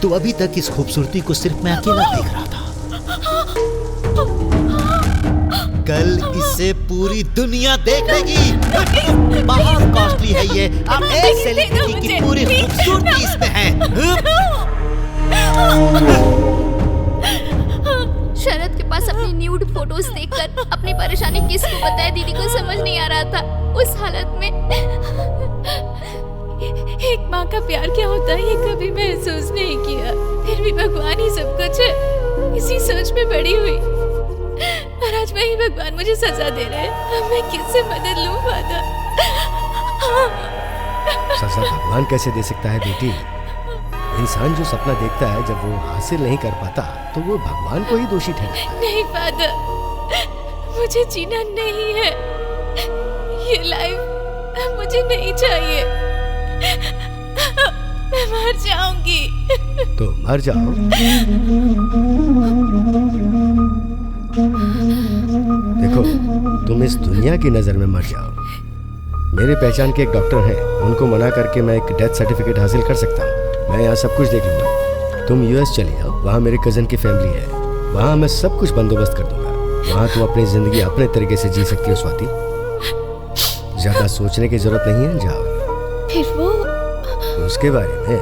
तो अभी तक इस खूबसूरती को सिर्फ मैं अकेला देख रहा था। कल इसे पूरी दुनिया देख लेगी। बहुत कॉस्टली है ये। अब एक सेलिब्रिटी की पूरी खूबसूरती इसमें है। शरद के पास अपनी न्यूड फोटोज देखकर अपनी परेशानी किसको बताए दीदी को समझ नहीं आ रहा था। उस हालत में एक माँ का प्यार क्या होता है ये कभी महसूस नहीं किया। फिर भी भगवान ही सब कुछ है, इसी सोच में बड़ी हुई। और आज वही भगवान मुझे सजा दे रहे हैं। अब मैं किससे मदद लूं फादर? सजा भगवान कैसे दे सकता है बेटी? इंसान जो सपना देखता है जब वो हासिल नहीं कर पाता तो वो भगवान को ही दोषी ठहराता है। नहीं फादर, मुझे जीना नहीं है। ये लाइफ मुझे नहीं चाहिए। मैं मर जाऊंगी। तो मर जाओ। देखो, तुम इस दुनिया की नजर में मर जाओ। मेरे पहचान के एक डॉक्टर हैं, उनको मना करके मैं एक डेथ सर्टिफिकेट हासिल कर सकता हूँ। मैं यहाँ सब कुछ देख लूँगा। तुम यूएस चले जाओ, वहाँ मेरे कजन की फैमिली है, वहाँ मैं सब कुछ बंदोबस्त कर दूंगा। वहाँ तुम अपनी जिंदगी अपने तरीके से जी सकती हो स्वाति। ज्यादा सोचने की जरूरत नहीं है, जाओ। फिर वो उसके बारे में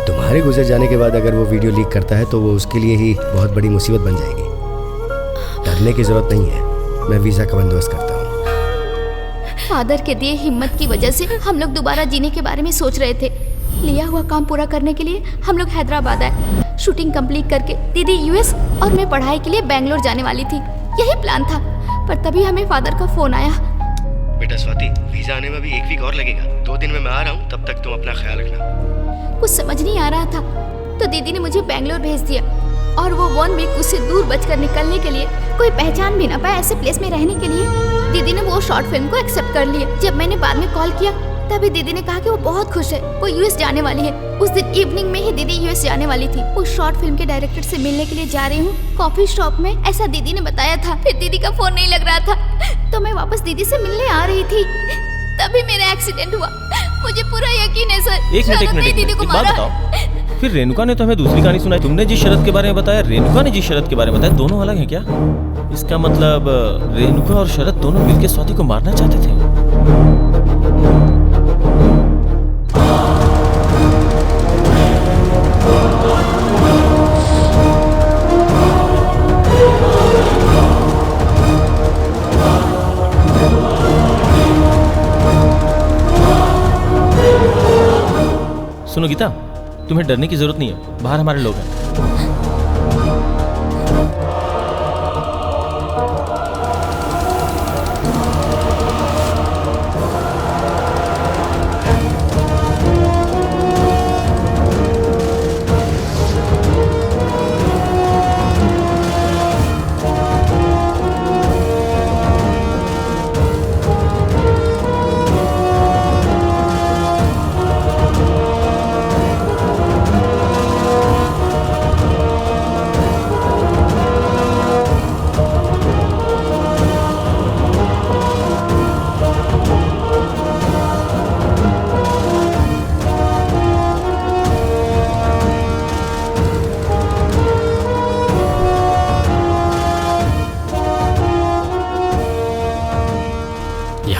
तुम्हारे गुजर जाने के बाद अगर वो वीडियो लीक करता है तो वो उसके लिए ही बहुत बड़ी मुसीबत बन जाएगी। डरने की जरूरत नहीं है, मैं वीजा का बंदोबस्त करता हूँ। फादर के दिए हिम्मत की वजह से हम लोग दोबारा जीने के बारे में सोच रहे थे। लिया हुआ काम पूरा करने के लिए हम लोग हैदराबाद आए। शूटिंग कंप्लीट करके दीदी यूएस और मैं पढ़ाई के लिए बेंगलोर जाने वाली थी। यही प्लान था, पर तभी हमें फादर का फोन आया। बेटा स्वाति, वीजा आने में भी 1 वीक और लगेगा। 2 दिन में मैं आ रहा हूँ, तब तक तुम अपना ख्याल रखना। कुछ समझ नहीं आ रहा था तो दीदी ने मुझे बेंगलोर भेज दिया। और वो 1 वीक उससे दूर बचकर निकलने के लिए, कोई पहचान भी ना पाए ऐसे प्लेस में रहने के लिए, दीदी ने वो शॉर्ट फिल्म को एक्सेप्ट कर लिया। जब मैंने बाद में कॉल किया तभी दीदी ने कहा कि वो बहुत खुश है, वो यूएस जाने वाली है। उस दिन इवनिंग में ही दीदी यूएस जाने वाली थी। उस शॉर्ट फिल्म के डायरेक्टर से मिलने के लिए जा रही हूँ कॉफी शॉप में, ऐसा दीदी ने बताया था। फिर दीदी का फोन नहीं लग रहा था तो मैं वापस दीदी से मिलने आ रही थी, तभी मेरा एक्सीडेंट हुआ। मुझे पूरा यकीन है सर। एक मिनट एक बात बताओ, फिर रेणुका ने तो हमें दूसरी कहानी सुनाई, तुमने जिस शरत के बारे में बताया, रेणुका ने जिस शरत के बारे में बताया, दोनों अलग हैं क्या? इसका मतलब रेणुका और शरत दोनों मिलकर स्वाति को मारना चाहते थे। सुनो गीता, तुम्हें डरने की जरूरत नहीं है, बाहर हमारे लोग हैं।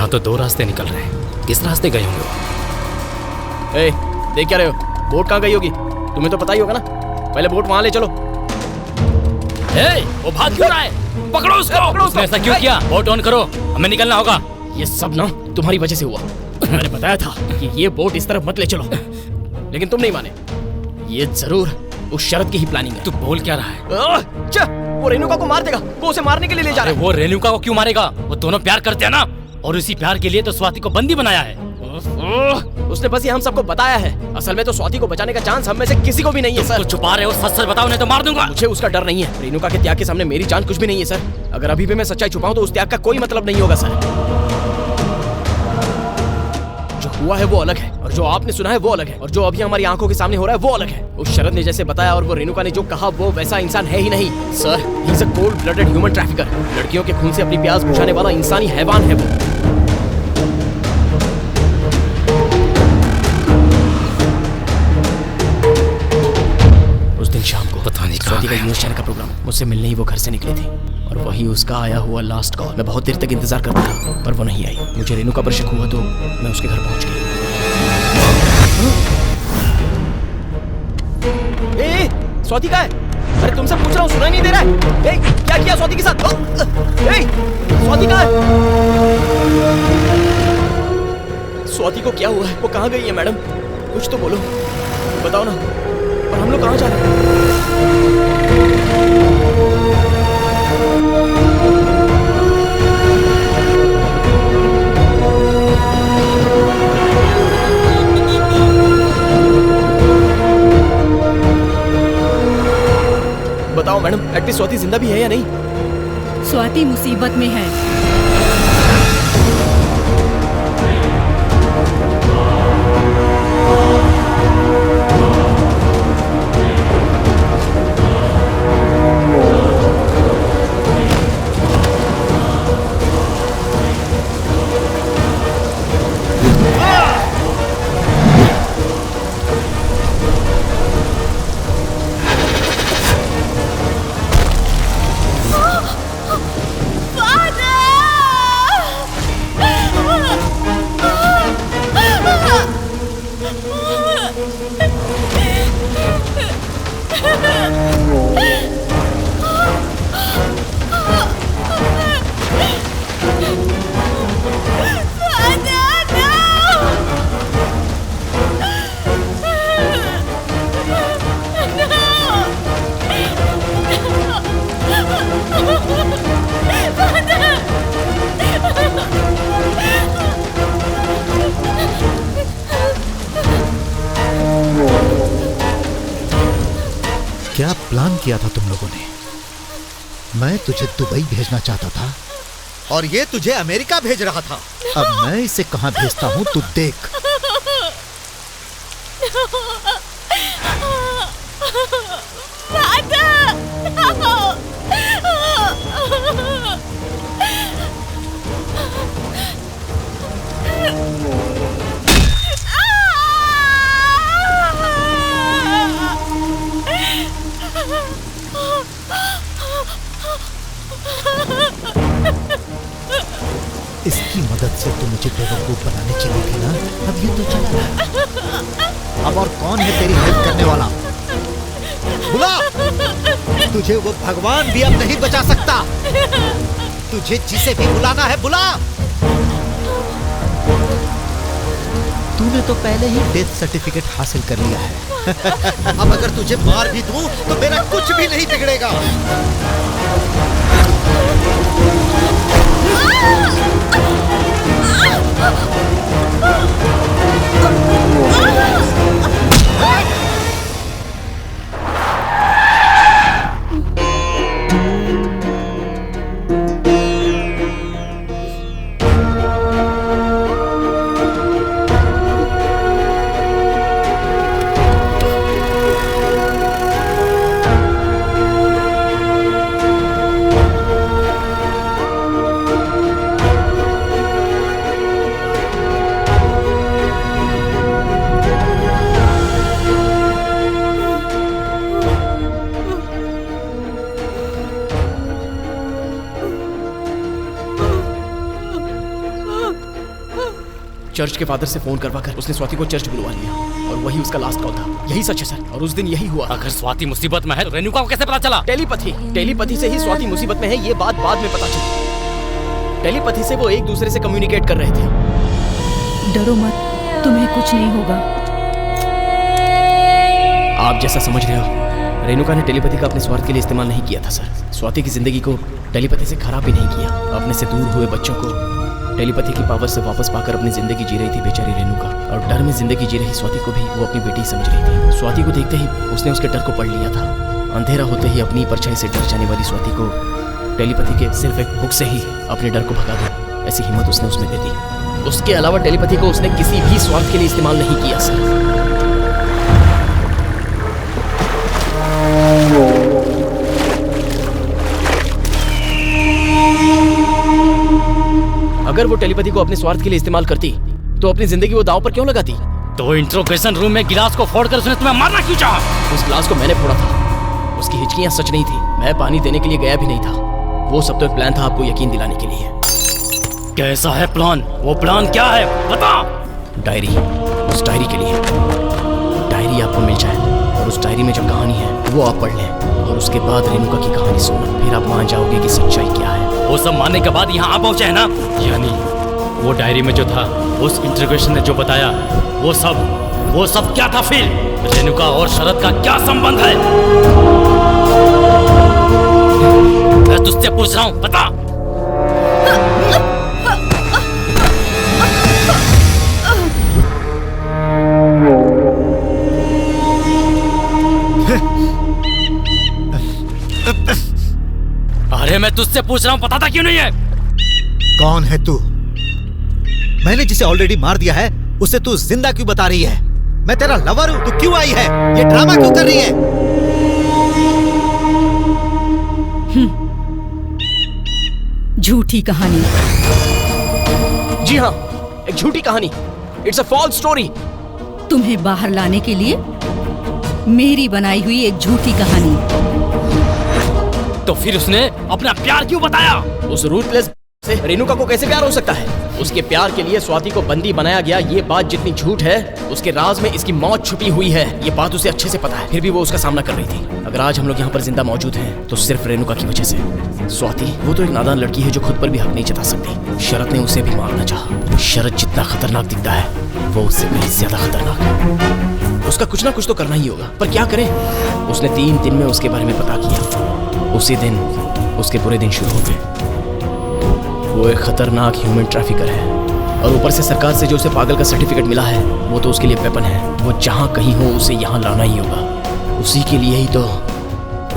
तो 2 रास्ते निकल रहे हैं, किस रास्ते गए होंगे वो? ए, देख क्या रहे हो? बोट कहाँ गई होगी? तुम्हें तो पता ही होगा ना। पहले बोट वहां ले चलो। ए, वो भाग क्यों रहा है? पकड़ो उसको। उसने ऐसा क्यों किया? बोट ऑन करो, हमें निकलना होगा। ये सब ना तुम्हारी वजह से हुआ। मैंने बताया था कि ये बोट इस तरफ मत ले चलो, लेकिन तुम नहीं माने। ये जरूर उस शरत की ही प्लानिंग है। तू बोल क्या रहा है? वो रेणुका को मार देगा, वो उसे मारने के लिए ले जा रहा है। वो रेणुका को क्यों मारेगा? वो दोनों प्यार करते हैं ना, और उसी प्यार के लिए तो स्वाति को बंदी बनाया है। उसने बस ये हम सबको बताया है। असल में तो स्वाति को बचाने का चांस हम में से किसी को भी नहीं है सर। छुपा रहे हो, सच सच बताओ नहीं तो मार दूंगा। मुझे उसका डर नहीं है। रेणुका के त्याग के सामने मेरी जान कुछ भी नहीं है सर। अगर अभी भी मैं सच्चाई छुपाऊं तो उस त्याग का कोई मतलब नहीं होगा सर। जो हुआ है वो अलग है, और जो आपने सुना है वो अलग है, और जो अभी हमारी आंखों के सामने हो रहा है वो अलग है। उस शरद ने जैसे बताया और वो रेणुका ने जो कहा, वो वैसा इंसान है ही नहीं sir. He is a cold blooded human trafficker. लड़कियों के खून से अपनी प्यास बुझाने वाला इंसानी हैवान है वो। शाम को पता नहीं स्वाति का यूएस जाने का प्रोग्राम, मुझसे मिलने ही वो घर से निकली थी, और वही उसका आया हुआ लास्ट कॉल। मैं बहुत देर तक इंतजार करता था पर वो नहीं आई। मुझे रेणुका पर शक हुआ तो मैं उसके घर पहुंच गई। ए, स्वाति कहाँ है? अरे तुमसे पूछ रहा हूँ, सुनाई नहीं दे रहा है? ए, क्या किया स्वाति के साथ? ए, स्वाति कहाँ है? स्वाति को क्या हुआ है? वो कहाँ गई है मैडम? कुछ तो बोलो, बताओ ना। और हम लोग कहाँ जा रहे हैं? बताओ मैडम, एटलीस्ट स्वाति जिंदा भी है या नहीं? स्वाति मुसीबत में है। Father! क्या प्लान किया था तुम लोगों ने? मैं तुझे दुबई भेजना चाहता था और ये तुझे अमेरिका भेज रहा था। अब मैं इसे कहां भेजता हूं तू देख। इसकी मदद से तू मुझे बेवकूफ बनाने चली थी ना, अब ये तो चला गया। अब और कौन है तेरी हेल्प करने वाला? बुला। तुझे वो भगवान भी अब नहीं बचा सकता। तुझे जिसे भी बुलाना है बुला। तूने तो पहले ही डेथ सर्टिफिकेट हासिल कर लिया है। अब अगर तुझे मार भी दूं तो मेरा कुछ भी नहीं बिगड़ेगा। चर्च के फादर से फोन करवा कर उसने स्वाति को चर्च बुलवा लिया और वही उसका लास्ट कॉल था। यही सच है सर, और उस दिन यही हुआ। अगर स्वाति मुसीबत में है तो रेणुका को कैसे पता चला? टेलीपैथी से ही स्वाति मुसीबत में है ये बात बाद में पता चली। टेलीपैथी से वो एक दूसरे से कम्युनिकेट कर रहे थे। डरो मत, तुम्हें कुछ नहीं होगा। आप जैसा समझ रहे हो, रेणुका ने टेलीपैथी का अपने स्वार्थ के लिए इस्तेमाल नहीं किया था सर। स्वाति की जिंदगी को टेलीपैथी से खराब भी नहीं किया। अपने से दूर हुए बच्चों को टेलीपैथी की पावर से वापस पाकर अपनी जिंदगी जी रही थी बेचारी रेणुका, और डर में जिंदगी जी रही स्वाति को भी वो अपनी बेटी समझ रही थी। स्वाति को देखते ही उसने उसके डर को पढ़ लिया था। अंधेरा होते ही अपनी परछाई से डर जाने वाली स्वाति को टेलीपैथी के सिर्फ एक हुक से ही अपने डर को भगा दो, ऐसी हिम्मत उसने उसमें दे दी। उसके अलावा टेलीपैथी को उसने किसी भी स्वार्थ के लिए इस्तेमाल नहीं किया सर। अगर वो टेलीपैथी को अपने स्वार्थ के लिए इस्तेमाल करती तो अपनी जिंदगी वो दांव पर क्यों लगाती? तो इंट्रोगेशन रूम में गिलास को फोड़कर उसने तुम्हें मारना क्यों चाहा? उस गिलास को मैंने फोड़ा था। उसकी हिचकियां सच नहीं थी। मैं पानी देने के लिए गया भी नहीं था। वो सब तो एक प्लान था आपको यकीन दिलाने के लिए। कैसा है प्लान? वो प्लान क्या है बता। डायरी, उस डायरी के लिए। डायरी आपको मिल जाए और उस डायरी में जो कहानी है वो आप पढ़ लें, और उसके बाद रेणुका की कहानी सुनो। फिर आप मान जाओगे कि सच्चाई क्या है। वो सब मानने के बाद यहाँ आ पहुंचे है ना? यानी वो डायरी में जो था, उस इंट्रोगेशन ने जो बताया, वो सब क्या था? फिर रेणुका और शरद का क्या संबंध है? मैं तुझसे पूछ रहा हूँ, बता। अरे मैं तुझसे पूछ रहा हूँ, पता था क्यों नहीं है? कौन है तू? मैंने जिसे ऑलरेडी मार दिया है उसे तू जिंदा क्यों बता रही है? मैं तेरा लवर हूं, तू क्यों आई है? ये ड्रामा क्यों कर रही है? झूठी कहानी। जी हाँ, एक झूठी कहानी। It's a false story. तुम्हें बाहर लाने के लिए मेरी बनाई हुई एक झूठी कहानी। तो फिर उसने अपना प्यार क्यों बताया? उस रूथलेस से रेणुका को कैसे प्यार हो सकता है? उसके प्यार के लिए स्वाति को बंदी बनाया गया, ये बात जितनी झूठ है उसके राज में इसकी मौत छुपी हुई है। ये बात उसे अच्छे से पता है, फिर भी वो उसका सामना कर रही थी। अगर आज हम लोग यहाँ पर जिंदा मौजूद हैं तो सिर्फ रेणुका की वजह से। स्वाति वो तो एक नादान लड़की है जो खुद पर भी हक नहीं जता सकती। शरद ने उसे भी मारना चाहा। शरद जितना खतरनाक दिखता है वो उससे कहीं ज्यादा खतरनाक है। उसका कुछ ना कुछ तो करना ही होगा, पर क्या करे? उसने 3 दिन में उसके बारे में पता किया। उसी दिन उसके पूरे दिन शुरू हो गए। वो एक खतरनाक ह्यूमन ट्रैफिकर है, और ऊपर से सरकार से जो उसे पागल का सर्टिफिकेट मिला है वो तो उसके लिए वेपन है। वो जहाँ कहीं हो उसे यहाँ लाना ही होगा। उसी के लिए ही तो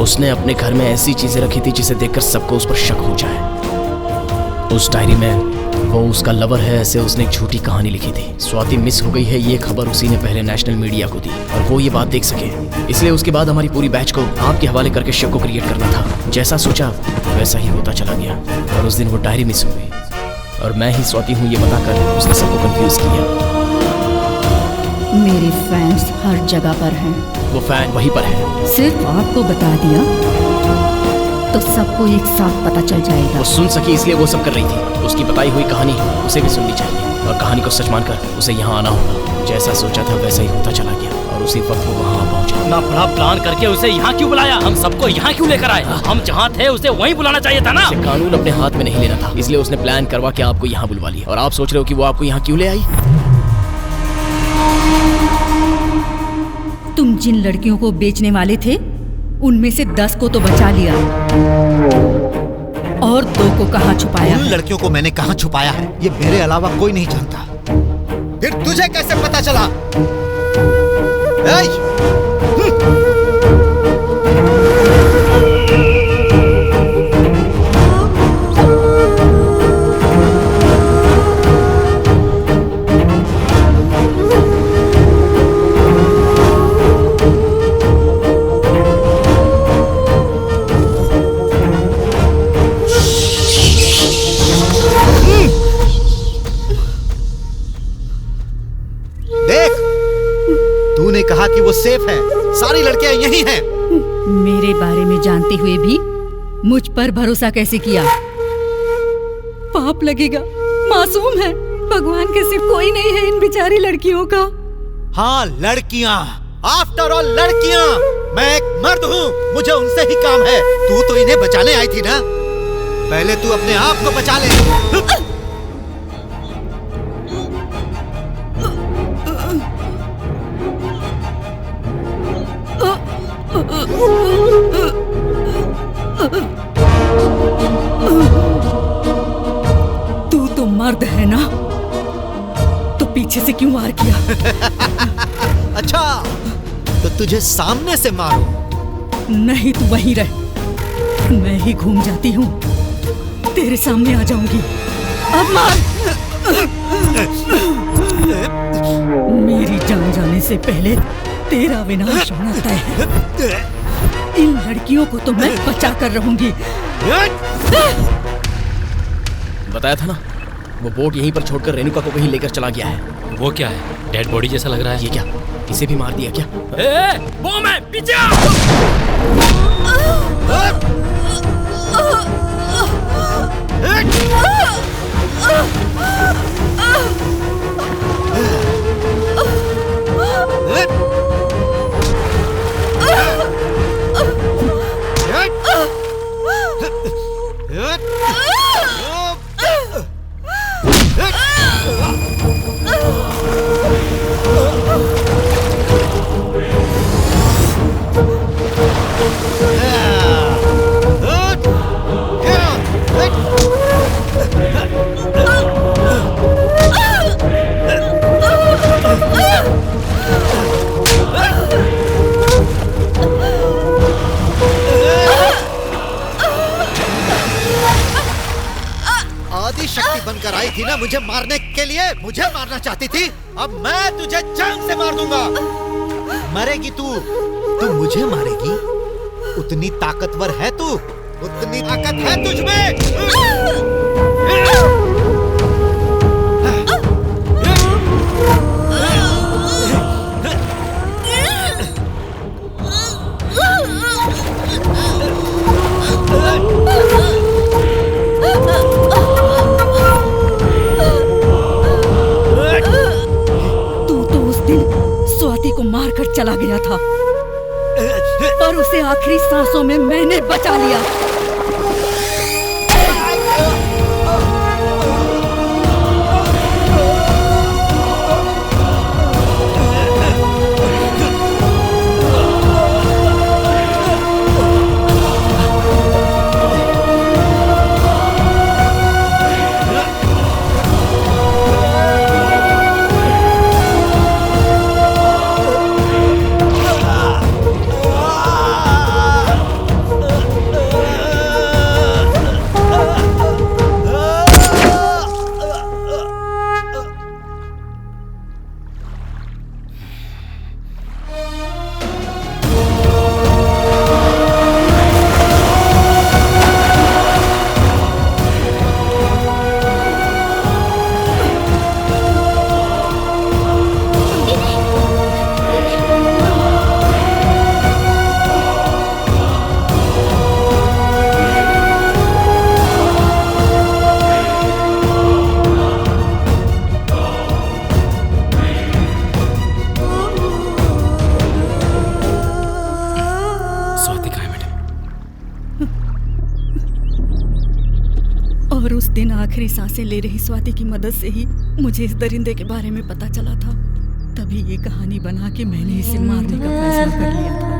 उसने अपने घर में ऐसी चीजें रखी थी जिसे देखकर सबको उस पर शक हो जाए। उस डायरी में वो उसका लवर है ऐसे उसने एक झूठी कहानी लिखी थी। स्वाति मिस हो गई है ये खबर उसी ने पहले नेशनल मीडिया को दी और वो ये बात देख सके, इसलिए उसके बाद हमारी पूरी बैच को आपके हवाले करके शक को क्रिएट करना था। जैसा सोचा वैसा ही होता चला गया और उस दिन वो डायरी मिस हो गई और मैं ही स्वाति हूँ ये बताकर उसने सबको कंफ्यूज किया। मेरे फैंस हर जगह पर हैं। वो फैन वहीं पर है। सिर्फ आपको बता दिया तो सबको एक साथ पता चल जाएगा। वो सुन सकी इसलिए वो सब कर रही थी। उसकी बताई हुई कहानी उसे भी सुननी चाहिए और कहानी को सच मानकर उसे यहाँ आना होगा। जैसा सोचा था वैसा ही होता चला गया और उसी वक्त वो वहाँ पहुँचा। इतना बड़ा प्लान करके उसे यहाँ क्यों बुलाया? हम सबको यहाँ क्यों लेकर आए? हम जहाँ थे उसे वहीं बुलाना चाहिए था ना। कानून अपने हाथ में नहीं लेना था, इसलिए उसने प्लान करवा के आपको यहाँ बुलवा लिया। और आप सोच रहे हो कि वो आपको यहाँ क्यों ले आई? तुम जिन लड़कियों को बेचने वाले थे उनमें से 10 को तो बचा लिया और 2 को कहाँ छुपाया? उन लड़कियों को मैंने कहाँ छुपाया है ये मेरे अलावा कोई नहीं जानता। फिर तुझे कैसे पता चला? कहा कि वो सेफ है, सारी लड़कियां यही हैं। मेरे बारे में जानते हुए भी मुझ पर भरोसा कैसे किया? पाप लगेगा, मासूम है, भगवान के सिर्फ कोई नहीं है इन बेचारी लड़कियों का। हाँ लड़कियां, आफ्टर ऑल लड़कियां। मैं एक मर्द हूँ, मुझे उनसे ही काम है। तू तो इन्हें बचाने आई थी ना, पहले तू अपने आप को बचा ले। तू तो मर्द है ना, तो पीछे से क्यों वार किया? अच्छा, तो तुझे सामने से मारूं? नहीं, तू वहीं रह, मैं ही घूम जाती हूँ, तेरे सामने आ जाऊंगी। अब मार। मेरी जान जाने से पहले तेरा विनाश होना तय है। इन लड़कियों को तो मैं बचा कर रहूंगी। बताया था ना, वो बोट यहीं पर छोड़कर रेणुका को कहीं लेकर चला गया है। वो क्या है? डेड बॉडी जैसा लग रहा है। ये क्या, इसे भी मार दिया क्या? बम है, पीछे आ! शक्ति बनकर आई थी ना मुझे मारने के लिए, मुझे मारना चाहती थी। अब मैं तुझे जान से मार दूंगा। मरेगी तू मुझे मारेगी। उतनी ताकतवर है तू, उतनी ताकत है तुझ में। को मारकर चला गया था और उसे आखिरी सांसों में मैंने बचा लिया। आखिरी सांसें ले रही स्वाति की मदद से ही मुझे इस दरिंदे के बारे में पता चला था। तभी ये कहानी बना के मैंने इसे मारने का फैसला कर लिया था।